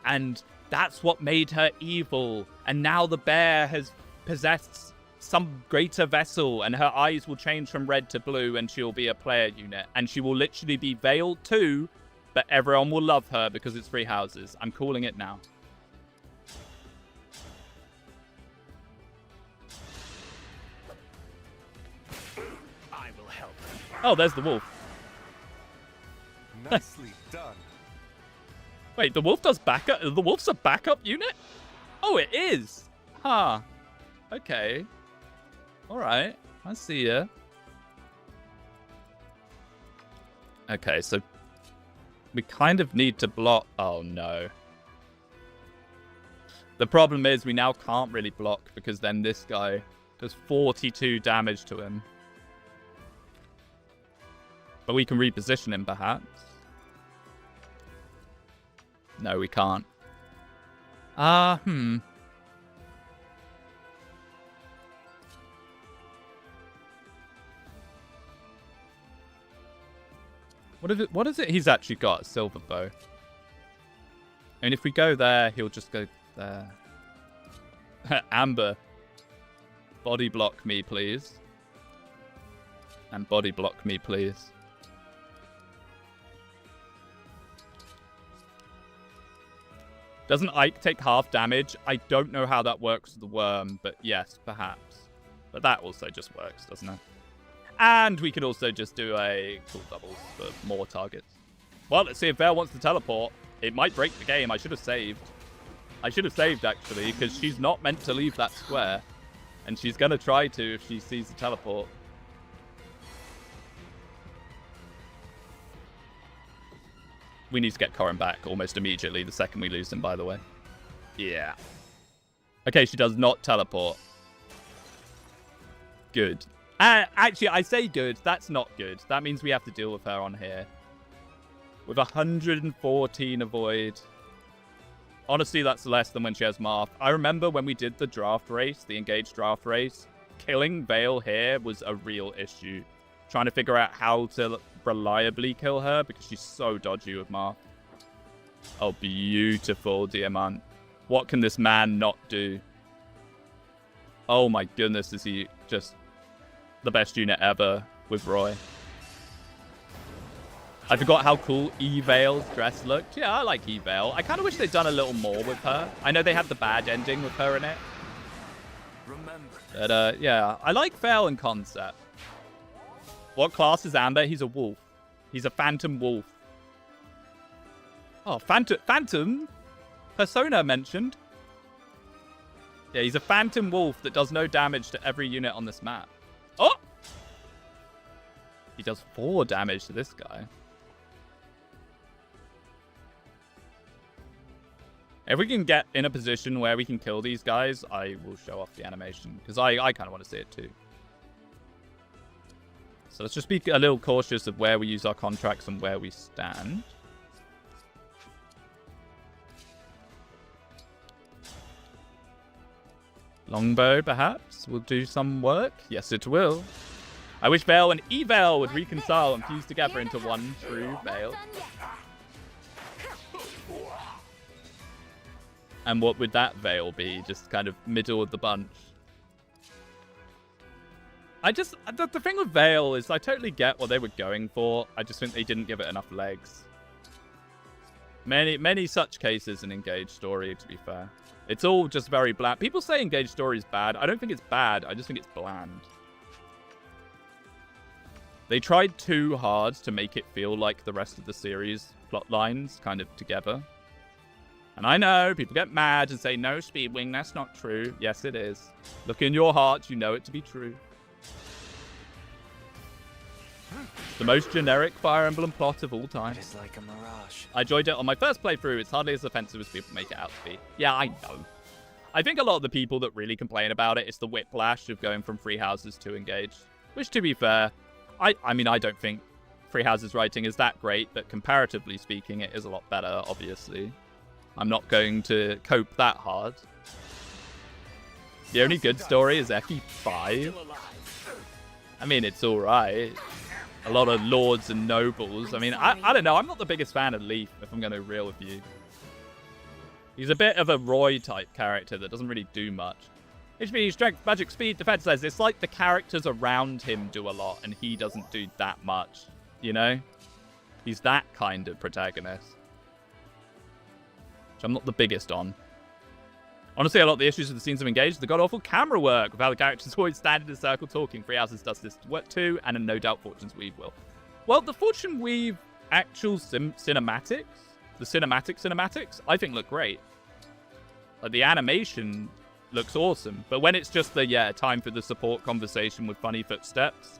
And that's what made her evil. And now the bear has possessed some greater vessel, and her eyes will change from red to blue, and she'll be a player unit. And she will literally be veiled too, but everyone will love her because it's 3 houses. I'm calling it now. I will help. Oh, there's the wolf. Nicely done. Wait, the wolf does backup? The wolf's a backup unit? Oh, it is. Huh. Okay. All right. I see ya. Okay, so we kind of need to block. Oh, no. The problem is we now can't really block because then this guy does 42 damage to him. But we can reposition him, perhaps. No, we can't. What is it he's actually got? A silver bow. And if we go there, he'll just go there. Amber. Body block me, please. And body block me, please. Doesn't Ike take half damage? I don't know how that works with the worm, but yes, perhaps. But that also just works, doesn't it? And we could also just do a cool doubles for more targets. Well, let's see if Vale wants to teleport. It might break the game. I should have saved. I should have saved, actually, because she's not meant to leave that square. And she's going to try to if she sees the teleport. We need to get Corrin back almost immediately the second we lose him, by the way. Yeah. Okay, she does not teleport. Good. Actually, I say good. That's not good. That means we have to deal with her on here. With 114 avoid. Honestly, that's less than when she has Marth. I remember when we did the draft race, the Engage draft race, killing Vale here was a real issue. Trying to figure out how to reliably kill her because she's so dodgy with Marth. Oh, beautiful, Diamant. What can this man not do? Oh my goodness, is he just the best unit ever with Roy. I forgot how cool E-Vale's dress looked. Yeah, I like E-Vale. I kind of wish they'd done a little more with her. I know they had the bad ending with her in it. But, yeah, I like Vale in concept. What class is Amber? He's a wolf. He's a phantom wolf. Oh, Phantom? Persona mentioned. Yeah, he's a phantom wolf that does no damage to every unit on this map. Oh! He does 4 damage to this guy. If we can get in a position where we can kill these guys, I will show off the animation. Because I kind of want to see it too. So let's just be a little cautious of where we use our contracts and where we stand. Longbow, perhaps, will do some work. Yes, it will. I wish Vale and E-Vale would reconcile and fuse together into one true Vale. And what would that Vale be? Just kind of middle of the bunch. The thing with Vale is I totally get what they were going for. I just think they didn't give it enough legs. Many such cases in Engage Story, to be fair. It's all just very bland. People say Engage Story is bad. I don't think it's bad. I just think it's bland. They tried too hard to make it feel like the rest of the series plot lines kind of together. And I know people get mad and say, no, Speedwing, that's not true. Yes, it is. Look in your heart. You know it to be true. The most generic Fire Emblem plot of all time. It is like a mirage. I enjoyed it on my first playthrough. It's hardly as offensive as people make it out to be. Yeah, I know. I think a lot of the people that really complain about it, it's the whiplash of going from Free Houses to Engage. Which, to be fair, I mean, I don't think Free Houses writing is that great, but comparatively speaking, it is a lot better, obviously. I'm not going to cope that hard. The only good story is FE5. I mean, it's alright. A lot of lords and nobles. I mean, I don't know. I'm not the biggest fan of Leaf, if I'm going to be real with you. He's a bit of a Roy-type character that doesn't really do much. HP, strength, magic, speed, defense says it's like the characters around him do a lot, and he doesn't do that much. You know? He's that kind of protagonist. Which I'm not the biggest on. Honestly, a lot of the issues with the scenes of Engage, the god-awful camera work, with how the characters always stand in a circle talking. Free Houses does this work too, and no doubt Fortune's Weave will. Well, the Fortune Weave actual cinematics, the cinematics, I think look great. Like, the animation looks awesome, but when it's just the, time for the support conversation with funny footsteps,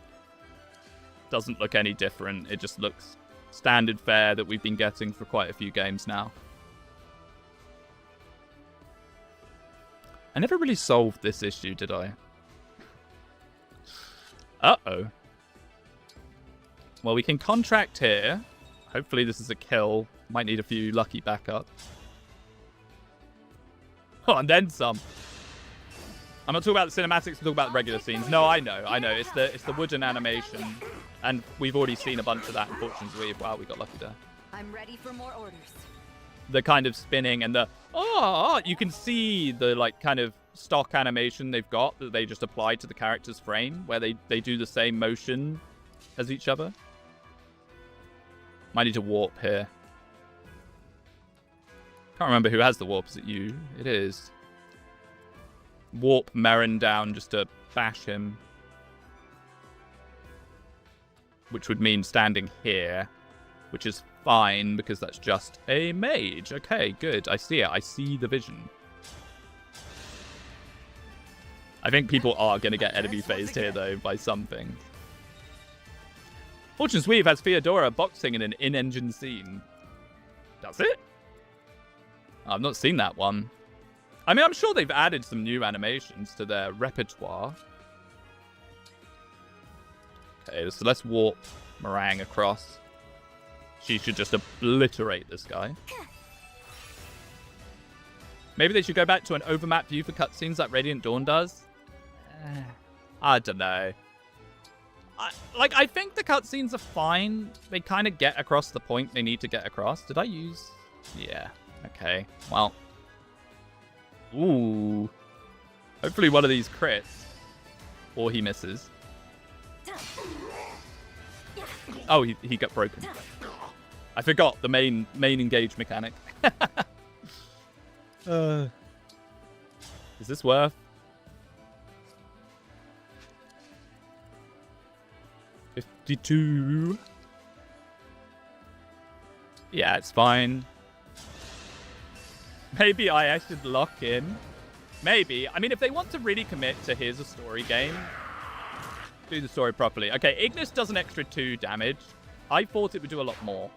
doesn't look any different. It just looks standard fare that we've been getting for quite a few games now. I never really solved this issue, did I? Uh-oh. Well, we can contract here. Hopefully this is a kill. Might need a few lucky backups. Oh, and then some. I'm not talking about the cinematics, I'm talking about the regular scenes. No, I know. It's the wooden animation. And we've already seen a bunch of that in Fortune's Weave. Wow, we got lucky there. I'm ready for more orders. The kind of spinning and the you can see the like kind of stock animation they've got that they just applied to the character's frame where they do the same motion as each other. Might need to warp here. Can't remember who has the warp. Is it you? It is. Warp Merrin down just to bash him. Which would mean standing here. Which is fine, because that's just a mage. Okay, good. I see it. I see the vision. I think people are going to get enemy phased here, though, by something. Fortune's Weave has Theodora boxing in an in-engine scene. That's it? I've not seen that one. I mean, I'm sure they've added some new animations to their repertoire. Okay, so let's warp Meringue across. She should just obliterate this guy. Maybe they should go back to an overmap view for cutscenes like Radiant Dawn does. I don't know. I think the cutscenes are fine. They kind of get across the point they need to get across. Did I use... Yeah. Okay. Well. Ooh. Hopefully one of these crits. Or he misses. Oh, he got broken. I forgot the main engage mechanic. Is this worth? 52. Yeah, it's fine. Maybe I should lock in. Maybe. I mean, if they want to really commit to here's a story game, do the story properly. Okay, Ignis does an extra 2 damage. I thought it would do a lot more.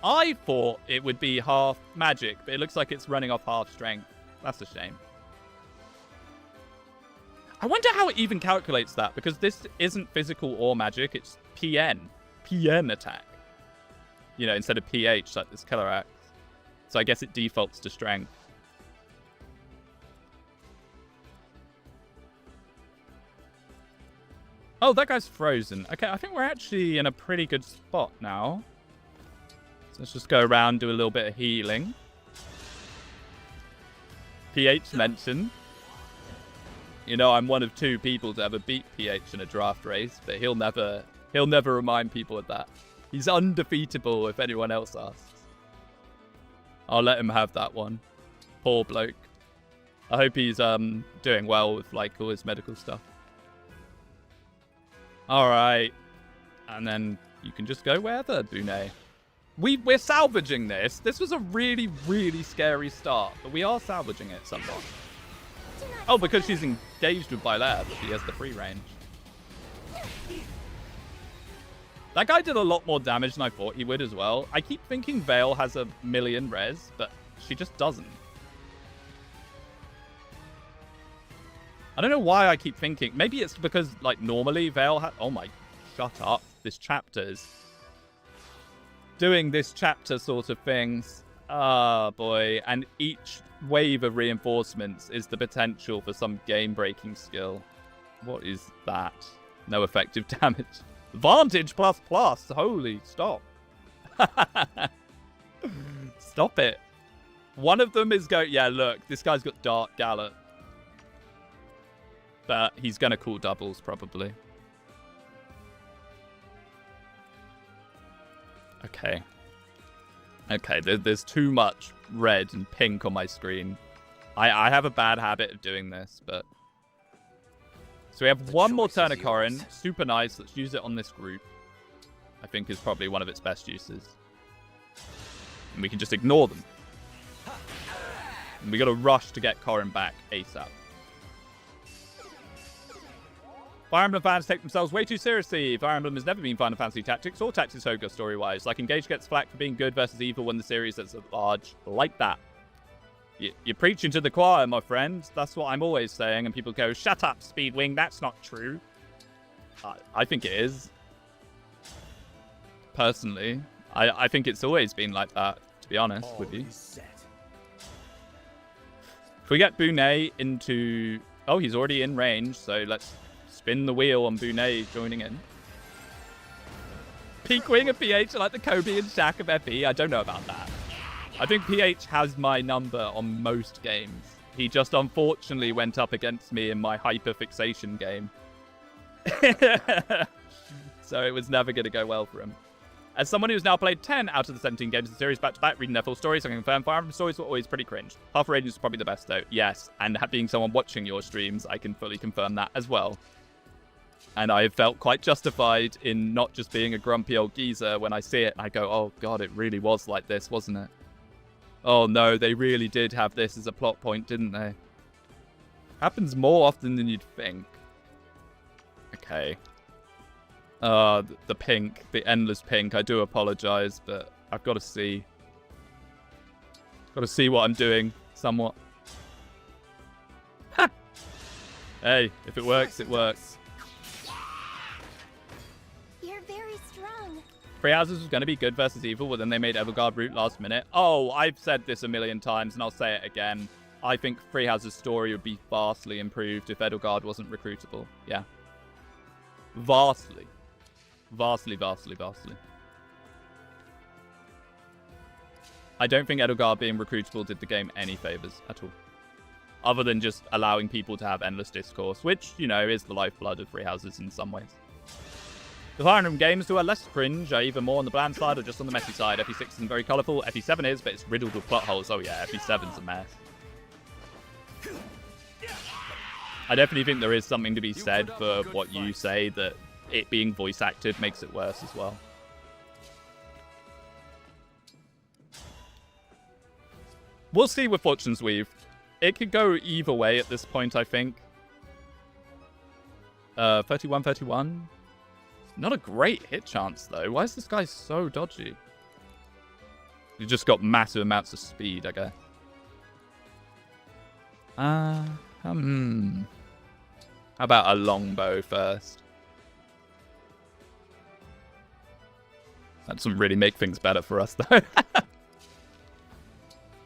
I thought it would be half magic, but it looks like it's running off half strength. That's a shame. I wonder how it even calculates that, because this isn't physical or magic. It's PN. PN attack. You know, instead of PH, like this killer axe. So I guess it defaults to strength. Oh, that guy's frozen. Okay, I think we're actually in a pretty good spot now. So let's just go around, do a little bit of healing. PH mentioned. You know, I'm one of 2 people to ever beat PH in a draft race, but he'll never remind people of that. He's undefeatable if anyone else asks. I'll let him have that one. Poor bloke. I hope he's doing well with like all his medical stuff. All right, and then you can just go wherever, Boone. We're salvaging this. This was a really, really scary start, but we are salvaging it somewhat. Oh, because she's engaged with Byleth, she has the free range. That guy did a lot more damage than I thought he would as well. I keep thinking Veil has a million res, but she just doesn't. I don't know why I keep thinking. Maybe it's because, like, normally Veil has... Oh my... Shut up. This chapter is... doing this chapter sort of things. Ah, boy. And each wave of reinforcements is the potential for some game-breaking skill. What is that? No effective damage. Vantage plus plus. Holy, stop. Stop it. One of them is going... Yeah, look. This guy's got Dark Gallop. But he's going to call doubles, probably. Okay. Okay, there's too much red and pink on my screen. I have a bad habit of doing this, but... So we have one more turn of Corrin. Super nice. Let's use it on this group. I think is probably one of its best uses. And we can just ignore them. And we got to rush to get Corrin back ASAP. Fire Emblem fans take themselves way too seriously. Fire Emblem has never been Final Fantasy Tactics or Tactics Ogre story-wise. Like, Engage gets flack for being good versus evil when the series is at large. Like that. You're preaching to the choir, my friend. That's what I'm always saying. And people go, shut up, Speedwing. That's not true. I think it is. Personally. I think it's always been like that, to be honest with you. If we get Boone into... Oh, he's already in range, so let's... spin the wheel on Boone joining in. Peak Wing and PH are like the Kobe and Shaq of FE. I don't know about that. I think PH has my number on most games. He just unfortunately went up against me in my hyperfixation game. So it was never going to go well for him. As someone who's now played 10 out of the 17 games in the series back-to-back, reading their full stories, I can confirm Fire Emblem stories were always pretty cringe. Half Radiant is probably the best, though. Yes, and being someone watching your streams, I can fully confirm that as well. And I felt quite justified in not just being a grumpy old geezer when I see it. I go, oh, God, it really was like this, wasn't it? Oh, no, they really did have this as a plot point, didn't they? Happens more often than you'd think. Okay. The pink, the endless pink. I do apologize, but I've got to see. Got to see what I'm doing, somewhat. Ha! Hey, if it works, it works. strong. Three Houses was going to be good versus evil, but then they made Everguard root last minute. Oh, I've said this a million times, and I'll say it again. I think Three Houses' story would be vastly improved if Edelgard wasn't recruitable. Yeah. Vastly. Vastly, vastly, vastly. I don't think Edelgard being recruitable did the game any favors at all. Other than just allowing people to have endless discourse, which, you know, is the lifeblood of Three Houses in some ways. The Fire Emblem games who are less cringe are either more on the bland side or just on the messy side. FE6 isn't very colourful. FE7 is, but it's riddled with plot holes. Oh yeah, FE7's a mess. I definitely think there is something to be said for what you say, that it being voice acted makes it worse as well. We'll see with Fortune's Weave. It could go either way at this point, I think. 31-31. Not a great hit chance, though. Why is this guy so dodgy? He just got massive amounts of speed, I guess. How about a longbow first? That doesn't really make things better for us, though.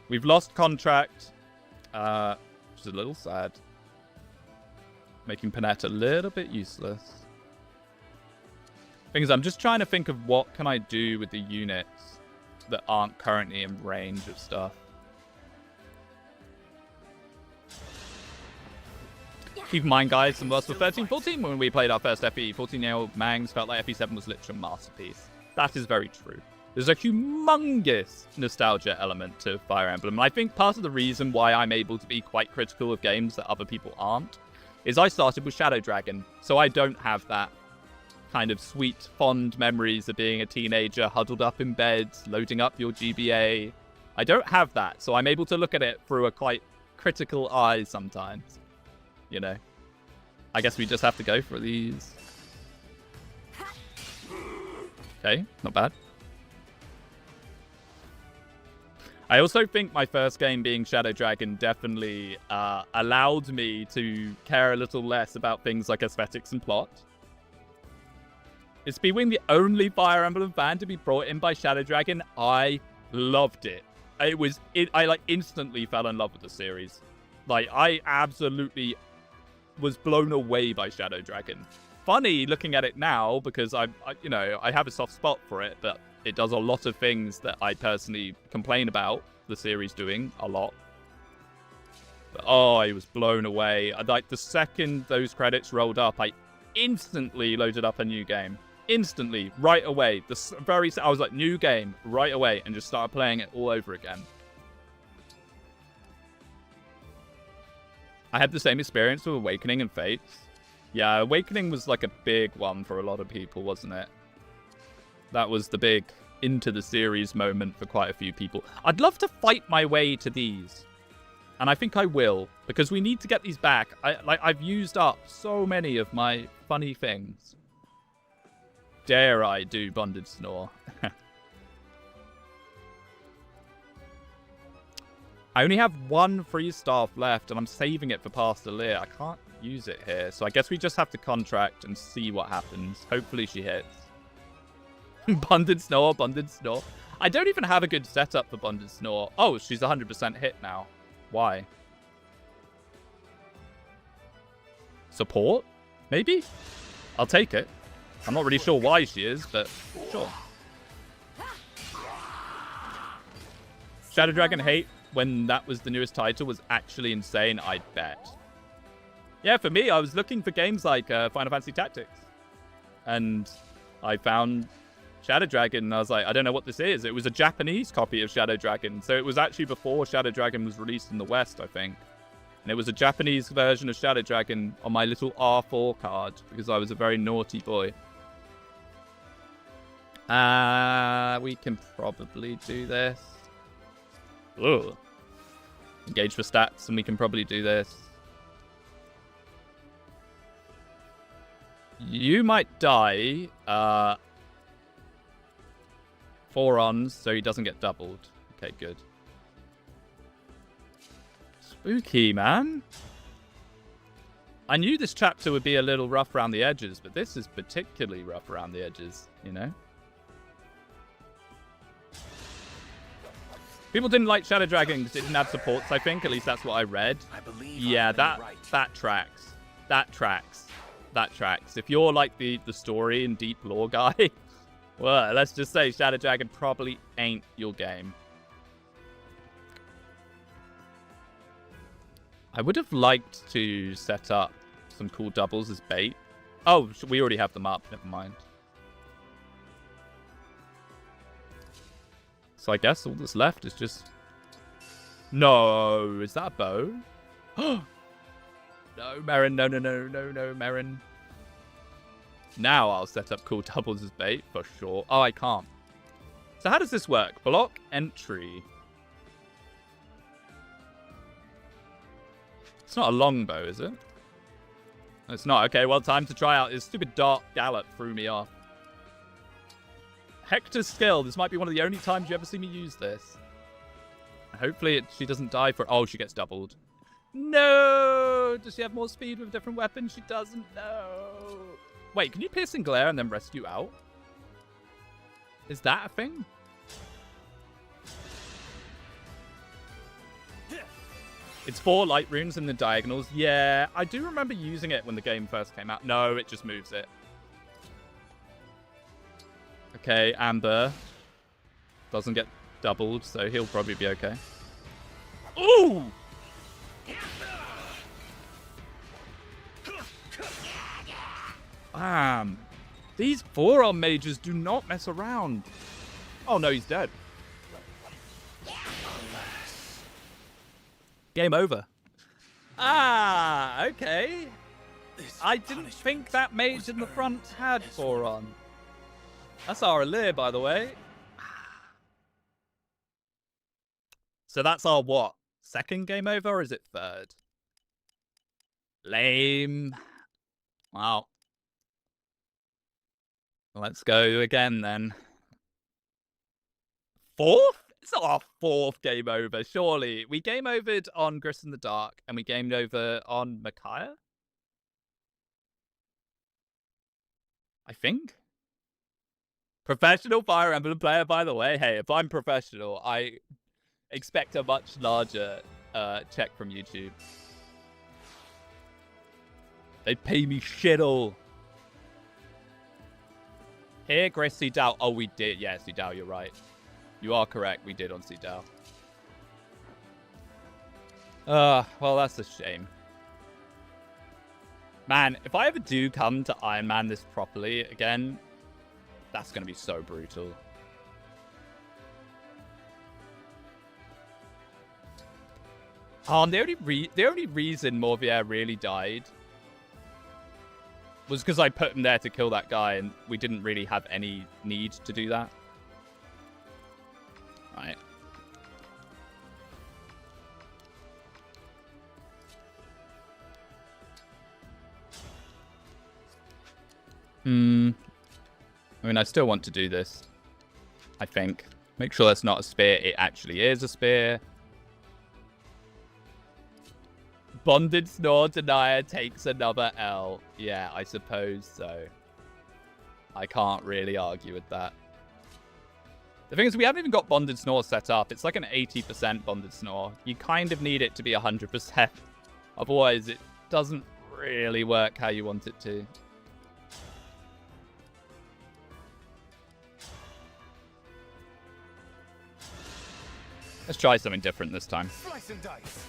We've lost contract, which is a little sad. Making Panetta a little bit useless. Thing is, I'm just trying to think of what can I do with the units that aren't currently in range of stuff. Keep in mind, guys, some of us were 13-14 when we played our first FE. 14-year-old Mangs felt like FE7 was literally a masterpiece. That is very true. There's a humongous nostalgia element to Fire Emblem. And I think part of the reason why I'm able to be quite critical of games that other people aren't is I started with Shadow Dragon. So I don't have that kind of sweet, fond memories of being a teenager huddled up in bed, loading up your GBA. I don't have that. So I'm able to look at it through a quite critical eye sometimes. You know, I guess we just have to go for these. Okay, not bad. I also think my first game being Shadow Dragon definitely allowed me to care a little less about things like aesthetics and plot. Is Speedwing the only Fire Emblem fan to be brought in by Shadow Dragon? I loved it. I like instantly fell in love with the series. Like, I absolutely was blown away by Shadow Dragon. Funny looking at it now because I have a soft spot for it, but it does a lot of things that I personally complain about the series doing a lot. But, oh, I was blown away. Like, the second those credits rolled up, I instantly loaded up a new game. Instantly, right away. I was like, new game, right away, and just started playing it all over again. I had the same experience with Awakening and Fates. Yeah, Awakening was like a big one for a lot of people, wasn't it? That was the big into the series moment for quite a few people. I'd love to fight my way to these. And I think I will, because we need to get these back. I've used up so many of my funny things. Dare I do Bonded Snore? I only have one free staff left, and I'm saving it for Pastor Lear. I can't use it here, so I guess we just have to contract and see what happens. Hopefully she hits. Bonded Snore, Bonded Snore. I don't even have a good setup for Bonded Snore. Oh, she's 100% hit now. Why? Support? Maybe? I'll take it. I'm not really sure why she is, but sure. Shadow Dragon hate when that was the newest title was actually insane, I bet. Yeah, for me, I was looking for games like Final Fantasy Tactics. And I found Shadow Dragon, and I was like, I don't know what this is. It was a Japanese copy of Shadow Dragon. So it was actually before Shadow Dragon was released in the West, I think. And it was a Japanese version of Shadow Dragon on my little R4 card, because I was a very naughty boy. We can probably do this. Ugh. Engage for stats, and we can probably do this. You might die 4 ons, so he doesn't get doubled. Okay, good. Spooky, man. I knew this chapter would be a little rough around the edges, but this is particularly rough around the edges, you know? People didn't like Shadow Dragon because it didn't have supports, I think. At least that's what I read. I believe Yeah, that tracks. That tracks. That tracks. If you're like the story and deep lore guy, well, let's just say Shadow Dragon probably ain't your game. I would have liked to set up some cool doubles as bait. Oh, we already have them up. Never mind. So I guess all that's left is just... No, is that a bow? No, Merrin, no, Merrin. Now I'll set up cool doubles as bait, for sure. Oh, I can't. So how does this work? Block entry. It's not a longbow, is it? It's not. Okay, well, time to try out. This stupid dark gallop threw me off. Hector's skill. This might be one of the only times you ever see me use this. Hopefully she doesn't die for... Oh, she gets doubled. No! Does she have more speed with a different weapon? She doesn't. No. Wait, can you pierce and glare and then rescue out? Is that a thing? It's 4 light runes in the diagonals. Yeah, I do remember using it when the game first came out. No, it just moves it. Okay, Amber doesn't get doubled, so he'll probably be okay. Ooh! Bam! These forearm mages do not mess around. Oh no, he's dead. Game over. Ah, okay. I didn't think that mage in the front had forearm. That's our Alir, by the way. So that's our what? Second game over, or is it third? Lame. Wow. Let's go again then. Fourth? It's not our fourth game over, surely. We game overed on Gris in the Dark, and we gamed over on Micaiah? I think? Professional Fire Emblem player, by the way. Hey, if I'm professional, I expect a much larger check from YouTube. They pay me shit all. Here, Gris, Seedal. Oh, we did. Yeah, Seedal, you're right. You are correct. We did on Seedal. Well, that's a shame. Man, if I ever do come to Iron Man this properly again, that's going to be so brutal. Oh, and the only reason Morvier really died was because I put him there to kill that guy, and we didn't really have any need to do that. Right. I mean, I still want to do this. I think. Make sure that's not a spear. It actually is a spear. Bonded Snore Denier takes another L. Yeah, I suppose so. I can't really argue with that. The thing is, we haven't even got Bonded Snore set up. It's like an 80% Bonded Snore. You kind of need it to be 100%. Otherwise, it doesn't really work how you want it to. Let's try something different this time. Slice and dice.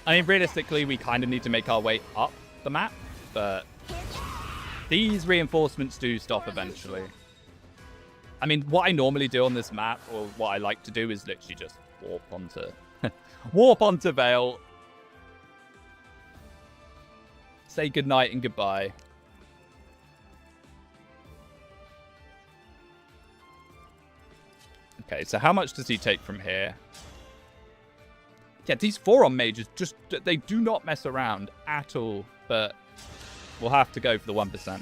I mean, realistically, we kind of need to make our way up the map, but these reinforcements do stop eventually. I mean, what I normally do on this map, or what I like to do, is literally just warp onto warp onto Vale, say goodnight and goodbye. Okay, so how much does he take from here? Yeah, these forearm mages, just, they do not mess around at all, but we'll have to go for the 1%.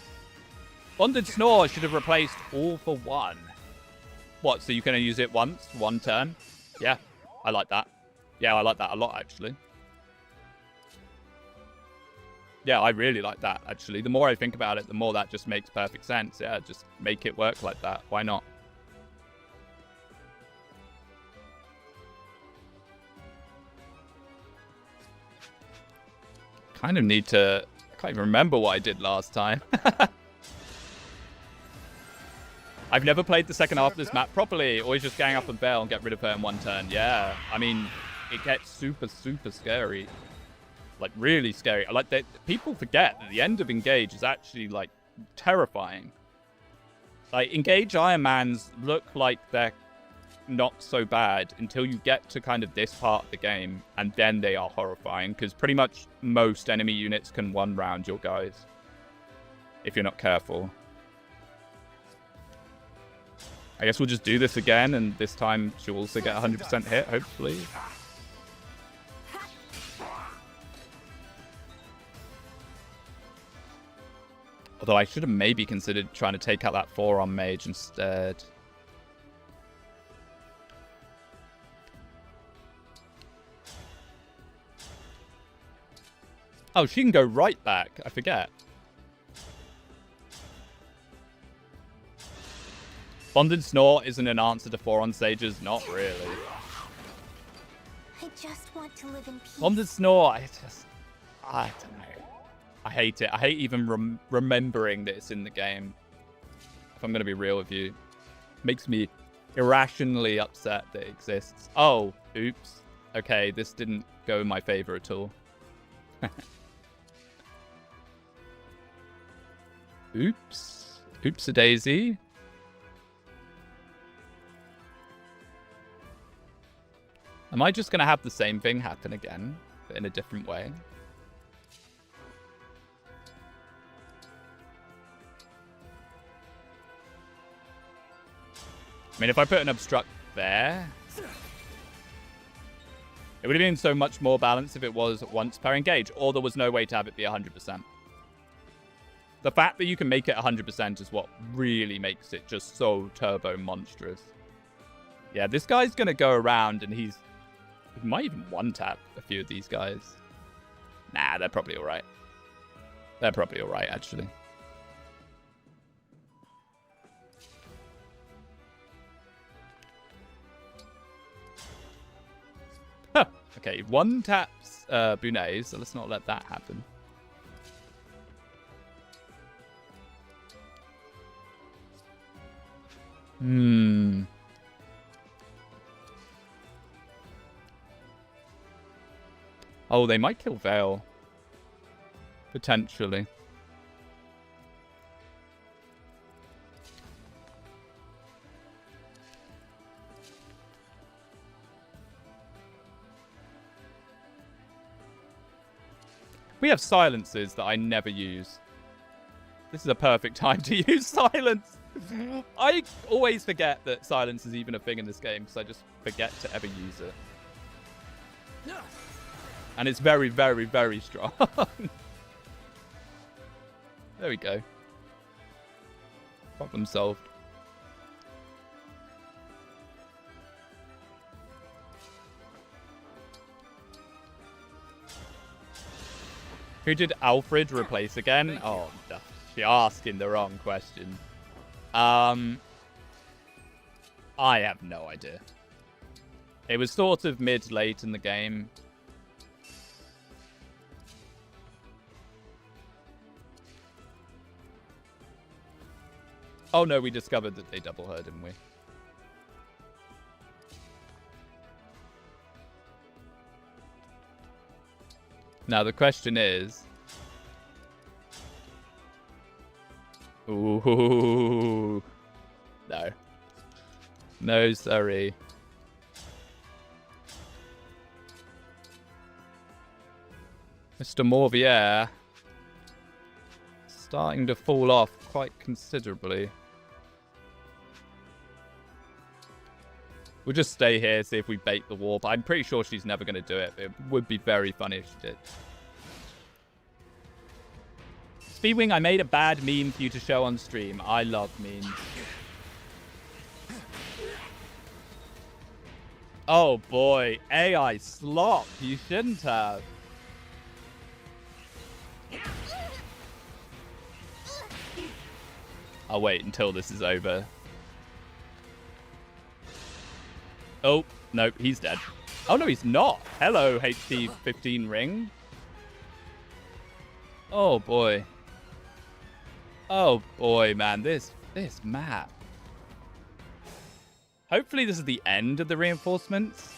Bonded Snore should have replaced all for one. What, so you can only use it once, one turn? Yeah, I like that. Yeah, I like that a lot, actually. Yeah, I really like that, actually. The more I think about it, the more that just makes perfect sense. Yeah, just make it work like that. Why not? Kind of need to... I can't even remember what I did last time. I've never played the second half of this map properly. Always just gang up and bail and get rid of her in one turn. Yeah, I mean, it gets super, super scary. Like, really scary. Like, people forget that the end of Engage is actually, like, terrifying. Like, Engage Ironmans look like they're not so bad until you get to kind of this part of the game, and then they are horrifying, because pretty much most enemy units can one-round your guys, if you're not careful. I guess we'll just do this again, and this time she'll also get 100% hit, hopefully. Although I should have maybe considered trying to take out that forearm mage instead. Oh, she can go right back. I forget. Bonded Snort isn't an answer to 4-on Sages? Not really. I just want to live in peace. Bonded Snort, I don't know. I hate it. I hate even remembering that it's in the game. If I'm going to be real with you. Makes me irrationally upset that it exists. Oh, oops. Okay, this didn't go in my favor at all. Oops. Oops-a-daisy. Am I just going to have the same thing happen again, but in a different way? I mean, if I put an obstruct there, it would have been so much more balanced if it was once per engage, or there was no way to have it be 100%. The fact that you can make it 100% is what really makes it just so turbo monstrous. Yeah, this guy's going to go around and he might even one-tap a few of these guys. Nah, they're probably alright. They're probably alright, actually. Huh. Okay, one-taps Bunay, so let's not let that happen. Oh, they might kill Veil. Potentially. We have silences that I never use. This is a perfect time to use silence. I always forget that silence is even a thing in this game because I just forget to ever use it. And it's very, very, very strong. There we go. Problem solved. Who did Alfred replace again? Oh, you're asking the wrong question. I have no idea. It was sort of mid-late in the game. Oh no, we discovered that they double her, didn't we? Now the question is... Ooh. No. No, sorry. Mr. Morvier starting to fall off quite considerably. We'll just stay here, see if we bait the warp. I'm pretty sure she's never going to do it. It would be very funny if she did. Speedwing, I made a bad meme for you to show on stream. I love memes. Oh boy, AI slop. You shouldn't have. I'll wait until this is over. Oh, no, he's dead. Oh, no, he's not. Hello, HP 15 ring. Oh, boy. Oh, boy, man. This map. Hopefully this is the end of the reinforcements.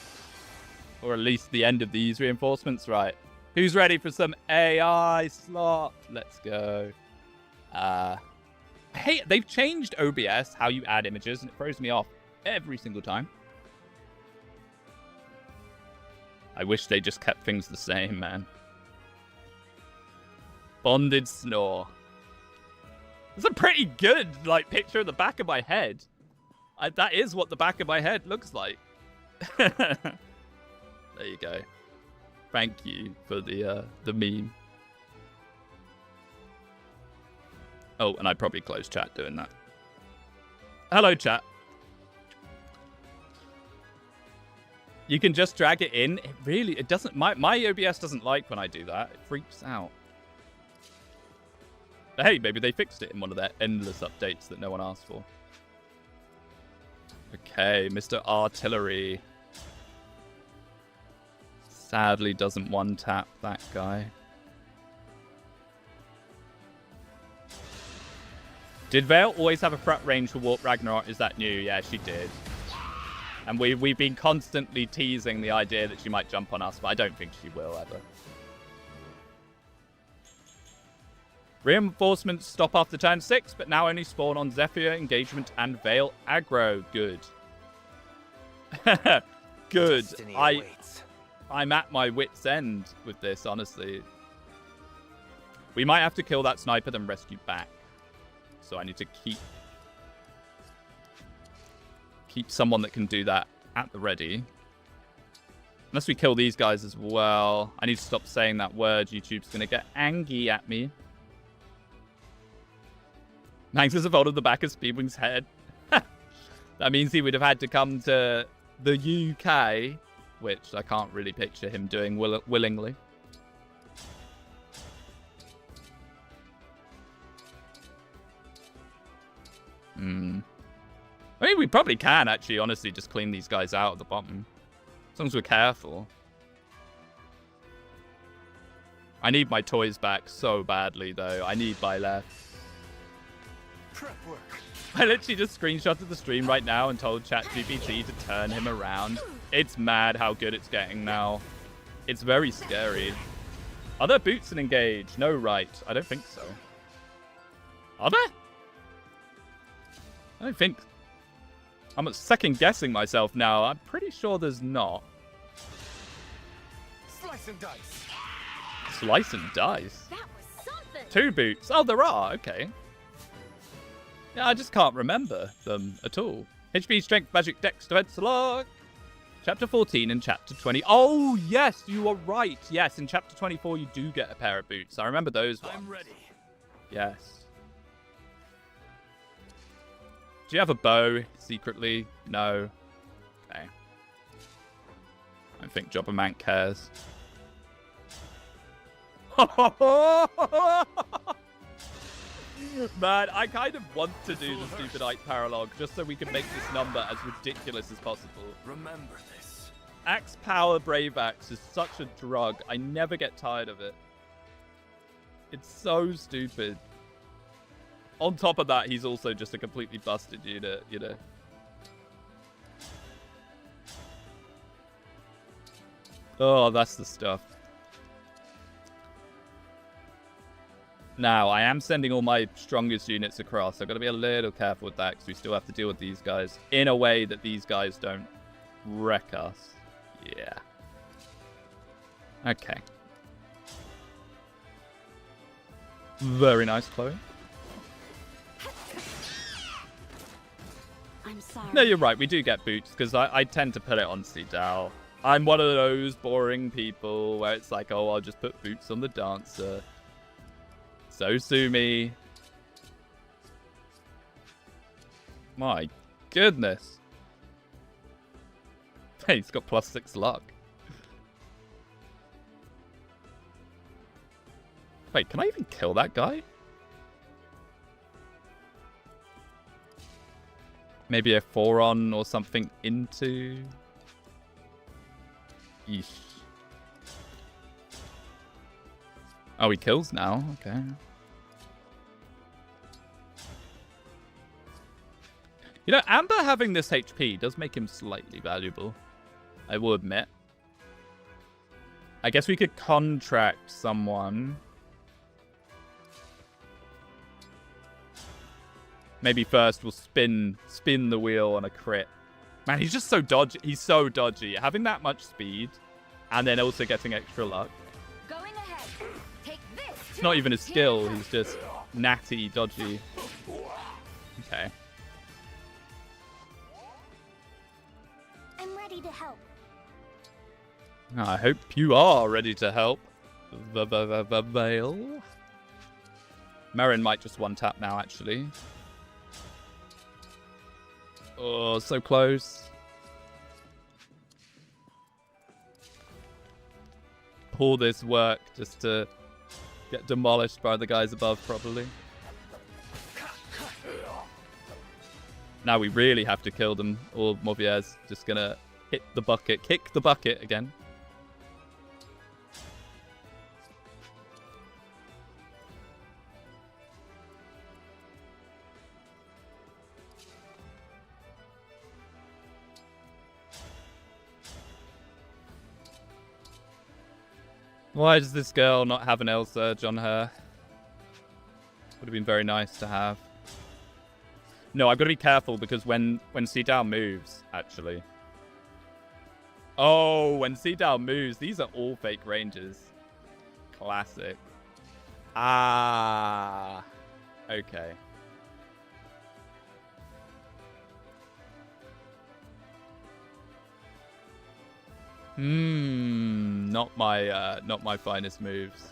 Or at least the end of these reinforcements. Right. Who's ready for some AI slot? Let's go. Hey, they've changed OBS, how you add images, and it throws me off every single time. I wish they just kept things the same, man. Bonded snore. It's a pretty good, like, picture of the back of my head. That is what the back of my head looks like. There you go. Thank you for the meme. Oh, and I probably closed chat doing that. Hello, chat. You can just drag it in. It doesn't. My OBS doesn't like when I do that. It freaks out. But hey, maybe they fixed it in one of their endless updates that no one asked for. Okay, Mr. Artillery. Sadly doesn't one-tap that guy. Did Vale always have a prep range for Warp Ragnarok? Is that new? Yeah, she did. And we've been constantly teasing the idea that she might jump on us, but I don't think she will ever. Reinforcements stop after turn 6, but now only spawn on Zephyr, Engagement, and Vale aggro. Good. Good. I'm at my wit's end with this, honestly. We might have to kill that sniper, then rescue back. So I need to keep someone that can do that at the ready. Unless we kill these guys as well. I need to stop saying that word. YouTube's going to get angry at me. Manx is a fold of the back of Speedwing's head. That means he would have had to come to the UK, which I can't really picture him doing willingly. I mean, we probably can, actually, honestly, just clean these guys out at the bottom. As long as we're careful. I need my toys back so badly, though. I need my left. Prep work. I literally just screenshotted the stream right now and told ChatGPT to turn him around. It's mad how good it's getting now. It's very scary. Are there boots in Engage? No, right. I don't think so. Are there? I don't think... I'm second guessing myself now. I'm pretty sure there's not. Slice and dice. Slice and dice? That was something. 2 boots. Oh, there are. Okay. Yeah, I just can't remember them at all. HP, Strength, Magic, Dex, Defense, Luck. Chapter 14 and Chapter 20. Oh, yes, you are right. Yes, in Chapter 24, you do get a pair of boots. I remember those ones. I'm ready. Yes. Do you have a bow secretly? No. Okay. I don't think Jobberman cares. Man, I kind of want to do the stupid Ike paralog just so we can make this number as ridiculous as possible. Remember this. Axe Power Brave Axe is such a drug. I never get tired of it. It's so stupid. On top of that, he's also just a completely busted unit, you know. Oh, that's the stuff. Now, I am sending all my strongest units across. I've got to be a little careful with that because we still have to deal with these guys in a way that these guys don't wreck us. Yeah. Okay. Very nice, Chloe. I'm sorry. No, you're right. We do get boots because I tend to put it on Seedal. I'm one of those boring people where it's like, oh, I'll just put boots on the dancer. So sue me. My goodness. Hey, he's got +6 luck. Wait, can I even kill that guy? Maybe a 4-on or something into... Yeesh. Oh, he kills now. Okay. You know, Amber having this HP does make him slightly valuable, I will admit. I guess we could contract someone. Maybe first we'll spin the wheel on a crit. Man, he's just so dodgy. He's so dodgy. Having that much speed and then also getting extra luck. Going ahead. Take this. It's not even a skill. He's just natty dodgy. Okay. I'm ready to help. I hope you are ready to help. Veil. Merrin might just one tap now, actually. Oh, so close. Pull this work just to get demolished by the guys above, probably. Now we really have to kill them, or Mauvier's just gonna hit the bucket, kick the bucket again. Why does this girl not have an L surge on her? Would have been very nice to have. No, I've got to be careful because when Seedal moves, actually. Oh, when Seedal moves, these are all fake ranges. Classic. Ah. Okay. Not my finest moves.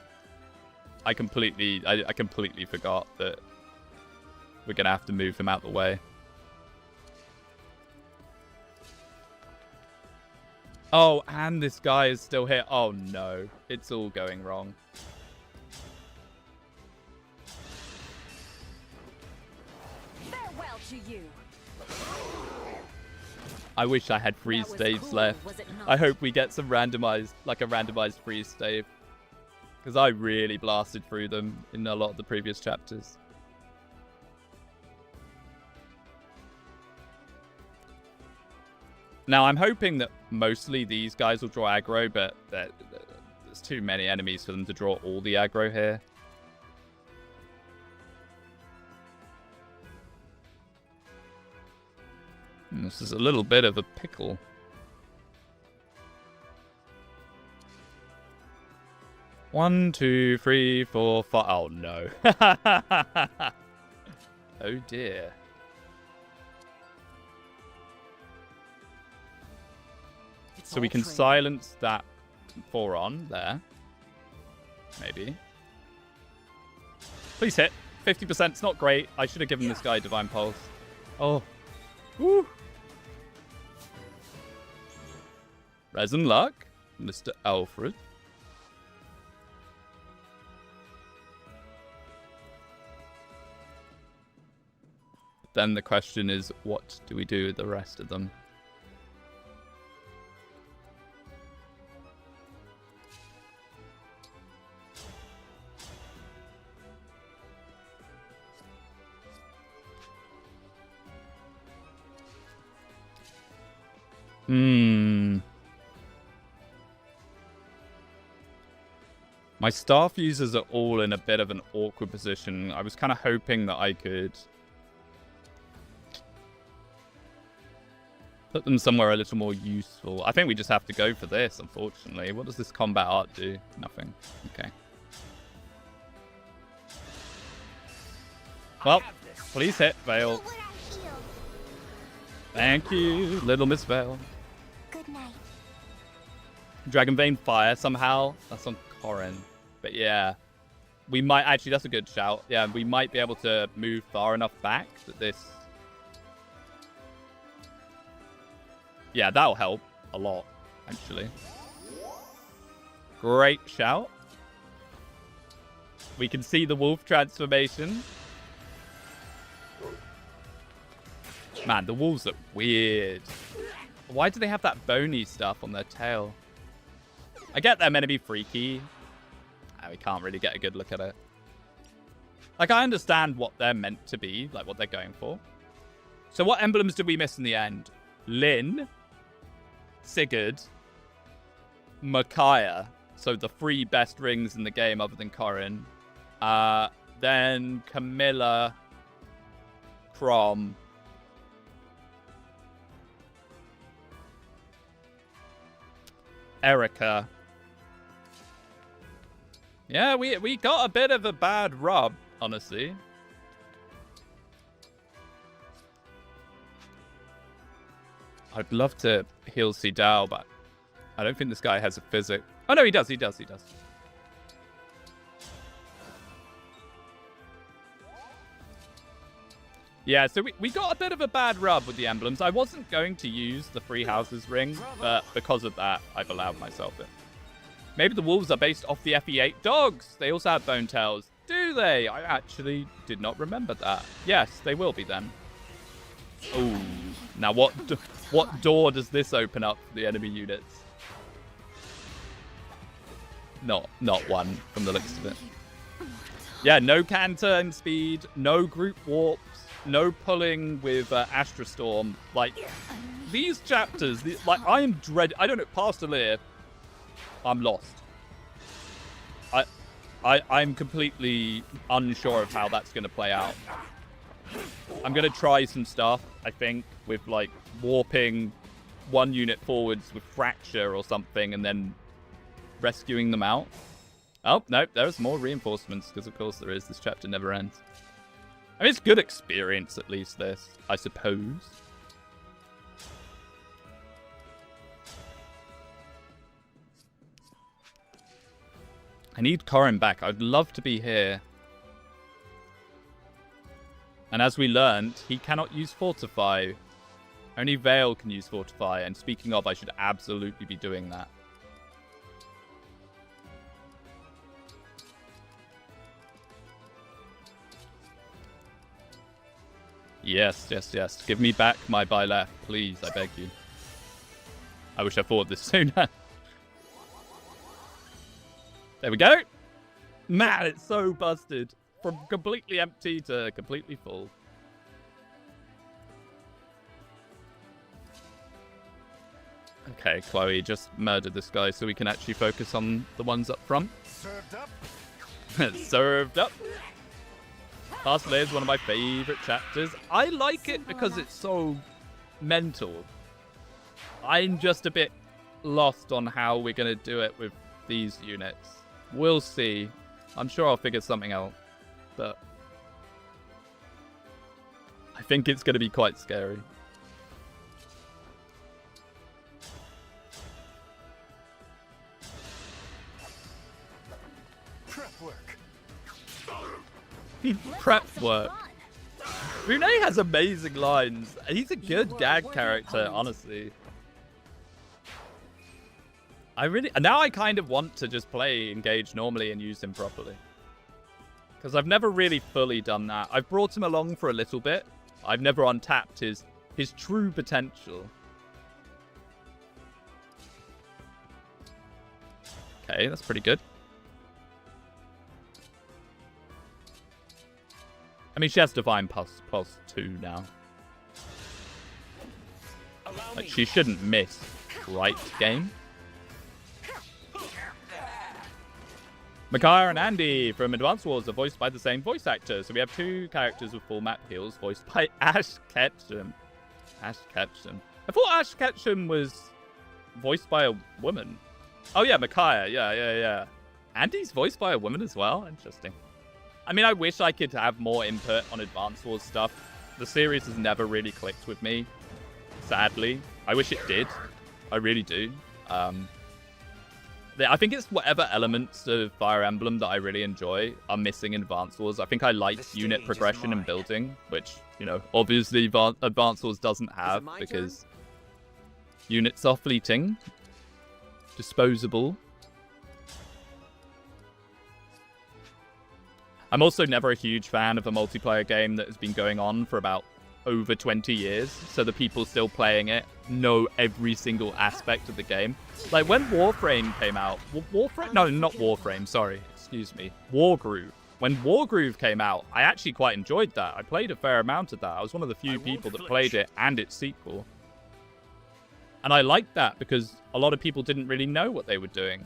I completely forgot that we're gonna have to move him out the way. Oh, and this guy is still here. Oh no, it's all going wrong. Farewell to you. I wish I had freeze staves cool, left. I hope we get some randomized, like a randomized freeze stave. Because I really blasted through them in a lot of the previous chapters. Now, I'm hoping that mostly these guys will draw aggro, but there's too many enemies for them to draw all the aggro here. This is a little bit of a pickle. One, two, three, four, five. Oh, no. Oh, dear. So we can silence that 4-on there. Maybe. Please hit. 50%. It's not great. I should have given this guy Divine Pulse. Oh. Woo. Resin Luck, Mr. Alfred. Then the question is, what do we do with the rest of them? My staff users are all in a bit of an awkward position. I was kind of hoping that I could put them somewhere a little more useful. I think we just have to go for this, unfortunately. What does this combat art do? Nothing. Okay. Well, please hit, Veil. Thank you, Little Miss Veil. Good night. Dragon Vein Fire somehow. That's on Corrin. But yeah, we might actually, that's a good shout. Yeah, we might be able to move far enough back that this... Yeah, that'll help a lot, actually. Great shout. We can see the wolf transformation. Man, the wolves look weird. Why do they have that bony stuff on their tail? I get they're meant to be freaky. We can't really get a good look at it. Like, I understand what they're meant to be, like what they're going for. So what emblems did we miss in the end? Lynn, Sigurd, Micaiah. So the 3 best rings in the game other than Corrin. Then Camilla, Crom, Erica. Yeah, we got a bit of a bad rub, honestly. I'd love to heal Sidao, but I don't think this guy has a physic. Oh, no, he does. Yeah, so we got a bit of a bad rub with the emblems. I wasn't going to use the 3 houses ring, but because of that, I've allowed myself it. Maybe the wolves are based off the FE8 dogs. They also have bone tails. Do they? I actually did not remember that. Yes, they will be then. Ooh. Now, what door does this open up for the enemy units? Not one, from the looks of it. Yeah, no canter and speed, no group warps, no pulling with Astra Storm. Like, these chapters, like, I am I don't know, past Alir, I'm lost. I'm completely unsure of how that's going to play out. I'm going to try some stuff, I think, with, like, warping 1 unit forwards with Fracture or something, and then rescuing them out. Oh, no, there's more reinforcements, because of course there is. This chapter never ends. I mean, it's good experience, at least, this, I suppose. I need Corrin back. I'd love to be here. And as we learned, he cannot use Fortify. Only Vale can use Fortify. And speaking of, I should absolutely be doing that. Yes. Give me back my buy left, please. I beg you. I wish I thought this sooner. There we go. Man, it's so busted. From completely empty to completely full. Okay, Chloe, just murder this guy so we can actually focus on the ones up front. Served up. Served up. Past Layer is one of my favorite chapters. I like it because it's so mental. I'm just a bit lost on how we're going to do it with these units. We'll see. I'm sure I'll figure something out. But I think it's going to be quite scary. Prep work. Prep work. Brunei has amazing lines. He's a good gag character, honestly. Now I kind of want to just play Engage normally and use him properly. Because I've never really fully done that. I've brought him along for a little bit. I've never untapped his true potential. Okay, that's pretty good. I mean, she has Divine plus 2 now. Like, she shouldn't miss, right, game? Micaiah and Andy from Advance Wars are voiced by the same voice actor. So we have 2 characters with full map heals voiced by Ash Ketchum. Ash Ketchum. I thought Ash Ketchum was voiced by a woman. Oh, yeah, Micaiah. Yeah. Andy's voiced by a woman as well? Interesting. I mean, I wish I could have more input on Advance Wars stuff. The series has never really clicked with me, sadly. I wish it did. I really do. I think it's whatever elements of Fire Emblem that I really enjoy are missing in Advance Wars. I think I like unit progression and building, which, you know, obviously Advance Wars doesn't have because units are fleeting, disposable. I'm also never a huge fan of a multiplayer game that has been going on for about over 20 years, so the people still playing it know every single aspect of the game. Like when Warframe came out, no, not Warframe, sorry, excuse me, Wargroove. When Wargroove came out, I actually quite enjoyed that. I played a fair amount of that. I was one of the few people that played it and its sequel. And I liked that because a lot of people didn't really know what they were doing.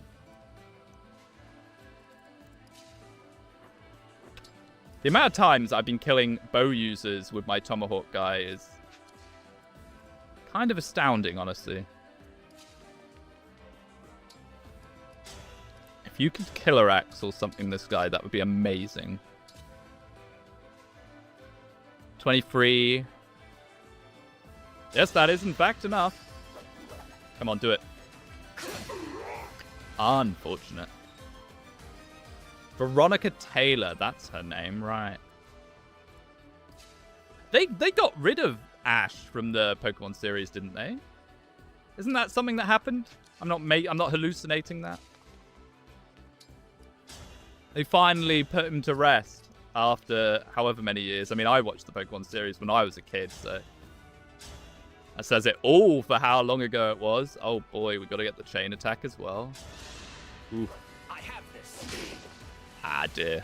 The amount of times I've been killing bow users with my Tomahawk guy is kind of astounding, honestly. If you could killer axe or something this guy, that would be amazing. 23. Yes, that is in fact enough. Come on, do it. Unfortunate. Veronica Taylor, that's her name, right. They got rid of Ash from the Pokemon series, didn't they? Isn't that something that happened? I'm not hallucinating that. They finally put him to rest after however many years. I mean, I watched the Pokemon series when I was a kid, so that says it all for how long ago it was. Oh boy, we got to get the chain attack as well. Ooh. I have this. Ah, dear.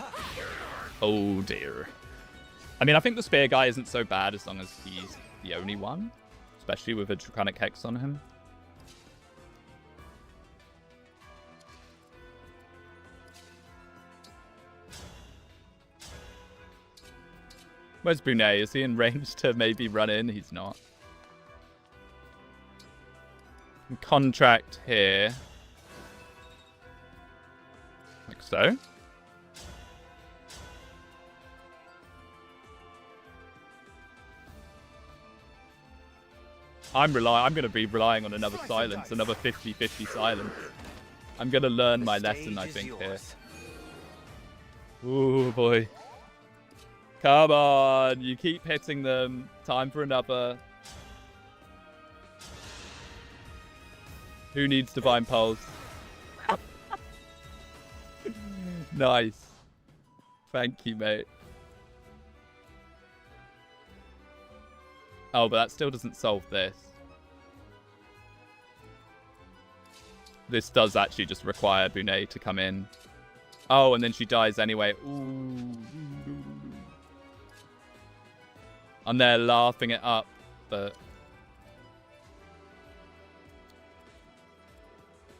Oh, dear. I mean, I think the spear guy isn't so bad as long as he's the only one. Especially with a Draconic Hex on him. Where's Brunei? Is he in range to maybe run in? He's not. Contract here. Like so. I'm going to be relying on another silence, another 50-50 silence. I'm going to learn my lesson, I think, here. Ooh, boy. Come on, you keep hitting them. Time for another. Who needs Divine Pulse? Nice. Thank you, mate. Oh, but that still doesn't solve this. This does actually just require Bunei to come in. Oh, and then she dies anyway. Ooh. I'm there laughing it up, but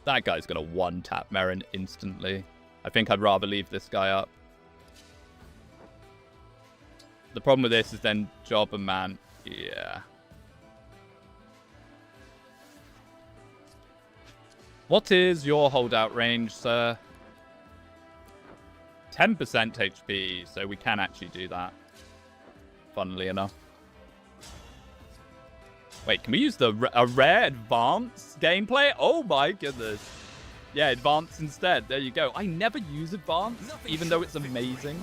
that guy's going to one-tap Merrin instantly. I think I'd rather leave this guy up. The problem with this is then Job and Man. Yeah. What is your holdout range, sir? 10% HP, so we can actually do that. Funnily enough. Wait, can we use a rare advance gameplay? Oh my goodness. Yeah, advance instead. There you go. I never use advance, even though it's amazing.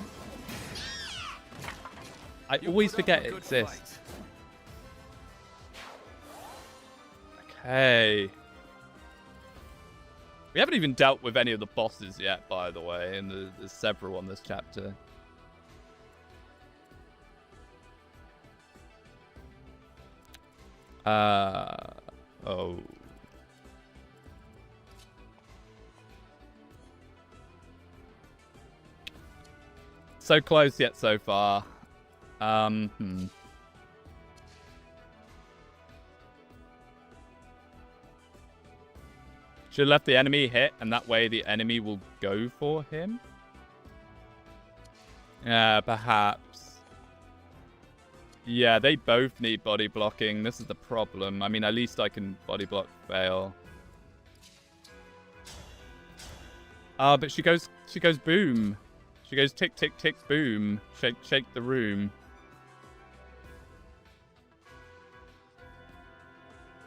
I always forget it exists. Okay. We haven't even dealt with any of the bosses yet, by the way, and there's several on this chapter. Oh. So close yet so far. Should have left the enemy hit, and that way the enemy will go for him. Yeah, perhaps. Yeah, they both need body blocking. This is the problem. I mean, at least I can body block fail. Ah, but she goes boom. She goes tick, tick, tick, boom. Shake, shake the room.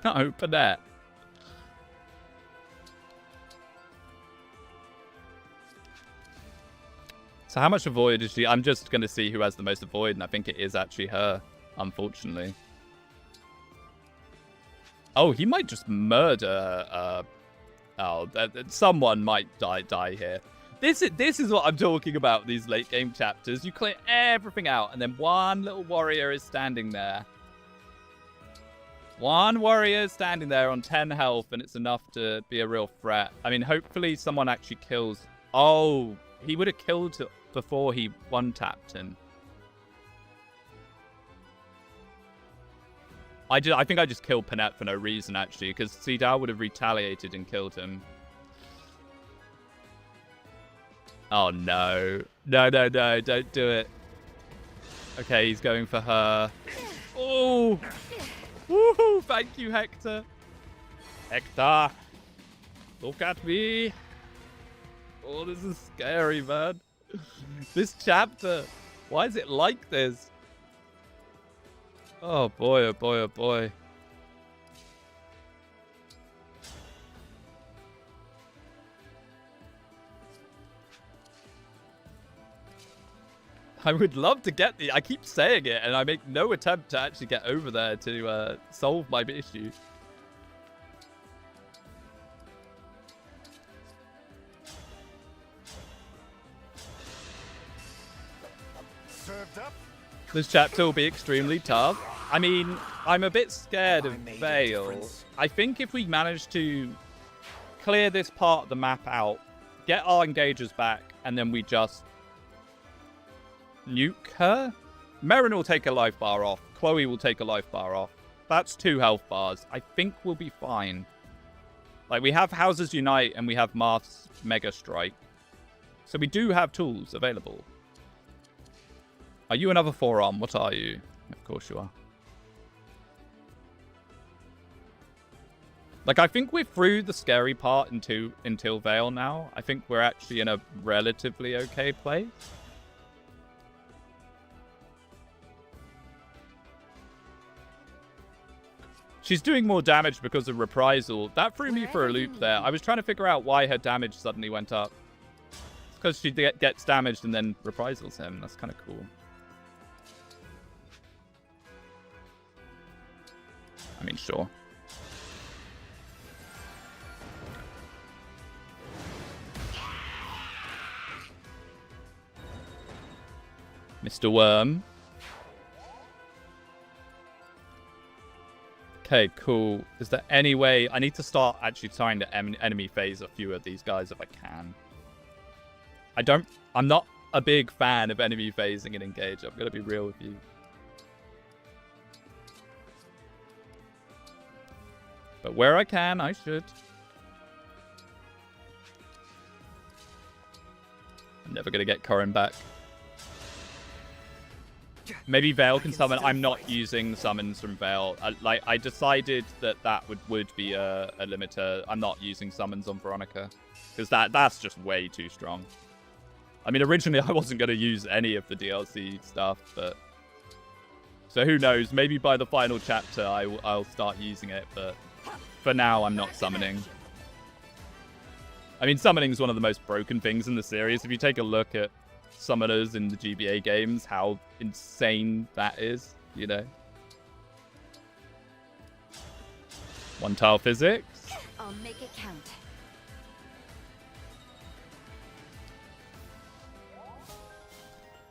Open that. So how much avoid is she? I'm just going to see who has the most avoid, and I think it is actually her, unfortunately. Oh, he might just murder... someone might die here. This is what I'm talking about, these late game chapters. You clear everything out, and then one little warrior is standing there. One warrior standing there on 10 health, and it's enough to be a real threat. I mean, hopefully someone actually kills... Oh, he would have killed before he one-tapped him. I think I just killed Panette for no reason, actually, because Seedal would have retaliated and killed him. Oh, no. No, no, no, don't do it. Okay, he's going for her. Oh! Woohoo! Thank you, Hector. Hector! Look at me! Oh, this is scary, man. This chapter. Why is it like this? Oh boy, oh boy, oh boy. I would love to get the... I keep saying it, and I make no attempt to actually get over there to solve my issue. Served up. This chapter will be extremely tough. I mean, I'm a bit scared of Vale. I think if we manage to clear this part of the map out, get our engagers back, and then we just nuke her. Merrin will take a life bar off. Chloe will take a life bar off. That's 2 health bars. I think we'll be fine. Like, we have Houses Unite and we have Marth's Mega Strike. So we do have tools available. Are you another forearm? What are you? Of course you are. Like, I think we're through the scary part until Vale now. I think we're actually in a relatively okay place. She's doing more damage because of Reprisal. That threw me for a loop there. I was trying to figure out why her damage suddenly went up. It's because she gets damaged and then Reprisals him. That's kind of cool. I mean, sure. Mr. Worm. Okay, cool. Is there any way... I need to start actually trying to enemy phase a few of these guys if I can. I'm not a big fan of enemy phasing and Engage. I'm going to be real with you. But where I can, I should. I'm never going to get Corrin back. Maybe Vale can summon. I'm not using summons from Vale. I decided that would be a limiter. I'm not using summons on Veronica. Because that's just way too strong. I mean, originally I wasn't going to use any of the DLC stuff, but... So who knows? Maybe by the final chapter I'll start using it, but... For now, I'm not summoning. I mean, summoning is one of the most broken things in the series. If you take a look at summoners in the GBA games, how insane that is, you know? 1 tile physics. I'll make it count.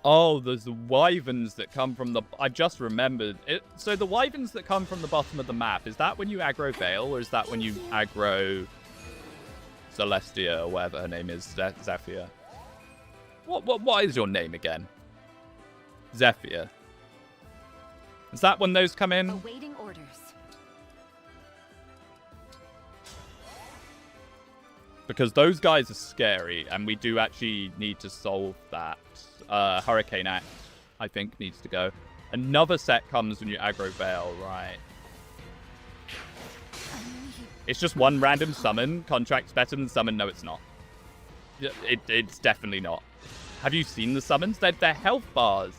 Oh, there's the wyverns that come from the... I just remembered. So the wyverns that come from the bottom of the map, is that when you aggro Vale, or is that when you aggro Celestia, or whatever her name is, Zephyr? What is your name again? Zephyr. Is that when those come in? Awaiting orders. Because those guys are scary, and we do actually need to solve that. Hurricane Act, I think, needs to go. Another set comes when you aggro Vale, right? It's just one random summon. Contract's better than summon. No, it's not. It's definitely not. Have you seen the summons? They're health bars.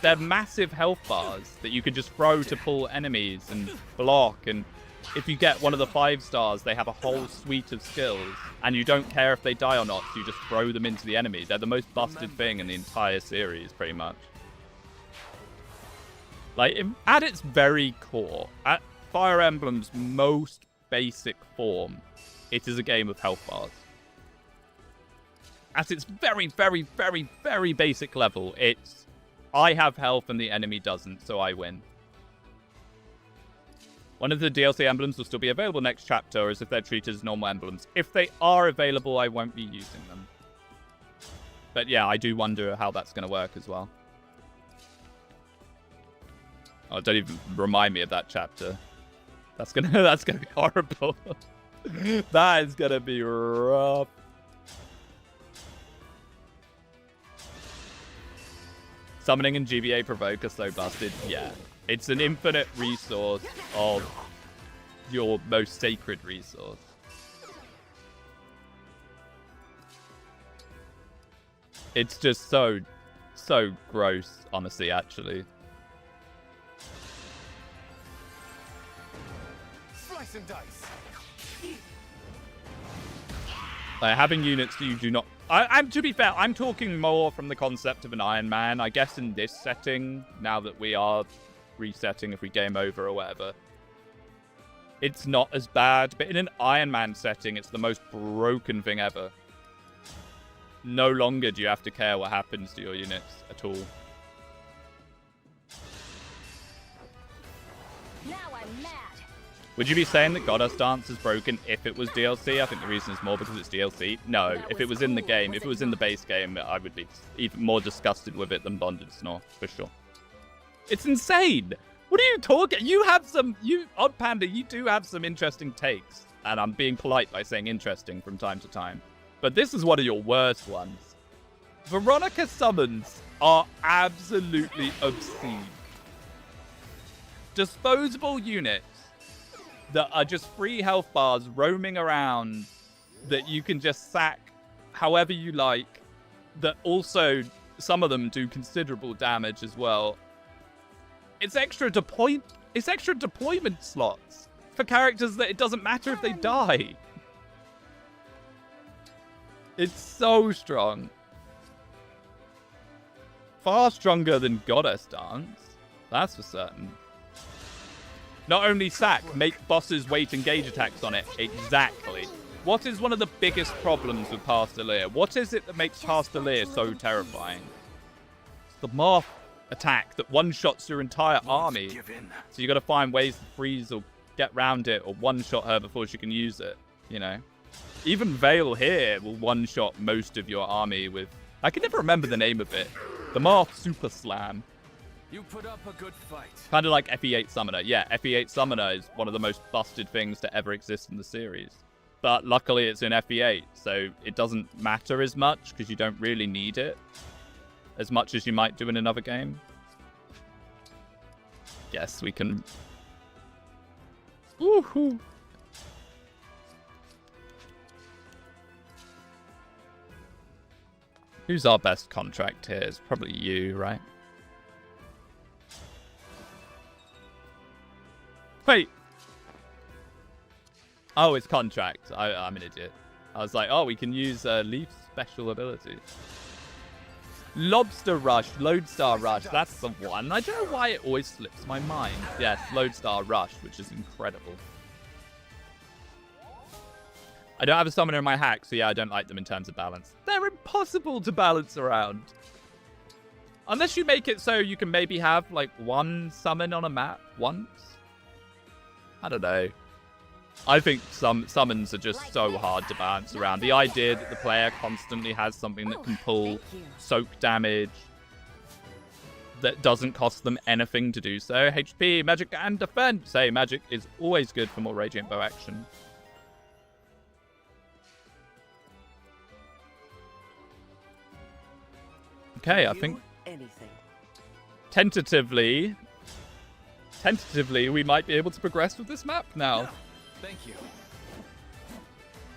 They're massive health bars that you can just throw to pull enemies and block. And if you get one of the 5 stars, they have a whole suite of skills. And you don't care if they die or not, so you just throw them into the enemy. They're the most busted thing in the entire series, pretty much. Like, at its very core, at Fire Emblem's most basic form, it is a game of health bars. At its very, very, very, very basic level, it's I have health and the enemy doesn't, so I win. One of the DLC emblems will still be available next chapter, as if they're treated as normal emblems. If they are available, I won't be using them. But yeah, I do wonder how that's going to work as well. Oh, don't even remind me of that chapter. That's gonna be horrible. That is gonna be rough. Summoning and GBA provoke are so busted. Yeah. It's an infinite resource of your most sacred resource. It's just so gross, honestly, actually. Slice and dice. Like, having units that you do not... I'm to be fair, I'm talking more from the concept of an Iron Man. I guess in this setting, now that we are resetting if we game over or whatever, it's not as bad. But in an Iron Man setting, it's the most broken thing ever. No longer do you have to care what happens to your units at all. Now I'm mad. Would you be saying that Goddess Dance is broken if it was DLC? I think the reason is more because it's DLC. No, if it was in the game, if it was in the base game, I would be even more disgusted with it than Bonded Snore, for sure. It's insane! What are you talking? You have some... Odd Panda, you do have some interesting takes. And I'm being polite by saying interesting from time to time. But this is one of your worst ones. Veronica summons are absolutely obscene. Disposable units that are just free health bars roaming around that you can just sack however you like, that also, some of them do considerable damage as well. It's extra deployment slots for characters that it doesn't matter if they die. It's so strong. Far stronger than Goddess Dance. That's for certain. Not only sack, make bosses wait engage attacks on it. Exactly. What is one of the biggest problems with Pastelir? What is it that makes Pastelir so terrifying? It's the Moth attack that one-shots your entire army. So you got to find ways to freeze or get round it or one-shot her before she can use it, you know? Even Veil here will one-shot most of your army with... I can never remember the name of it. The Moth Super Slam. You put up a good fight. Kind of like FE8 Summoner. Yeah, FE8 Summoner is one of the most busted things to ever exist in the series. But luckily it's in FE8, so it doesn't matter as much because you don't really need it as much as you might do in another game. Yes, we can... Woohoo! Who's our best contract here? It's probably you, right? Wait. Oh, it's contract. I'm an idiot. I was like, oh, we can use Leaf's special ability. Lobster Rush, Lodestar Rush. That's the one. I don't know why it always slips my mind. Yes, Lodestar Rush, which is incredible. I don't have a summoner in my hack, so yeah, I don't like them in terms of balance. They're impossible to balance around. Unless you make it so you can maybe have, like, one summon on a map once. I don't know. I think some summons are just so hard to balance around. The idea that the player constantly has something that can pull soak damage that doesn't cost them anything to do so. HP, magic, and defense. Hey, magic is always good for more Radiant Bow action. Okay, I think tentatively, we might be able to progress with this map now. Thank you.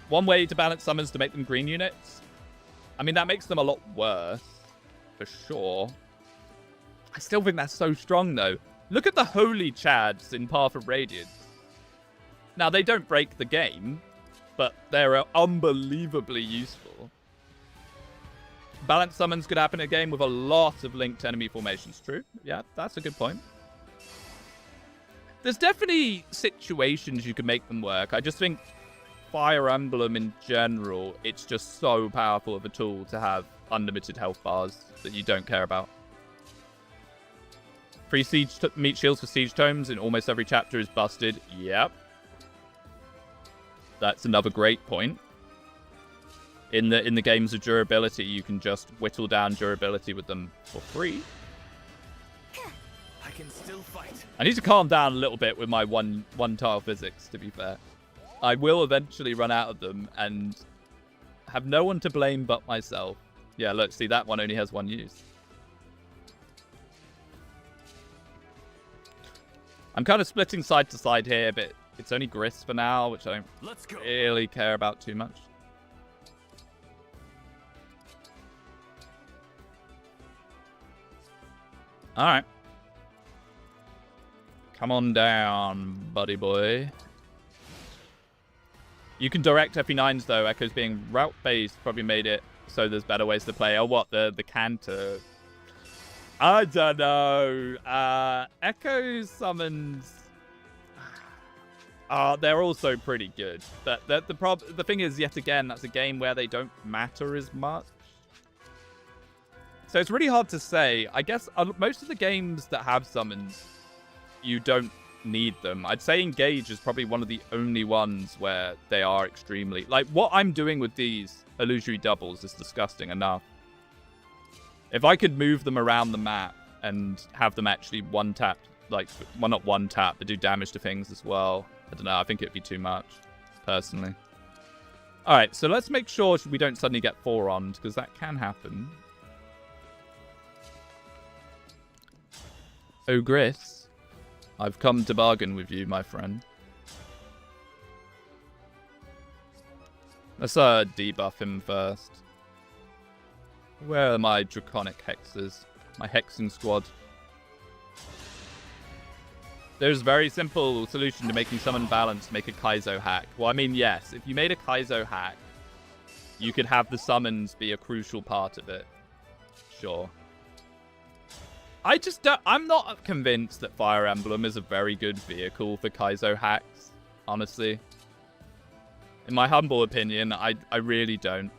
One way to balance summons to make them green units. I mean, that makes them a lot worse, for sure. I still think that's so strong, though. Look at the Holy Chads in Path of Radiance. Now, they don't break the game, but they're unbelievably useful. Balance summons could happen in a game with a lot of linked enemy formations. True. Yeah, that's a good point. There's definitely situations you can make them work. I just think Fire Emblem in general, it's just so powerful of a tool to have unlimited health bars that you don't care about. Pre-siege meat shields for siege tomes in almost every chapter is busted. Yep. That's another great point. In the games of durability, you can just whittle down durability with them for free. I can still fight. I need to calm down a little bit with my one tile physics, to be fair. I will eventually run out of them and have no one to blame but myself. Yeah, look, see, that one only has one use. I'm kind of splitting side to side here, but it's only Grist for now, which I don't really care about too much. All right. Come on down, buddy boy. You can direct FE9s, though. Echoes being route-based probably made it so there's better ways to play. Oh, what? The canter. I don't know. Echoes summons... they're also pretty good. But the thing is, yet again, that's a game where they don't matter as much. So it's really hard to say. I guess most of the games that have summons, you don't need them. I'd say Engage is probably one of the only ones where they are extremely... Like, what I'm doing with these illusory doubles is disgusting enough. If I could move them around the map and have them actually one-tap, like, well, not one-tap, but do damage to things as well, I don't know, I think it'd be too much, personally. Alright, so let's make sure we don't suddenly get 4-oned, because that can happen. Oh, Gris, I've come to bargain with you, my friend. Let's debuff him first. Where are my draconic hexes? My hexing squad. There's a very simple solution to making summon balanced, make a Kaizo hack. Well, I mean, yes, if you made a Kaizo hack, you could have the summons be a crucial part of it. Sure. I just don't, I'm not convinced that Fire Emblem is a very good vehicle for Kaizo hacks, honestly. In my humble opinion, I really don't.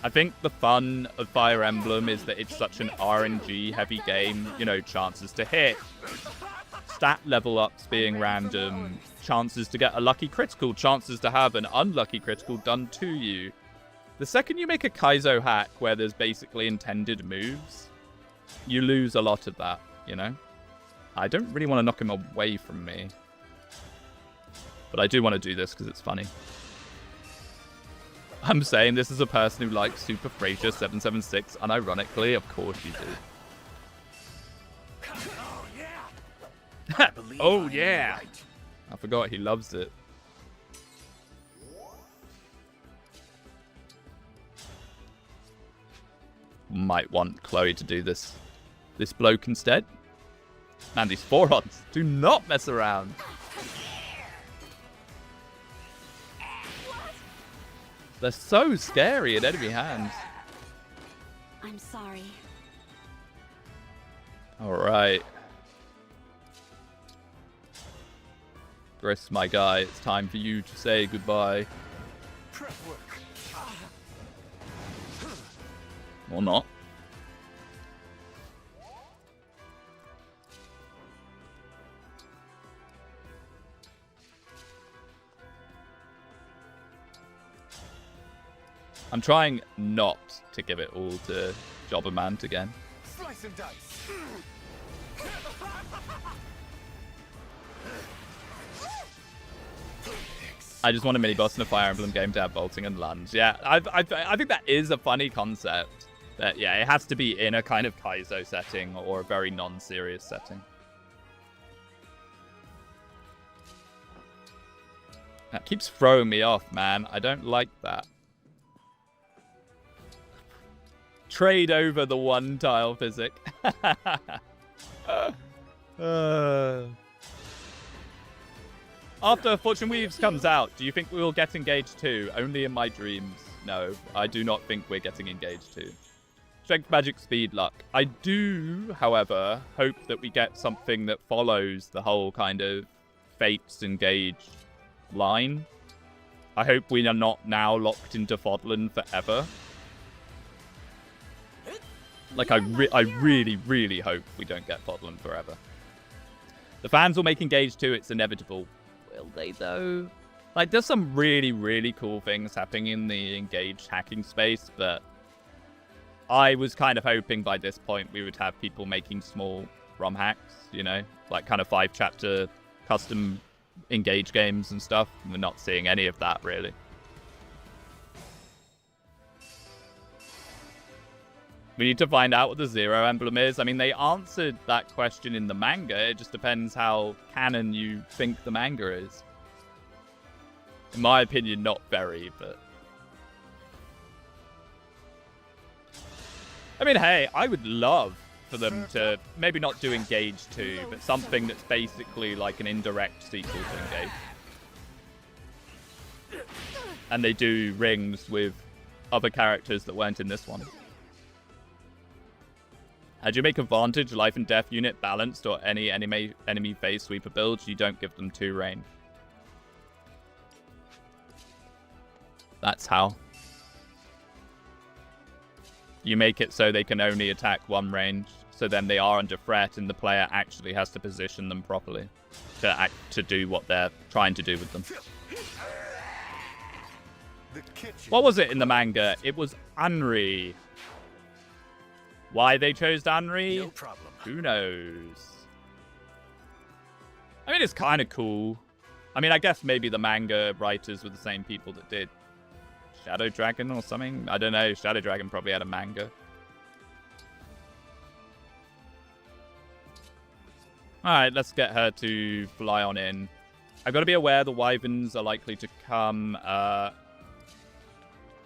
I think the fun of Fire Emblem is that it's such an RNG-heavy game. You know, chances to hit, stat level ups being random, chances to get a lucky critical, chances to have an unlucky critical done to you. The second you make a Kaizo hack where there's basically intended moves, you lose a lot of that, you know? I don't really want to knock him away from me. But I do want to do this because it's funny. I'm saying this is a person who likes Super Frasier 776, unironically. Of course you do. Oh, yeah. Oh, yeah. I forgot he loves it. Might want Chloe to do this bloke instead. Man, these 4-ons do not mess around. They're so scary in enemy hands. I'm sorry. Alright. Gris, my guy, it's time for you to say goodbye. Prep work. Or not. I'm trying not to give it all to Jobbermant again. Slice and dice. I just want a mini boss in a Fire Emblem game to have bolting and lunge. Yeah, I think that is a funny concept. But yeah, it has to be in a kind of Kaizo setting or a very non-serious setting. That keeps throwing me off, man. I don't like that. Trade over the one-tile physic. After Fortune Weaves comes out, do you think we will get Engaged 2? Only in my dreams. No, I do not think we're getting Engaged 2. Strength, Magic, Speed, Luck. I do, however, hope that we get something that follows the whole kind of Fates Engaged line. I hope we are not now locked into Fodlan forever. Like, I really, really hope we don't get Fodlan forever. The fans will make Engage too, it's inevitable. Will they, though? Like, there's some really, really cool things happening in the Engage hacking space, but I was kind of hoping by this point we would have people making small ROM hacks, you know? Like, kind of 5-chapter custom Engage games and stuff. We're not seeing any of that, really. We need to find out what the Zero emblem is. I mean, they answered that question in the manga. It just depends how canon you think the manga is. In my opinion, not very, but... I mean, hey, I would love for them to maybe not do Engage 2, but something that's basically like an indirect sequel to Engage. And they do rings with other characters that weren't in this one. How do you make Advantage, Life and Death unit balanced, or any enemy phase sweeper builds? You don't give them 2 range. That's how. You make it so they can only attack 1 range, so then they are under threat, and the player actually has to position them properly to do what they're trying to do with them. What was it in the manga? It was Anri. Why they chose Anri? No problem. Who knows? I mean, it's kind of cool. I mean, I guess maybe the manga writers were the same people that did Shadow Dragon or something. I don't know. Shadow Dragon probably had a manga. Alright, let's get her to fly on in. I've got to be aware the wyverns are likely to come.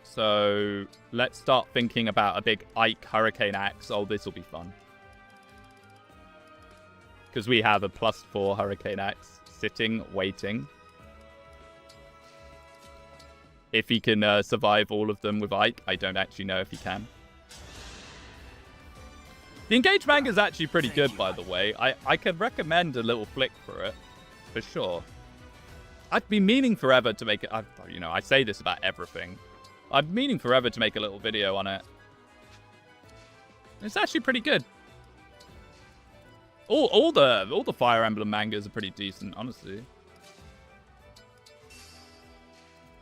So let's start thinking about a big Ike Hurricane Axe. Oh, this will be fun. Because we have a +4 Hurricane Axe sitting, waiting. If he can survive all of them with Ike, I don't actually know if he can. The Engage manga is actually pretty good, by the way. I could recommend a little flick for it, for sure. I've been meaning forever to make it. You know, I say this about everything. I'm meaning forever to make a little video on it. It's actually pretty good. All the Fire Emblem mangas are pretty decent, honestly.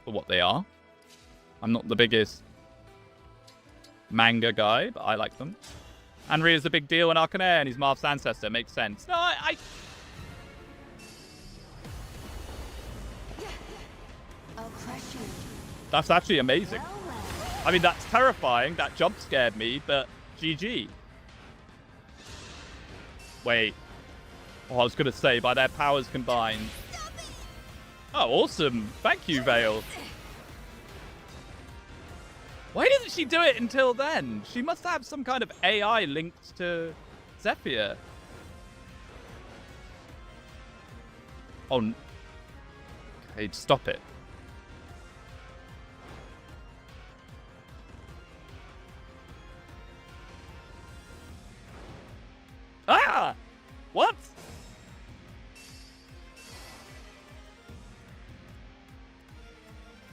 For what they are. I'm not the biggest manga guy, but I like them. Anri is a big deal in Arcanair, and he's Marth's ancestor. Makes sense. No, That's actually amazing. I mean, that's terrifying. That jump scared me, but GG. Wait. Oh, I was going to say, by their powers combined. Oh, awesome. Thank you, Vale. Why didn't she do it until then? She must have some kind of AI linked to Zephyr. Oh. Okay, stop it. Ah! What?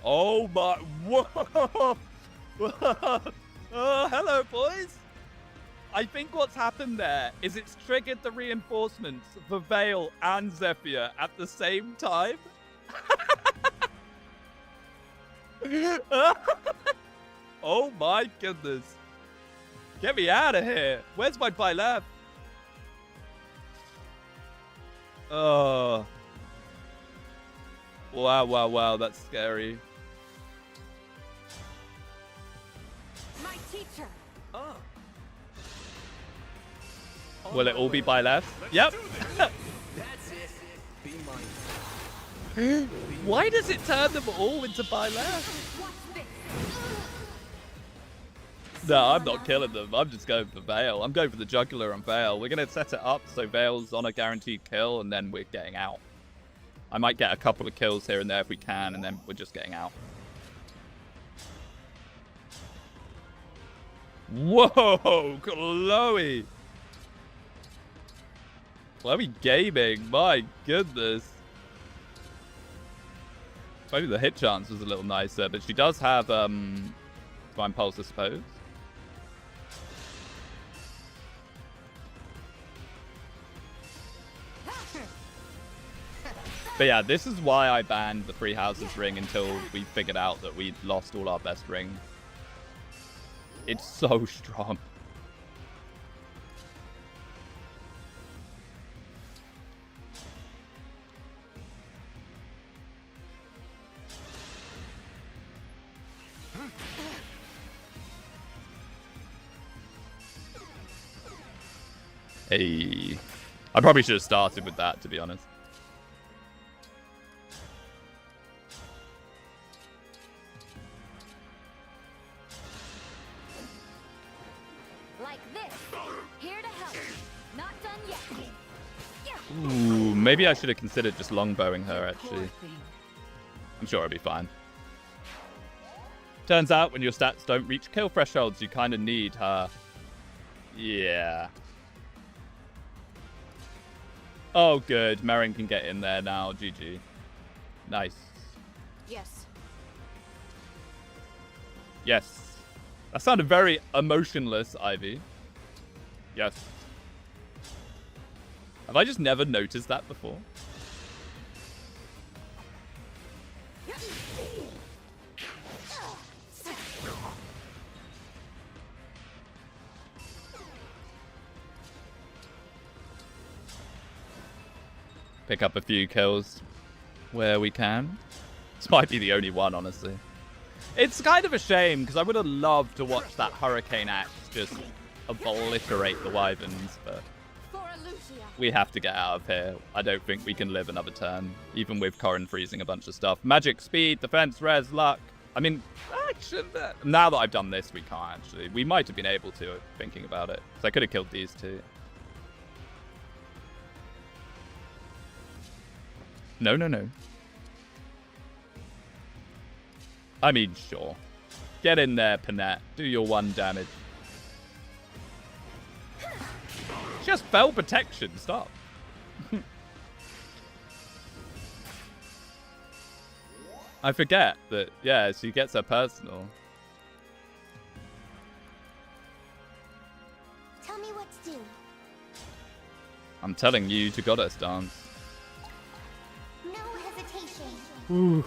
Oh my... Whoa! Oh, hello, boys! I think what's happened there is it's triggered the reinforcements for Vale and Zephyr at the same time. Oh my goodness. Get me out of here. Where's my Bylab? Oh. Wow, wow, wow. That's scary. My teacher. Oh. Will it all be Bylab? Yep. That's it. Be mine. Why does it turn them all into Bylab? No, I'm not killing them. I'm just going for Vale. I'm going for the jugular on Vale. We're going to set it up so Vale's on a guaranteed kill, and then we're getting out. I might get a couple of kills here and there if we can, and then we're just getting out. Whoa, Chloe. Chloe Gaming, my goodness. Maybe the hit chance was a little nicer, but she does have Divine Pulse, I suppose. But yeah, this is why I banned the Three Houses ring until we figured out that we'd lost all our best rings. It's so strong. Hey. I probably should have started with that, to be honest. Like this. Here to help. Not done yet. Ooh, maybe I should have considered just longbowing her, actually. I'm sure it'll be fine. Turns out when your stats don't reach kill thresholds, you kind of need her. Yeah. Oh, good. Merrin can get in there now. GG. Nice. Yes. Yes. That sounded very emotionless, Ivy. Yes. Have I just never noticed that before? Pick up a few kills where we can. This might be the only one, honestly. It's kind of a shame, because I would have loved to watch that Hurricane Axe just obliterate the Wyverns, but we have to get out of here. I don't think we can live another turn, even with Corrin freezing a bunch of stuff. Magic, speed, defense, res, luck. I mean, action. Now that I've done this, we can't actually. We might have been able to, thinking about it. So I could have killed these two. No, no, no. I mean, sure. Get in there, Panette. Do your 1 damage. Just fell protection. Stop. I forget that, yeah, she gets her personal. Tell me what to do. I'm telling you to goddess dance. No hesitation. Ooh.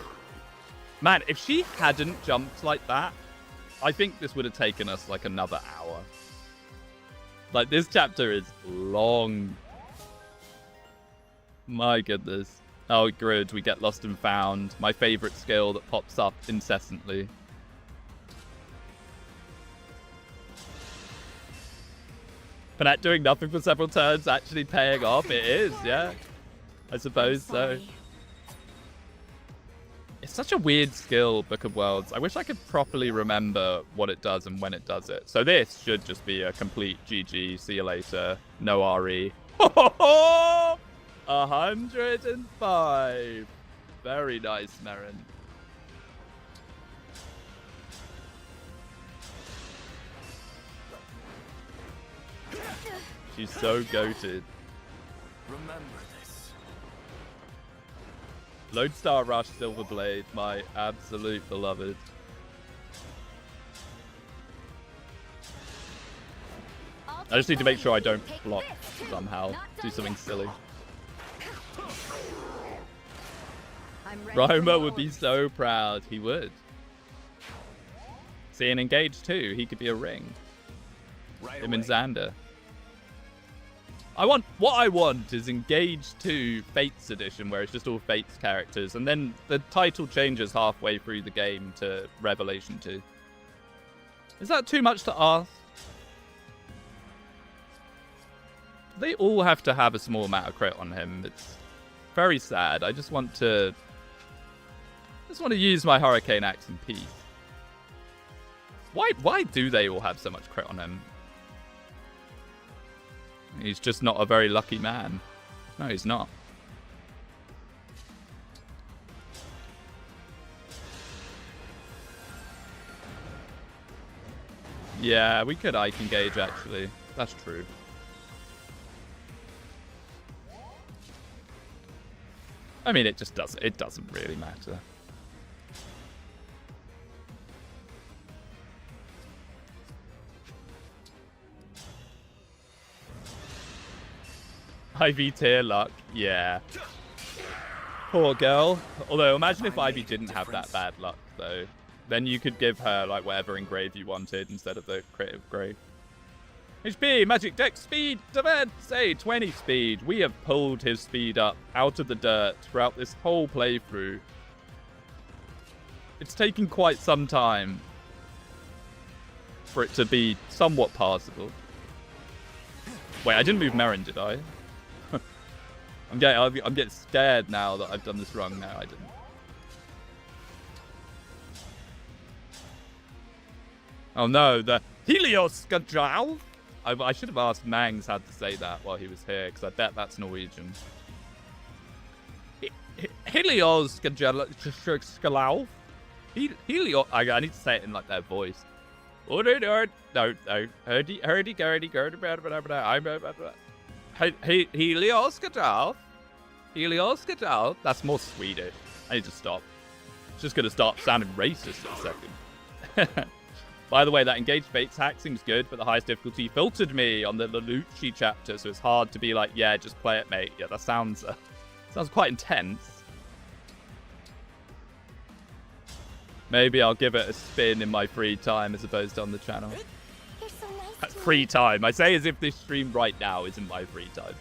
Man, if she hadn't jumped like that, I think this would have taken us like another hour. Like, this chapter is long. My goodness. Oh, good. We get lost and found. My favorite skill that pops up incessantly. Panette doing nothing for several turns actually paying off. It is, yeah. I suppose so. It's such a weird skill, Book of Worlds. I wish I could properly remember what it does and when it does it. So this should just be a complete GG. See you later. No RE. 105. Very nice, Merrin. She's so goated. Remember this. Lodestar Rush Silverblade, my absolute beloved. I just need to make sure I don't block somehow. Do something silly. Roma would be so proud. He would. See, an Engage too. He could be a ring. Him and Xander. What I want is Engage 2 Fates Edition, where it's just all Fates characters, and then the title changes halfway through the game to Revelation 2. Is that too much to ask? They all have to have a small amount of crit on him. It's very sad. I just want to use my Hurricane Axe in peace. Why do they all have so much crit on him? He's just not a very lucky man. No, he's not. Yeah, we could Ike Engage, actually. That's true. I mean, it doesn't really matter. IV tier luck, yeah. Poor girl. Although, imagine if Ivy didn't have that bad luck, though. Then you could give her, like, whatever engrave you wanted instead of the creative grave. HP, magic, dex, speed, defense, say 20 speed. We have pulled his speed up out of the dirt throughout this whole playthrough. It's taken quite some time for it to be somewhat passable. Wait, I didn't move Merrin, did I? I'm getting scared now that I've done this wrong. No, I didn't. Oh no, the Helios Skajal. I should have asked Mangs how to say that while he was here, because I bet that's Norwegian. Helios Skajal. Helios. I need to say it in like their voice. No. Helios Skajal. Helios Skajal. That's more Swedish. I need to stop. It's just going to start sounding racist in a second. By the way, that Engage Fates hack seems good, but the highest difficulty filtered me on the Lelouch chapter, so it's hard to be like, yeah, just play it, mate. Yeah, that sounds quite intense. Maybe I'll give it a spin in my free time as opposed to on the channel. You're so nice to Free time. I say as if this stream right now isn't my free time.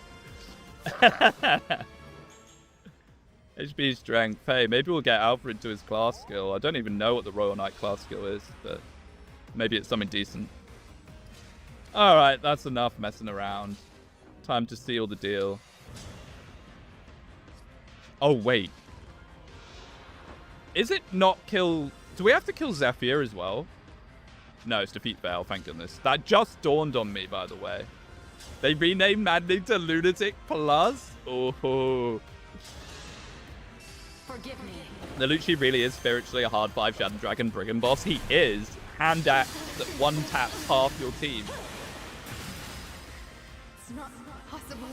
HP strength. Hey, maybe we'll get Alfred to his class skill. I don't even know what the Royal Knight class skill is, but maybe it's something decent. Alright, that's enough messing around. Time to seal the deal. Oh, wait. Is it not kill... Do we have to kill Zephyr as well? No, it's defeat Veil, thank goodness. That just dawned on me, by the way. They renamed Maddening to Lunatic Plus? Oh. Forgive me. Lelouch really is spiritually a hard 5 Shadow Dragon Brigand boss. He is. Hand axe that one taps half your team. It's not possible.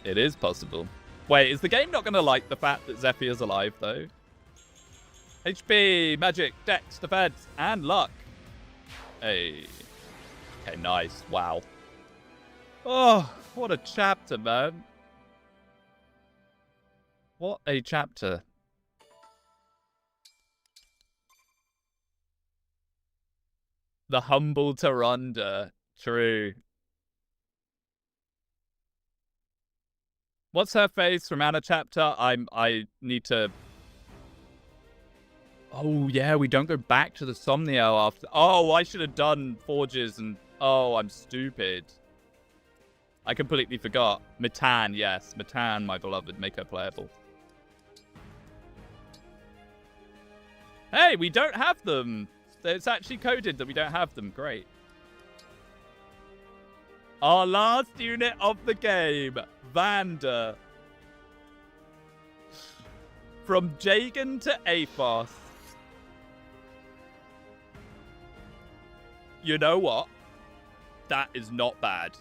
It is possible. Wait, is the game not going to like the fact that Zephyr's alive, though? HP, magic, dex, defense, and luck. Hey. Okay, nice. Wow. Oh, what a chapter, man. What a chapter. The humble Taronda. True. What's her face from Anna chapter? I need to... Oh, yeah, we don't go back to the Somniel after... Oh, I should have done Forges and... Oh, I'm stupid. I completely forgot. Matan, yes. Matan, my beloved. Make her playable. Hey, we don't have them. It's actually coded that we don't have them. Great. Our last unit of the game. Vander. From Jagan to Athos. You know what? That is not bad.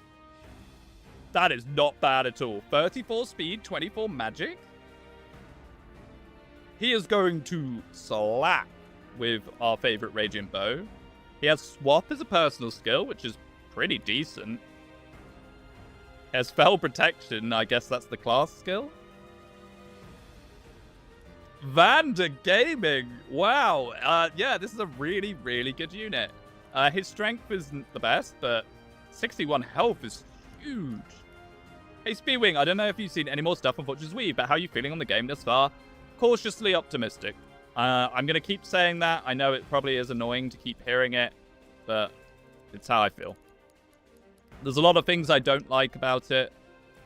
That is not bad at all. 34 speed, 24 magic. He is going to slap with our favorite Radiant Bow. He has Swap as a personal skill, which is pretty decent. He has Fell Protection. I guess that's the class skill. Vander Gaming. Wow. Yeah, this is a really, really good unit. His strength isn't the best, but 61 health is huge. Hey, Speedwing, I don't know if you've seen any more stuff on Fortune's Weave, but how are you feeling on the game thus far? Cautiously optimistic. I'm going to keep saying that. I know it probably is annoying to keep hearing it, but it's how I feel. There's a lot of things I don't like about it.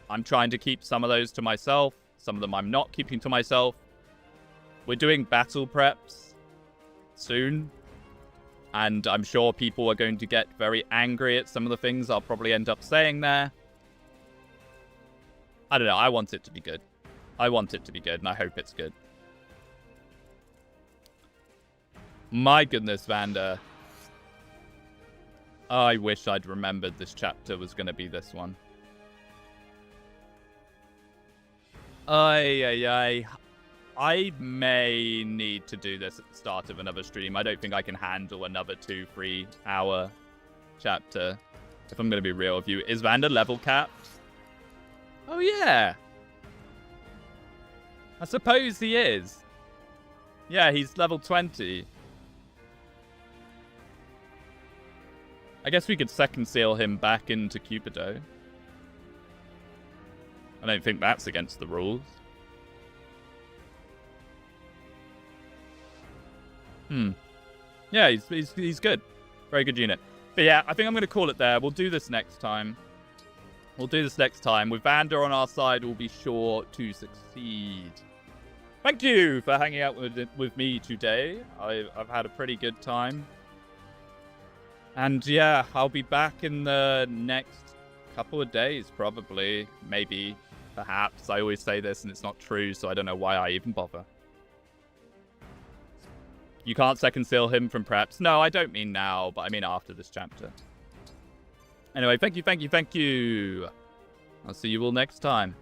I'm trying to keep some of those to myself. Some of them I'm not keeping to myself. We're doing battle preps soon. And I'm sure people are going to get very angry at some of the things I'll probably end up saying there. I don't know. I want it to be good. I want it to be good, and I hope it's good. My goodness, Vander. I wish I'd remembered this chapter was going to be this one. I may need to do this at the start of another stream. I don't think I can handle another 2-3 hour chapter. If I'm going to be real with you. Is Vander level capped? Oh, yeah. I suppose he is. Yeah, he's level 20. I guess we could second seal him back into Cupido. I don't think that's against the rules. Yeah, he's good. Very good unit. But yeah, I think I'm going to call it there. We'll do this next time. With Vander on our side, we'll be sure to succeed. Thank you for hanging out with me today. I've had a pretty good time. And yeah, I'll be back in the next couple of days, probably. Maybe. Perhaps. I always say this and it's not true, so I don't know why I even bother. You can't second seal him from preps. No, I don't mean now, but I mean after this chapter. Anyway, thank you. I'll see you all next time.